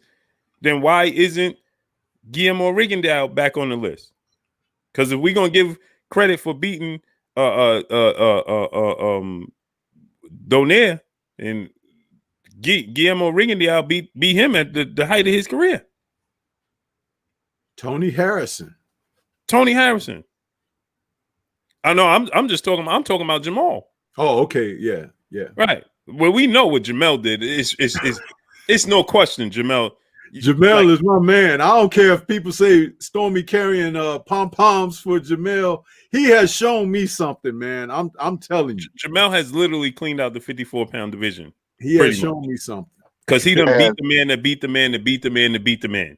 then why isn't Guillermo Rigondeaux back on the list? Because if we're gonna give credit for beating Donaire, and Guillermo Rigondeaux beat him at the height of his career. Tony Harrison. I know. I'm just talking. I'm talking about Jamal. Oh, okay. Yeah. Right. Well, we know what Jamel did. It's no question, Jamel. Jamel is my man. I don't care if people say Stormy carrying pom-poms for Jamel. He has shown me something, man. I'm telling you. Jamel has literally cleaned out the 54-pound division. He has shown me something. Because he done beat the man that beat the man that beat the man that beat the man.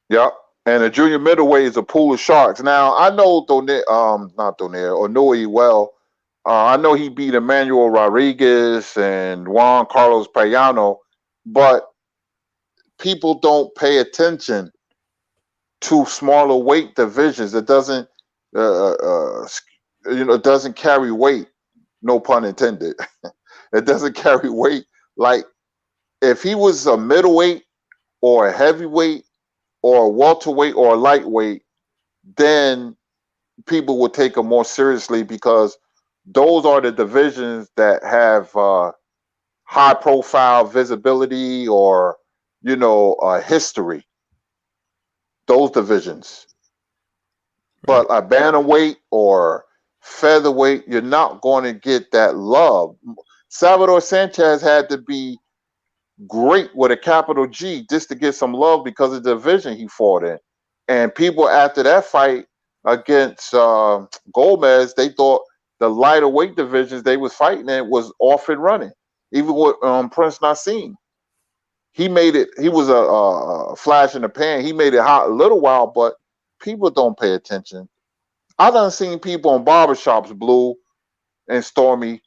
Yep. And the junior middleweight is a pool of sharks. Now, I know Inoue well. I know he beat Emmanuel Rodriguez and Juan Carlos Payano, but people don't pay attention to smaller weight divisions. It doesn't, it doesn't carry weight. No pun intended. It doesn't carry weight. Like if he was a middleweight or a heavyweight or a welterweight or a lightweight, then people would take him more seriously because those are the divisions that have high profile visibility or, history. Those divisions. But a bantamweight or featherweight, you're not going to get that love. Salvador Sanchez had to be great with a capital G just to get some love because of the division he fought in. And people after that fight against Gomez, they thought the lighter weight divisions they was fighting in was off and running. Even with Prince Nassim, he made it. He was a flash in the pan. He made it hot a little while, but people don't pay attention. I done seen people in barbershops, Blue and Stormy,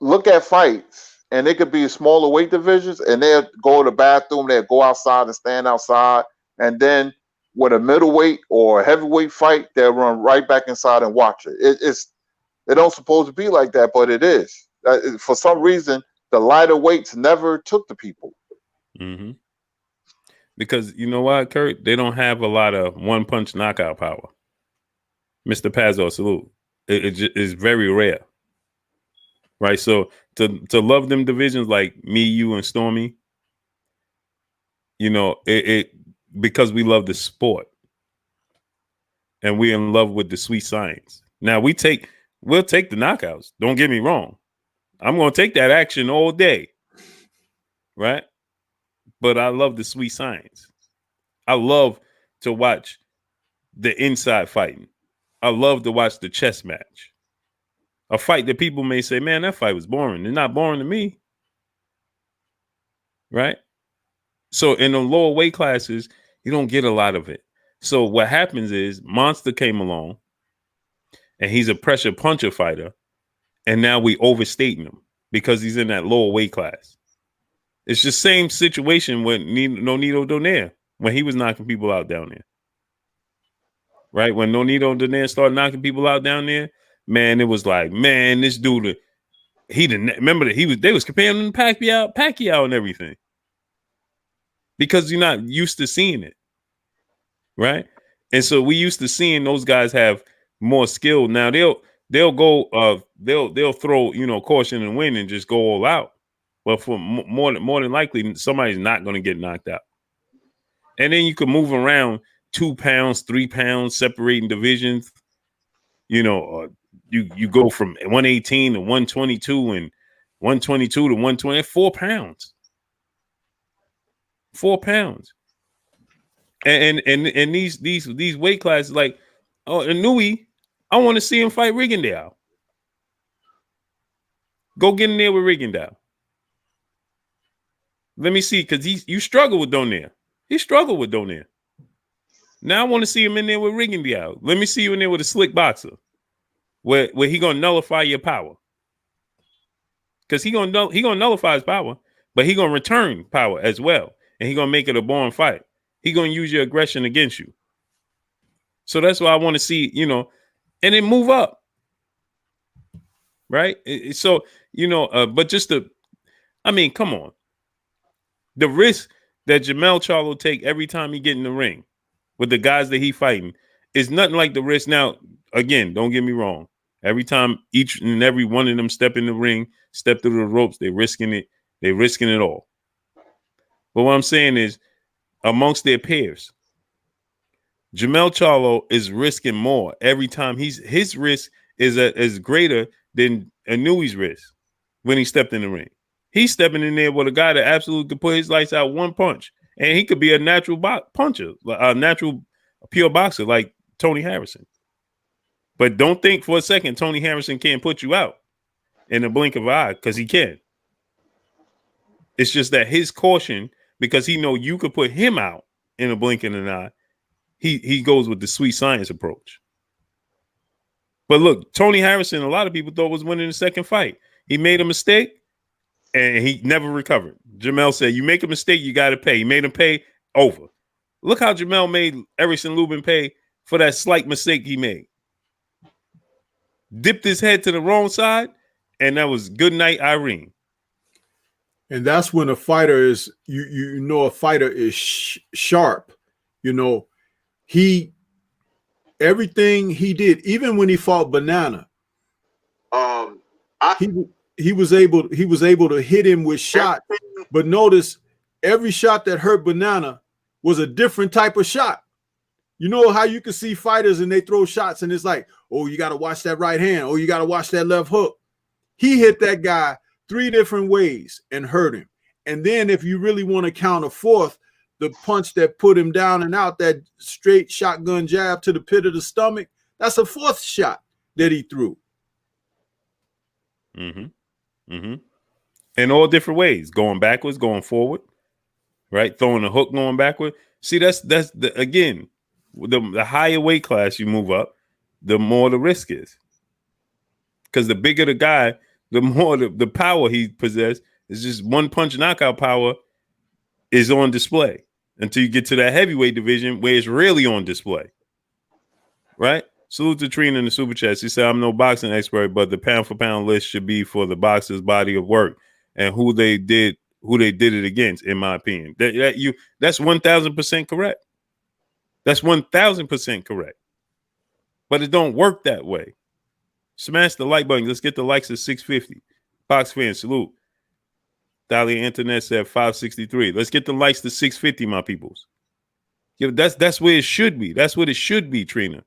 look at fights, and it could be smaller weight divisions, and they'll go to the bathroom, they'll go outside and stand outside, and then with a middleweight or a heavyweight fight, they'll run right back inside and watch it. It don't supposed to be like that, but it is. For some reason, the lighter weights never took the people. Mm-hmm. Because you know what, Kurt? They don't have a lot of one-punch knockout power. Mr. Pazzo, salute. It is very rare. Right? So to love them divisions like me, you, and Stormy, you know, it because we love the sport. And we're in love with the sweet science. Now, we'll take the knockouts. Don't get me wrong. I'm going to take that action all day. Right? But I love the sweet science. I love to watch the inside fighting. I love to watch the chess match. A fight that people may say, man, that fight was boring. It's not boring to me. Right? So in the lower weight classes, you don't get a lot of it. So what happens is Monster came along and he's a pressure puncher fighter. And now we overstating him because he's in that lower weight class. It's the same situation with Nonito Donaire when he was knocking people out down there. Right? When Nonito Donaire started knocking people out down there, man, it was like, man, this dude, he didn't remember that they was comparing him to Pacquiao and everything. Because you're not used to seeing it. Right? And so we used to seeing those guys have more skill. Now they'll go they'll throw, you know, caution and win and just go all out. But for more than likely, somebody's not going to get knocked out. And then you can move around 2 pounds, 3 pounds, separating divisions. You know, you go from 118 to 122 and 122 to 120, 4 pounds. 4 pounds. And these weight classes, like Inoue, I want to see him fight Rigondeaux. Go get in there with Rigondeaux. Let me see, because you struggle with Donaire. He struggled with Donaire. Now I want to see him in there with Rigondeaux. Let me see you in there with a slick boxer, where he gonna nullify your power. Because he gonna nullify his power, but he gonna return power as well, and he gonna make it a boring fight. He gonna use your aggression against you. So that's why I want to see, you know, and then move up, right? So you know, but come on. The risk that Jermell Charlo take every time he get in the ring with the guys that he fighting is nothing like the risk. Now, again, don't get me wrong. Every time each and every one of them step in the ring, step through the ropes, they're risking it. They're risking it all. But what I'm saying is, amongst their peers, Jermell Charlo is risking more every time. His risk is greater than Inoue's risk when he stepped in the ring. He's stepping in there with a guy that absolutely could put his lights out one punch, and he could be a natural puncher, a natural pure boxer like Tony Harrison. But don't think for a second Tony Harrison can't put you out in a blink of an eye, because he can. It's just that his caution, because he know you could put him out in a blink of an eye, he goes with the sweet science approach. But look, Tony Harrison, a lot of people thought was winning the second fight. He made a mistake, and he never recovered. Jermell said, you make a mistake, you got to pay. He made him pay over. Look how Jermell made Erickson Lubin pay for that slight mistake he made. Dipped his head to the wrong side, and that was good night, Irene. And that's when a fighter is, you know, a fighter is sharp. You know, everything he did, even when he fought Banana, he was able to hit him with shots. But notice, every shot that hurt Banana was a different type of shot. You know how you can see fighters and they throw shots and it's like, oh, you got to watch that right hand. Oh, you got to watch that left hook. He hit that guy 3 different ways and hurt him. And then if you really want to count a fourth, the punch that put him down and out, that straight shotgun jab to the pit of the stomach, that's a fourth shot. that he threw. In all different ways, going backwards, going forward, right? Throwing a hook, going backward. See, that's again, the higher weight class you move up, the more the risk is. Because the bigger the guy, the more the power he possesses. It's just one punch knockout power is on display until you get to that heavyweight division where it's really on display. Right? Salute to Trina in the super chat. She said, I'm no boxing expert, but the pound for pound list should be for the boxer's body of work and who they did it against, in my opinion. That's 1,000% correct. That's 1,000% correct. But it don't work that way. Smash the like button. Let's get the likes of 650. Box fans, salute. Dahlia Internet said 563. Let's get the likes to 650, my peoples. Yeah, that's where it should be. That's what it should be, Trina.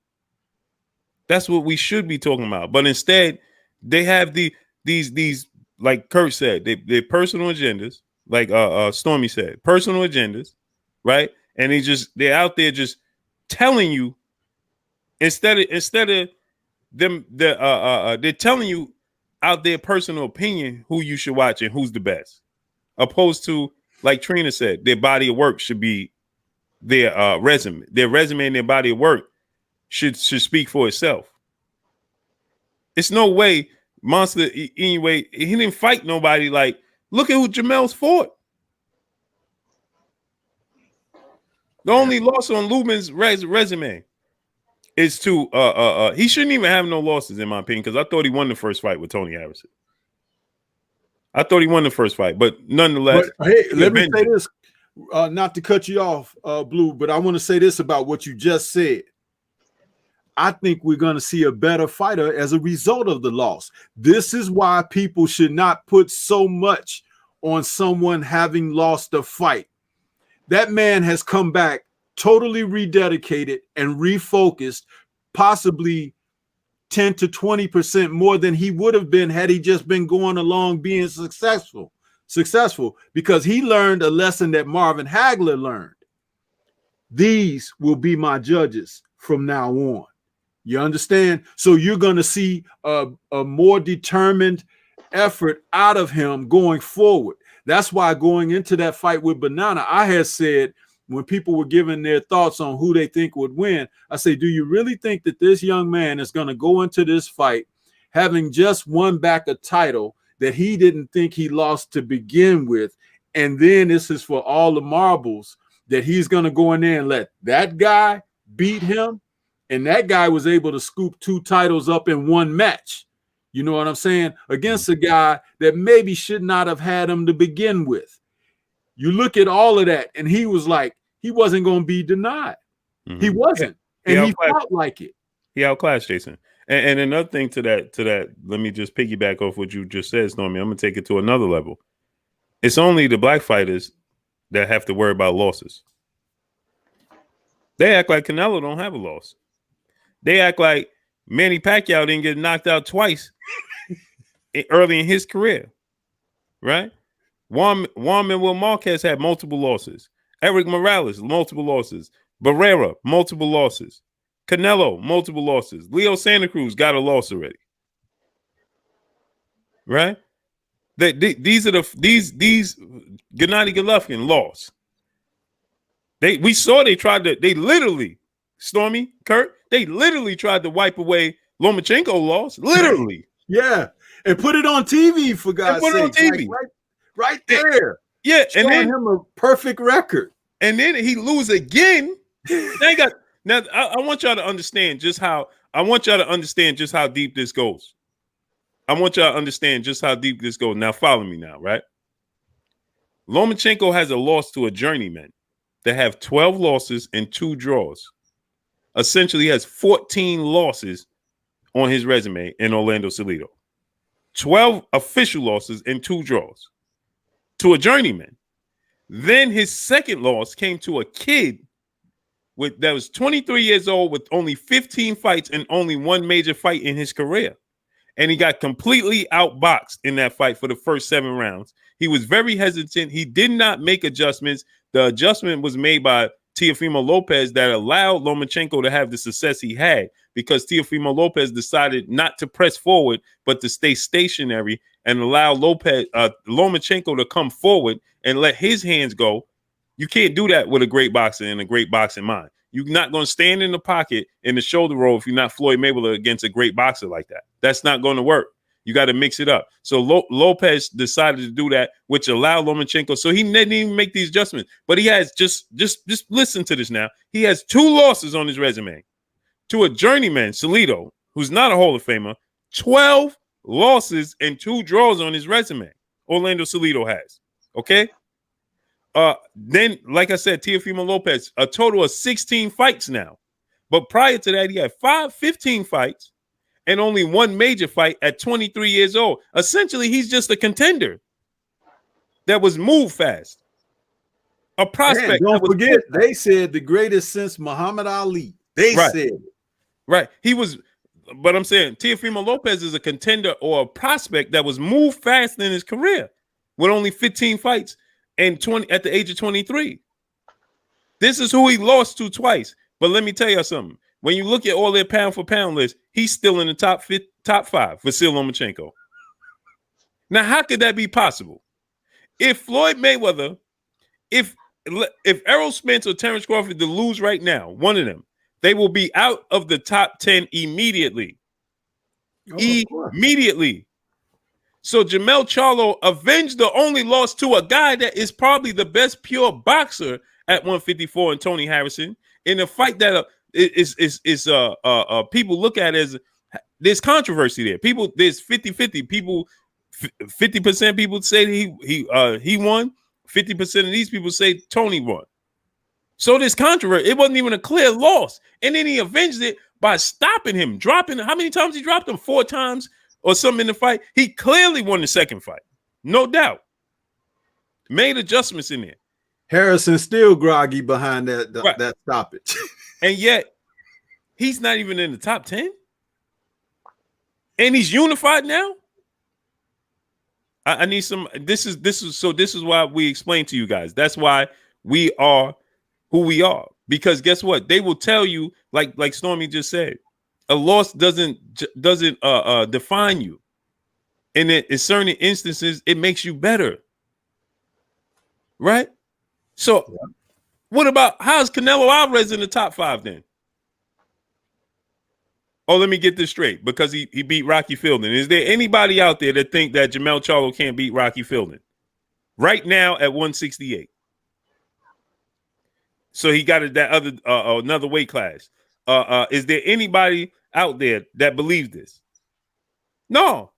That's what we should be talking about. But instead, they have these like Kurt said, they're personal agendas, like Stormy said, personal agendas, right? And they're out there just telling you instead of them they're telling you out their personal opinion who you should watch and who's the best, opposed to, like Trina said, their body of work should be their resume. Their resume and their body of work should speak for itself. It's no way Monster Inoue, he didn't fight nobody. Like, look at who Jamel's fought. The only loss on Lubin's resume is to he shouldn't even have no losses, in my opinion, because I thought he won the first fight with Tony Harrison. I thought he won the first fight, but nonetheless. But, hey, let me say this, not to cut you off, Blue, but I want to say this about what you just said. I think we're going to see a better fighter as a result of the loss. This is why people should not put so much on someone having lost a fight. That man has come back totally rededicated and refocused, possibly 10 to 20% more than he would have been had he just been going along being successful, because he learned a lesson that Marvin Hagler learned. These will be my judges from now on. You understand? So you're going to see a more determined effort out of him going forward. That's why going into that fight with Banana, I had said, when people were giving their thoughts on who they think would win, I say, do you really think that this young man is going to go into this fight having just won back a title that he didn't think he lost to begin with, and then this is for all the marbles, that he's going to go in there and let that guy beat him? And that guy was able to scoop 2 titles up in one match. You know what I'm saying? Against a guy that maybe should not have had him to begin with. You look at all of that, and he was like, he wasn't going to be denied. Mm-hmm. He wasn't. And he felt like it. He outclassed Jason. And another thing to that, let me just piggyback off what you just said, Stormy. I'm going to take it to another level. It's only the black fighters that have to worry about losses. They act like Canelo don't have a loss. They act like Manny Pacquiao didn't get knocked out twice early in his career, right? Juan Manuel Marquez had multiple losses. Eric Morales, multiple losses. Barrera, multiple losses. Canelo, multiple losses. Leo Santa Cruz got a loss already, right? These Gennady Golovkin lost. They literally, Stormy, Kurt, they literally tried to wipe away Lomachenko loss. Literally. Yeah. And put it on TV, for God's sake. Put it on TV. Like right there. Yeah. Showing and then him a perfect record. And then he lose again. Now I want y'all to understand just how deep this goes. I want y'all to understand just how deep this goes. Now follow me now, right? Lomachenko has a loss to a journeyman that have 12 losses and 2 draws. Essentially has 14 losses on his resume in Orlando Salido. 12 official losses and 2 draws to a journeyman. Then his second loss came to a kid that was 23 years old with only 15 fights and only 1 major fight in his career. And he got completely outboxed in that fight for the first 7 rounds. He was very hesitant. He did not make adjustments. The adjustment was made by Teofimo Lopez that allowed Lomachenko to have the success he had, because Teofimo Lopez decided not to press forward, but to stay stationary and allow Lomachenko to come forward and let his hands go. You can't do that with a great boxer and a great boxing mind. You're not going to stand in the pocket in the shoulder roll if you're not Floyd Mayweather against a great boxer like that. That's not going to work. You got to mix it up. So Lopez decided to do that, which allowed Lomachenko. So he didn't even make these adjustments. But he has just listen to this now. He has 2 losses on his resume to a journeyman, Salido, who's not a Hall of Famer. 12 losses and 2 draws on his resume. Orlando Salido has. Okay. Then, like I said, Teofimo Lopez, a total of 16 fights now. But prior to that, he had 15 fights and only 1 major fight at 23 years old. Essentially, he's just a contender that was moved fast. A prospect. Man, don't forget, they said the greatest since Muhammad Ali. They said it. Right. He was, but I'm saying Teofimo Lopez is a contender or a prospect that was moved fast in his career with only 15 fights and 20 at the age of 23. This is who he lost to twice. But let me tell you something. When you look at all their pound for pound list, he's still in the top 5, Vasyl Lomachenko. Now, how could that be possible? If Floyd Mayweather, if Errol Spence or Terrence Crawford to lose right now, one of them, they will be out of the top 10 immediately. Immediately. So Jermell Charlo avenged the only loss to a guy that is probably the best pure boxer at 154 and Tony Harrison in a fight that people look at as there's controversy there. People, there's 50-50. People, 50% people say he won. 50% of these people say Tony won. So this controversy, it wasn't even a clear loss. And then he avenged it by stopping him, dropping. How many times he dropped him? 4 times or something in the fight. He clearly won the second fight. No doubt. Made adjustments in there. Harrison still groggy behind that stoppage. And yet, he's not even in the top 10. And he's unified now. I need some. This is why we explain to you guys. That's why we are who we are. Because guess what? They will tell you, like Stormy just said, a loss doesn't define you. And in certain instances, it makes you better. Right? So, what about how's Canelo Alverez in the top 5 then? Oh, let me get this straight. Because he beat Rocky Fielding. Is there anybody out there that think that Jermell Charlo can't beat Rocky Fielding? Right now at 168. So he got that other another weight class. Is there anybody out there that believes this? No.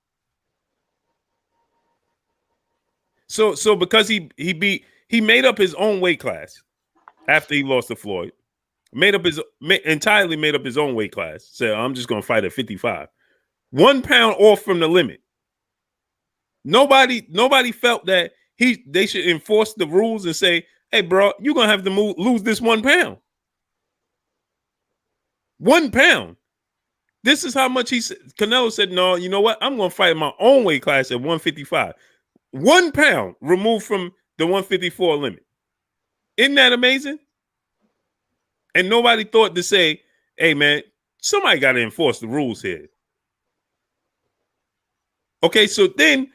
So because he made up his own weight class after he lost to Floyd. Entirely made up his own weight class. Said, I'm just going to fight at 55. 1 pound off from the limit. Nobody felt that they should enforce the rules and say, hey, bro, you're going to have to lose this 1 pound. 1 pound. This is how much Canelo said, no, you know what? I'm going to fight in my own weight class at 155. 1 pound removed from the 154 limit. Isn't that amazing? And nobody thought to say, hey, man, somebody got to enforce the rules here. Okay, so then,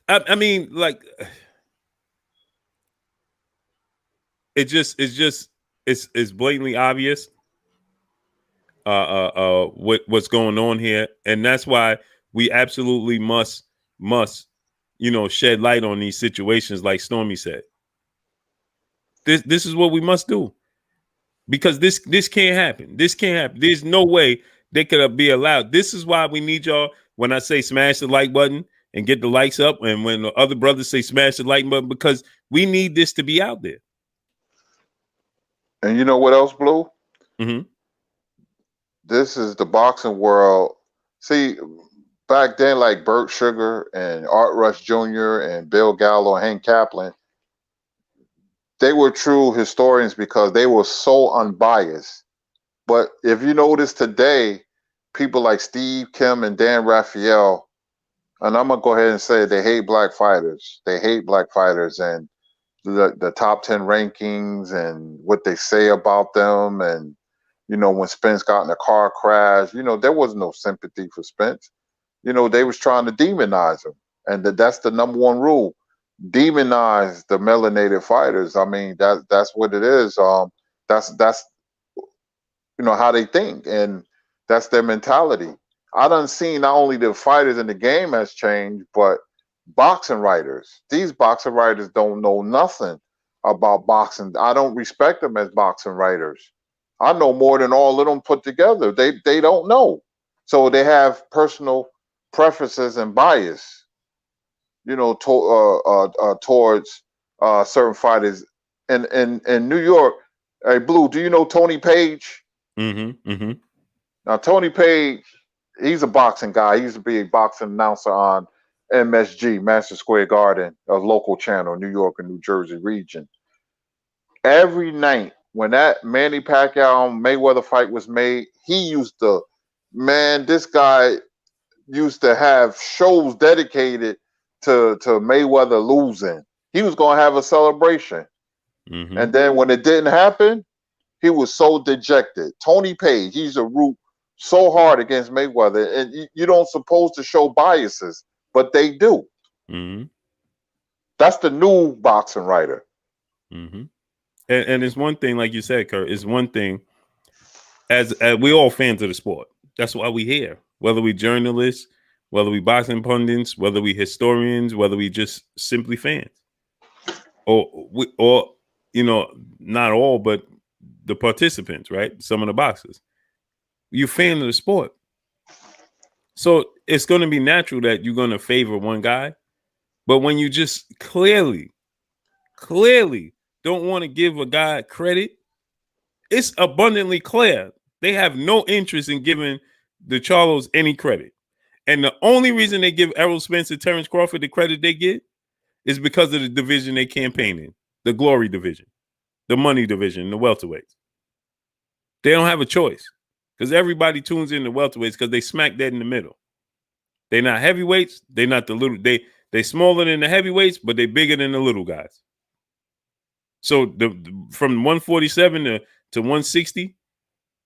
I mean, like, it's blatantly obvious what's going on here. And that's why we absolutely must, shed light on these situations like Stormy said. This is what we must do. Because this can't happen. This can't happen. There's no way they could be allowed. This is why we need y'all. When I say smash the like button and get the likes up, and when the other brothers say smash the like button, because we need this to be out there. And you know what else, Blue? Mm-hmm. This is the boxing world. See, back then, like Burt Sugar and Art Rush Jr. and Bill Gallo and Hank Kaplan, they were true historians because they were so unbiased. But if you notice today, people like Steve Kim and Dan Raphael, and I'm going to go ahead and say they hate black fighters. They hate black fighters. And the top 10 rankings and what they say about them. And, when Spence got in a car crash, there was no sympathy for Spence. They was trying to demonize him. And that's the number one rule. Demonize the melanated fighters. I mean, that's what it is. That's how they think, and that's their mentality. I done seen not only the fighters in the game has changed, but boxing writers. These boxing writers don't know nothing about boxing. I don't respect them as boxing writers. I know more than all of them put together. They don't know. So they have personal preferences and bias, towards certain fighters. In New York, hey, Blue, do you know Tony Page? Mm-hmm. Mm-hmm. Now, Tony Page, he's a boxing guy. He used to be a boxing announcer on MSG, Madison Square Garden, a local channel, New York and New Jersey region. Every night when that Manny Pacquiao Mayweather fight was made, this guy used to have shows dedicated to Mayweather losing. He was going to have a celebration. Mm-hmm. And then when it didn't happen, he was so dejected. Tony Page, he used to root so hard against Mayweather. And you don't supposed to show biases, but they do. Mm-hmm. That's the new boxing writer. Mm-hmm. And it's one thing, like you said, Kurt, it's one thing as we all fans of the sport. That's why we here. Whether we journalists, whether we boxing pundits, whether we historians, whether we just simply fans. Or not all, but the participants, right? Some of the boxers. You're a fan of the sport. So it's going to be natural that you're going to favor one guy. But when you just clearly don't want to give a guy credit, it's abundantly clear they have no interest in giving the Charlos any credit. And the only reason they give Errol Spence and Terrence Crawford the credit they get is because of the division they campaign in, the glory division, the money division, the welterweights. They don't have a choice because everybody tunes in the welterweights because they smack dead in the middle. They're not heavyweights. They're not the little. They smaller than the heavyweights, but they bigger than the little guys. So from 147 to 160,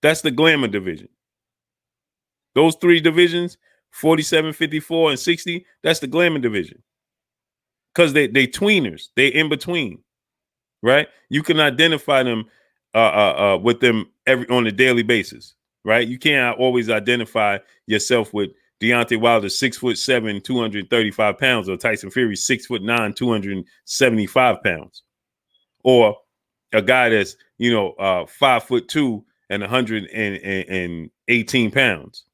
that's the glamour division. Those three divisions, 47, 54, and 60, that's the glamour division. Because they tweeners. They in between. Right? You can identify them with them on a daily basis. Right? You can't always identify yourself with Deontay Wilder, 6'7", 235 pounds, or Tyson Fury, 6'9", 275 pounds. Or a guy that's 5'2" and 118 pounds,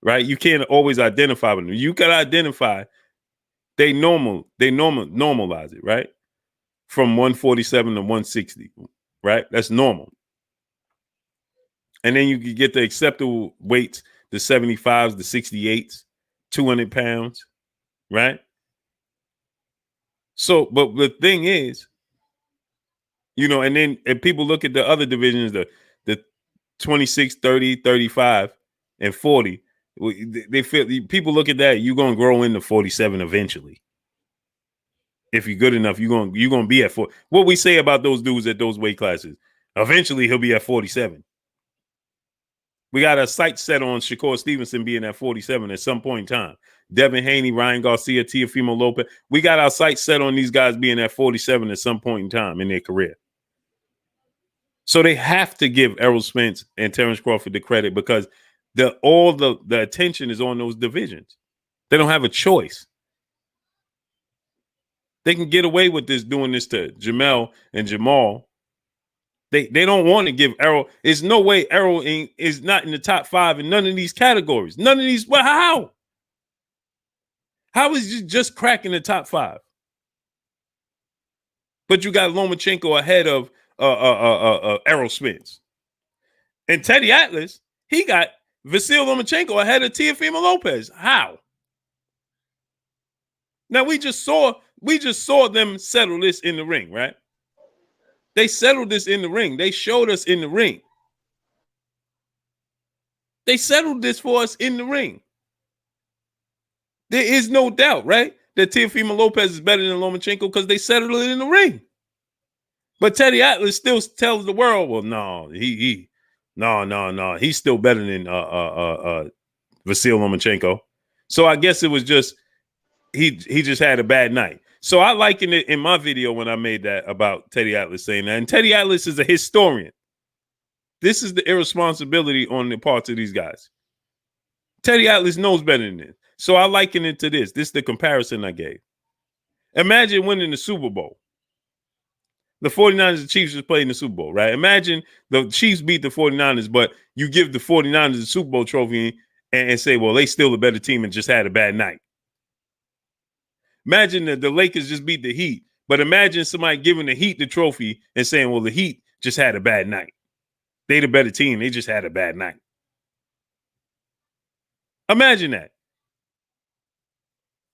right? You can't always identify with them. You can identify. They normalize it, right? From 147 to 160, right? That's normal. And then you can get the acceptable weights, the 75s, the 68s, 200 pounds, right? So, but the thing is, and people look at the other divisions, the 26, 30, 35, and 40. They feel people look at that, you're gonna grow into 47 eventually. If you're good enough, you're gonna be at 40. What we say about those dudes at those weight classes, eventually he'll be at 47. We got a sight set on Shakur Stevenson being at 47 at some point in time. Devin Haney, Ryan Garcia, Teofimo Lopez. We got our sights set on these guys being at 47 at some point in time in their career. So they have to give Errol Spence and Terrence Crawford the credit because all the attention is on those divisions. They don't have a choice. They can get away with doing this to Jamel and Jamal. They don't want to give Errol. There's no way Errol is not in the top 5 in none of these categories. None of these. Well, how? How is he just cracking the top 5? But you got Lomachenko ahead of Errol Spence. And Teddy Atlas, he got Vasyl Lomachenko ahead of Teofimo Lopez. How? Now we just saw them settle this in the ring, right? They settled this in the ring. They showed us in the ring. They settled this for us in the ring. There is no doubt, right, that Teofimo Lopez is better than Lomachenko because they settled it in the ring. But Teddy Atlas still tells the world, well, no, he's still better than Vasyl Lomachenko. So I guess it was just he just had a bad night. So I likened it in my video when I made that about Teddy Atlas saying that. And Teddy Atlas is a historian. This is the irresponsibility on the parts of these guys. Teddy Atlas knows better than this. So I liken it to this. This is the comparison I gave. Imagine winning the Super Bowl. The 49ers and the Chiefs just played in the Super Bowl, right? Imagine the Chiefs beat the 49ers, but you give the 49ers the Super Bowl trophy and say, well, they still a better team and just had a bad night. Imagine that the Lakers just beat the Heat, but imagine somebody giving the Heat the trophy and saying, well, the Heat just had a bad night. They the better team. They just had a bad night. Imagine that.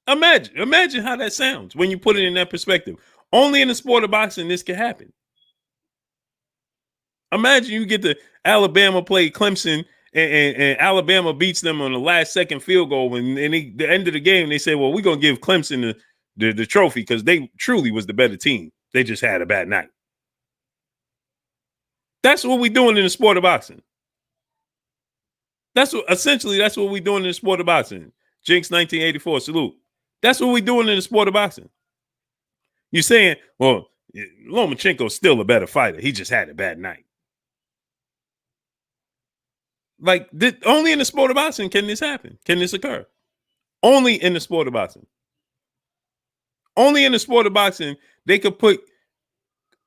Imagine how that sounds when you put it in that perspective. Only in the sport of boxing this can happen. Imagine you get to Alabama play Clemson and Alabama beats them on the last second field goal. And the end of the game, they say, well, we're going to give Clemson the trophy because they truly was the better team. They just had a bad night. That's what we're doing in the sport of boxing. That's what we're doing in the sport of boxing. Jinx 1984, salute. That's what we're doing in the sport of boxing. You're saying, well, Lomachenko's still a better fighter. He just had a bad night. Like, only in the sport of boxing can this happen. Can this occur? Only in the sport of boxing. Only in the sport of boxing, they could put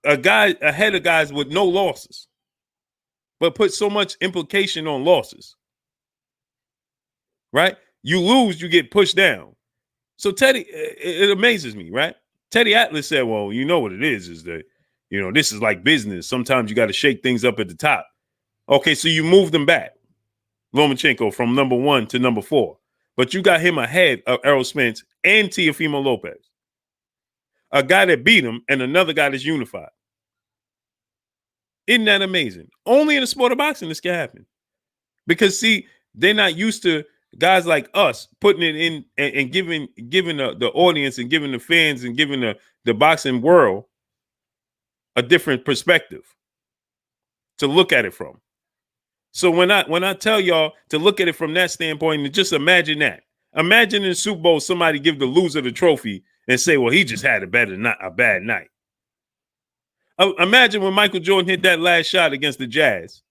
a guy ahead of guys with no losses, but put so much implication on losses. Right? You lose, you get pushed down. So Teddy, it amazes me, right? Teddy Atlas said, well, you know what it is that, this is like business. Sometimes you got to shake things up at the top. Okay, so you moved them back, Lomachenko, from number 1 to number 4. But you got him ahead of Errol Spence and Teofimo Lopez. A guy that beat him and another guy that's unified. Isn't that amazing? Only in the sport of boxing this can happen. Because, see, they're not used to guys like us putting it in and giving the audience and giving the fans and giving the boxing world a different perspective to look at it from. So when I tell y'all to look at it from that standpoint, and just imagine that. Imagine in the Super Bowl somebody give the loser the trophy and say, well, he just had a bad night. Imagine when Michael Jordan hit that last shot against the Jazz.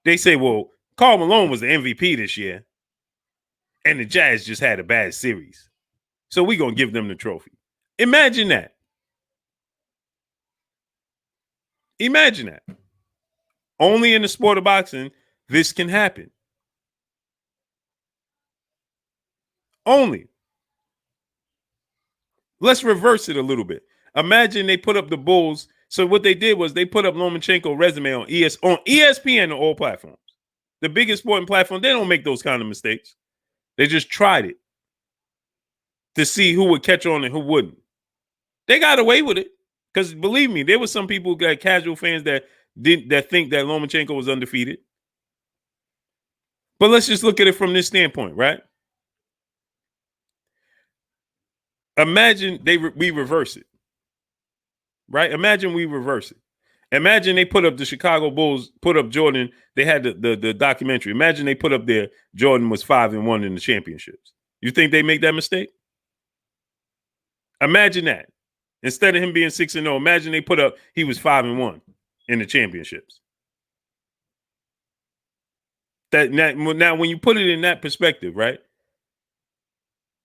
They say, well, Karl Malone was the MVP this year. And the Jazz just had a bad series. So we're going to give them the trophy. Imagine that. Imagine that. Only in the sport of boxing, this can happen. Only. Let's reverse it a little bit. Imagine they put up the Bulls. So what they did was they put up Lomachenko resume on ESPN and all platforms. The biggest sporting platform, they don't make those kind of mistakes. They just tried it to see who would catch on and who wouldn't. They got away with it because, believe me, there were some people, casual fans that think that Lomachenko was undefeated. But let's just look at it from this standpoint, right? Imagine we reverse it, right? Imagine we reverse it. Imagine they put up the Chicago Bulls, put up Jordan. They had the documentary. Imagine they put up there Jordan was 5-1 in the championships. You think they make that mistake? Imagine that. Instead of him being 6-0, imagine they put up he was 5-1 in the championships. Now, when you put it in that perspective, right?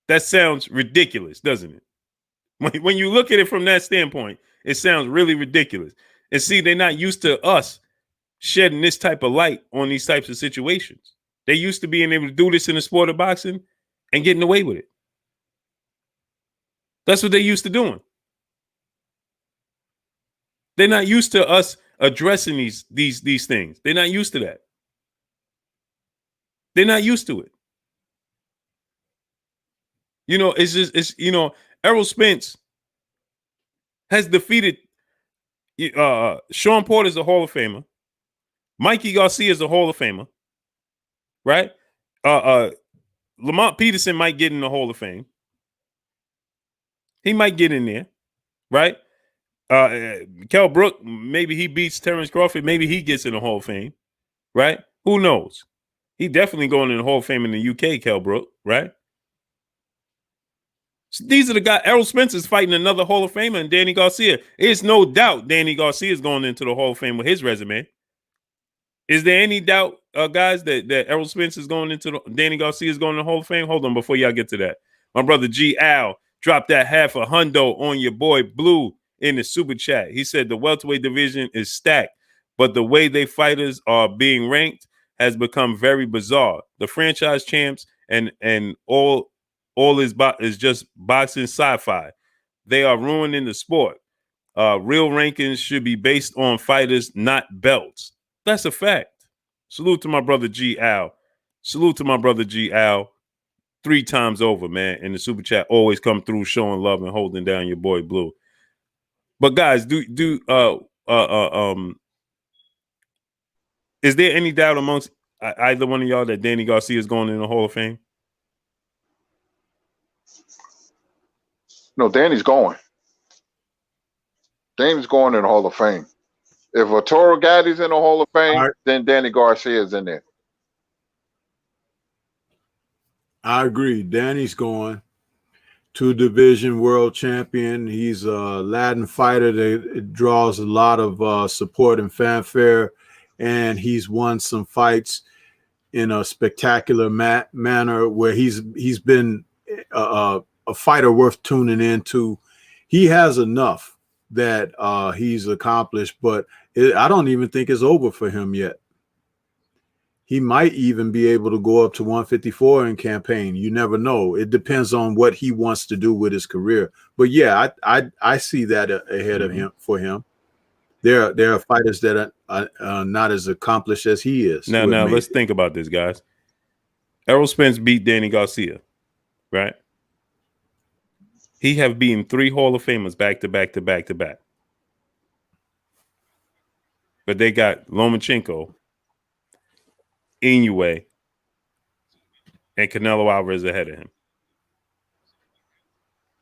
That sounds ridiculous, doesn't it? When you look at it from that standpoint, it sounds really ridiculous. And see, they're not used to us shedding this type of light on these types of situations. They used to being able to do this in the sport of boxing and getting away with it. That's what they used to doing. They're not used to us addressing these things. They're not used to that. They're not used to it. Errol Spence has defeated Sean Porter's a Hall of Famer. Mikey Garcia is a Hall of Famer. Right? Lamont Peterson might get in the Hall of Fame. He might get in there. Right? Kell Brook, maybe he beats Terrence Crawford. Maybe he gets in the Hall of Fame, right? Who knows? He definitely going in the Hall of Fame in the UK, Kell Brook, right? So these are the guys. Errol Spencer's fighting another Hall of Famer and Danny Garcia. There's no doubt Danny Garcia is going into the Hall of Fame with his resume. Is there any doubt, guys, that Errol Spence is going into Danny Garcia is going to the Hall of Fame? Hold on, before y'all get to that. My brother G. Al dropped that half a hundo on your boy Blue in the super chat. He said the welterweight division is stacked, but the way they fighters are being ranked has become very bizarre. The franchise champs and all is just boxing sci-fi. They are ruining the sport. Real rankings should be based on fighters, not belts. That's a fact. Salute to my brother G. Al. Salute to my brother G. Al. 3 times over, man. In the super chat, always come through showing love and holding down your boy Blue. But guys, is there any doubt amongst either one of y'all that Danny Garcia is going in the Hall of Fame? No, Danny's going. Danny's going in the Hall of Fame. If Arturo Gati's in the Hall of Fame, then Danny Garcia is in there. I agree. Danny's going. 2-division world champion. He's a Latin fighter that draws a lot of support and fanfare, and he's won some fights in a spectacular manner where he's been a fighter worth tuning into. He has enough that he's accomplished, but I don't even think it's over for him yet. He might even be able to go up to 154 in campaign. You never know. It depends on what he wants to do with his career. But yeah, I see that ahead of him for him. There are fighters that are not as accomplished as he is. Now let's think about this, guys. Errol Spence beat Danny Garcia, right? He have beaten 3 Hall of Famers back to back to back to back. But they got Lomachenko, Inoue, and Canelo Alverez ahead of him.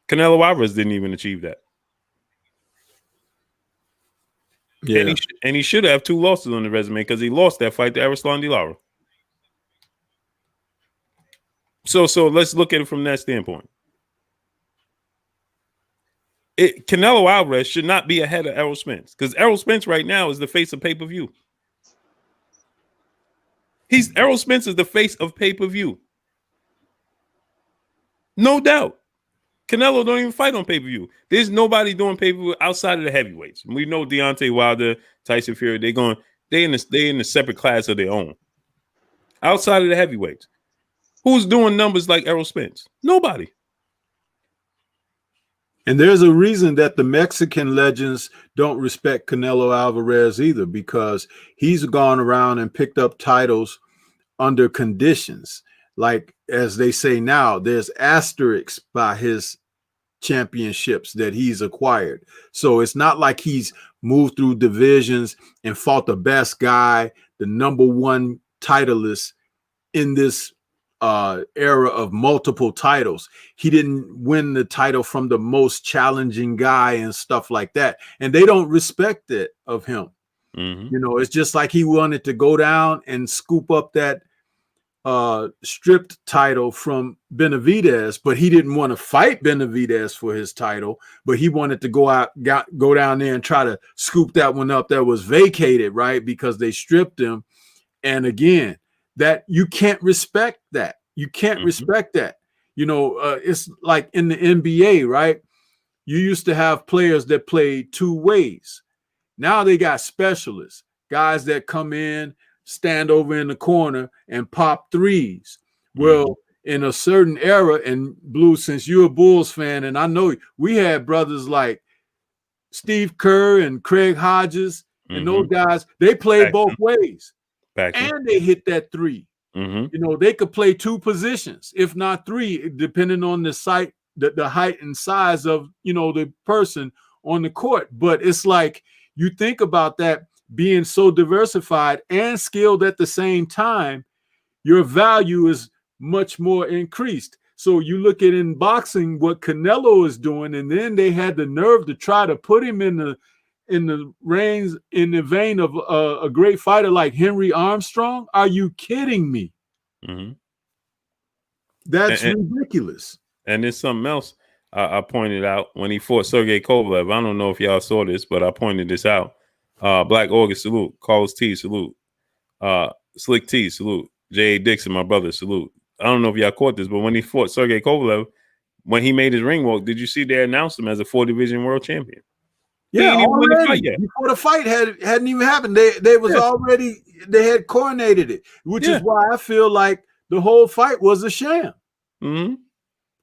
Canelo Alverez didn't even achieve that. Yeah. And he should have 2 losses on the resume because he lost that fight to Arislan Lara. So let's look at it from that standpoint. Canelo Alvarez should not be ahead of Errol Spence because Errol Spence right now is the face of pay-per-view. Errol Spence is the face of pay-per-view. No doubt. Canelo don't even fight on pay-per-view. There's nobody doing pay-per-view outside of the heavyweights. We know Deontay Wilder, Tyson Fury, they in the separate class of their own. Outside of the heavyweights. Who's doing numbers like Errol Spence? Nobody. And there's a reason that the Mexican legends don't respect Canelo Alvarez either, because he's gone around and picked up titles under conditions. Like, as they say now, there's asterisks by his championships that he's acquired. So it's not like he's moved through divisions and fought the best guy, the #1 titleist in this era of multiple titles. He didn't win the title from the most challenging guy and stuff like that. And they don't respect it of him. Mm-hmm. You know, it's just like he wanted to go down and scoop up that stripped title from Benavidez, but he didn't want to fight Benavidez for his title, but he wanted to go down there and try to scoop that one up that was vacated, right? Because they stripped him. And again, that you can't respect that. You can't respect that. You know, it's like in the NBA, right? You used to have players that played 2 ways. Now they got specialists, guys that come in, stand over in the corner and pop threes. Well, in a certain era, and Blue, since you're a Bulls fan, and I know we had brothers like Steve Kerr and Craig Hodges and those guys, they played both ways. And they hit that 3. You know, they could play 2 positions, if not 3, depending on the height and size of, you know, the person on the court. But it's like, you think about that being so diversified and skilled at the same time, your value is much more increased. So you look at in boxing what Canelo is doing, and then they had the nerve to try to put him in the reins in the vein of a great fighter like Henry Armstrong. Are you kidding me? Mm-hmm. That's ridiculous. And there's something else I pointed out when he fought Sergey Kovalev. I don't know if y'all saw this, but I pointed this out. Black August, salute. Carlos T, salute. Slick T, salute. J.A. Dixon, my brother, salute. I don't know if y'all caught this, but when he fought Sergey Kovalev, when he made his ring walk, did you see they announced him as a 4-division world champion? Yeah, he already, win the fight yet. Before the fight hadn't even happened. They was already, they had coronated it, which is why I feel like the whole fight was a sham. Mm-hmm.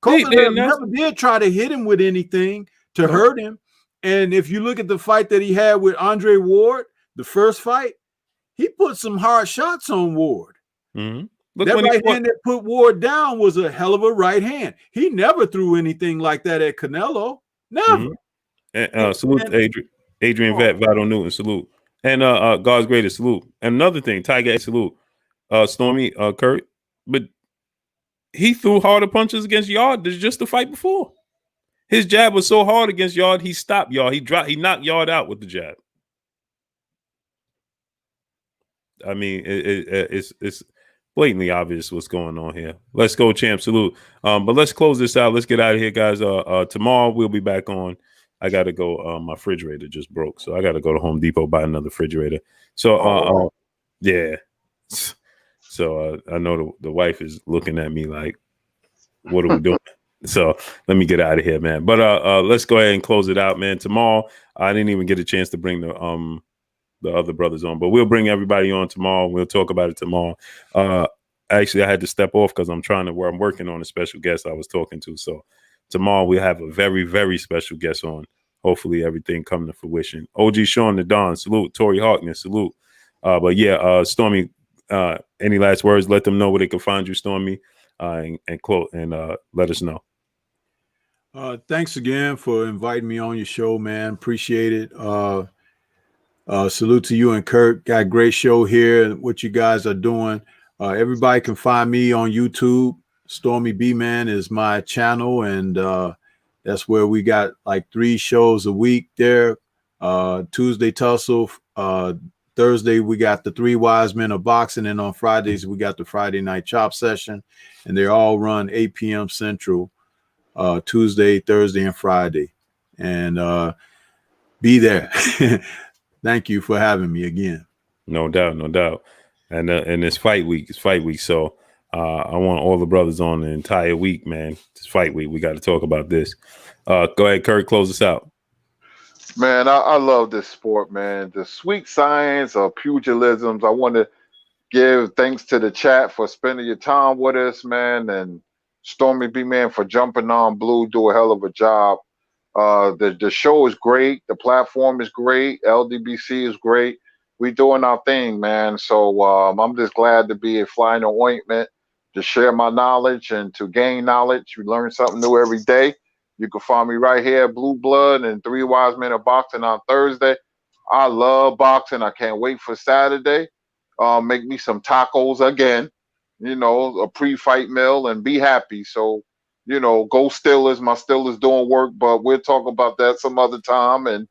Kovalev never did try to hit him with anything to hurt him. And if you look at the fight that he had with Andre Ward, the first fight, he put some hard shots on Ward. Mm-hmm. That right hand that put Ward down was a hell of a right hand. He never threw anything like that at Canelo. Never. Mm-hmm. Salute Adrian Vet, Vado Newton, salute. And God's greatest, salute. And another thing, Tiger, salute. Stormy, Kurt. But he threw harder punches against Yard than just the fight before. His jab was so hard against Yard, he stopped Yard. He knocked Yard out with the jab. I mean, it's blatantly obvious what's going on here. Let's go, champ. Salute. But let's close this out. Let's get out of here, guys. Tomorrow we'll be back on. I gotta go. My refrigerator just broke, so I gotta go to Home Depot buy another refrigerator. So, yeah. So I know the wife is looking at me like, "What are we doing?" So let me get out of here, man. But let's go ahead and close it out, man. Tomorrow, I didn't even get a chance to bring the other brothers on, but we'll bring everybody on tomorrow. We'll talk about it tomorrow. Actually, I had to step off because I'm working on a special guest I was talking to. So tomorrow we'll have a very, very special guest on. Hopefully everything come to fruition. OG Sean the Don, salute. Tori Harkness, salute. But yeah, Stormy, any last words? Let them know where they can find you, Stormy, and let us know. Thanks again for inviting me on your show, man. Appreciate it. Salute to you and Kurt. Got a great show here. What you guys are doing. Everybody can find me on YouTube. Stormy B Man is my channel, and that's where we got like 3 shows a week there. Tuesday Tussle. Thursday we got the 3 Wise Men of Boxing, and on Fridays we got the Friday Night Chop Session, and they all run 8 p.m. Central. Tuesday, Thursday, and Friday. And be there. Thank you for having me again. No doubt, no doubt. And it's fight week. It's fight week. So I want all the brothers on the entire week, man. It's fight week. We got to talk about this. Go ahead, Kurt, close us out. Man, I love this sport, man. The sweet science of pugilism. I want to give thanks to the chat for spending your time with us, man, and Stormy B Man for jumping on. Blue do a hell of a job. The show is great. The platform is great. LDBC is great. We doing our thing, man. So I'm just glad to be a fly in the ointment, to share my knowledge and to gain knowledge. You learn something new every day. You can find me right here at Blue Blood and 3 Wise Men of Boxing on Thursday. I love boxing. I can't wait for Saturday. Make me some tacos again. You know, a pre-fight meal, and be happy. So, you know, go Steelers. My Steelers doing work, but we'll talk about that some other time. And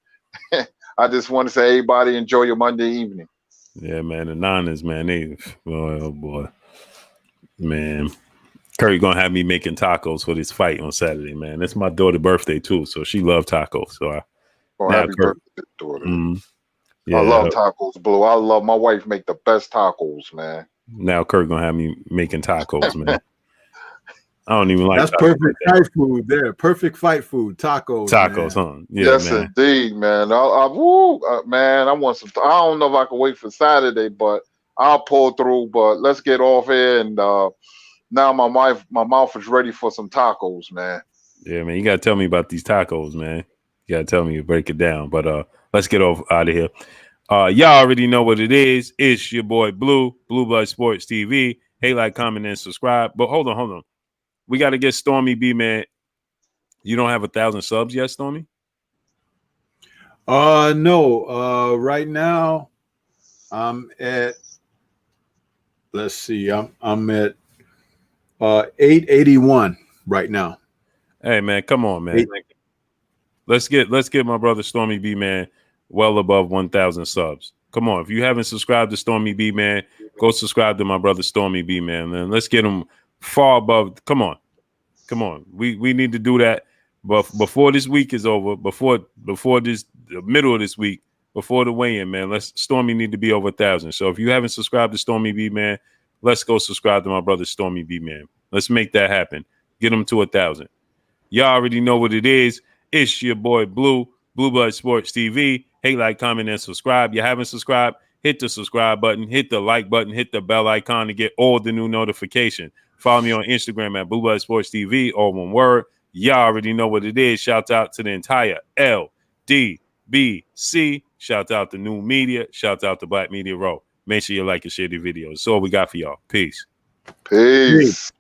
I just want to say, everybody, enjoy your Monday evening. Yeah, man. The Niners, man. Oh boy, man. Curry gonna have me making tacos for this fight on Saturday, man. It's my daughter's birthday too, so she loves tacos. So happy birthday, daughter. Yeah, I love tacos, Blue. I love my wife make the best tacos, man. Now Kurt gonna have me making tacos, man. I don't even like. That's perfect fight food there. Perfect fight food. Tacos. Tacos, man. huh? Yeah, yes, man. Indeed, man. Man, I want some. I don't know if I can wait for Saturday, but I'll pull through. But let's get off here, and now my mouth is ready for some tacos, man. Yeah, man. You gotta tell me about these tacos, man. You gotta tell me, break it down. But let's get out of here. Y'all already know what it is. It's your boy Blue Blood Sports TV. Hey, like, comment, and subscribe. But hold on. We got to get Stormy B, man. You don't have 1,000 subs yet, Stormy? No. Right now, I'm at. Let's see. I'm at 881 right now. Hey man, come on, man. Let's get my brother Stormy B, man, well above 1,000 subs. Come on, if you haven't subscribed to Stormy B, man, go subscribe to my brother Stormy B, man. Let's get him far above. Come on. We need to do that. But before this week is over, before this the middle of this week, before the weigh-in, man, Stormy need to be over 1,000. So if you haven't subscribed to Stormy B, man, let's go subscribe to my brother Stormy B, man. Let's make that happen. Get him to 1,000. Y'all already know what it is. It's your boy Blue Blood Sports TV. Hate, like, comment, and subscribe. You haven't subscribed? Hit the subscribe button, hit the like button, hit the bell icon to get all the new notifications. Follow me on Instagram at Blue Blood Sports TV, all one word. Y'all already know what it is. Shout out to the entire LDBC. Shout out to New Media. Shout out to Black Media Row. Make sure you like and share the videos. That's all we got for y'all. Peace. Peace.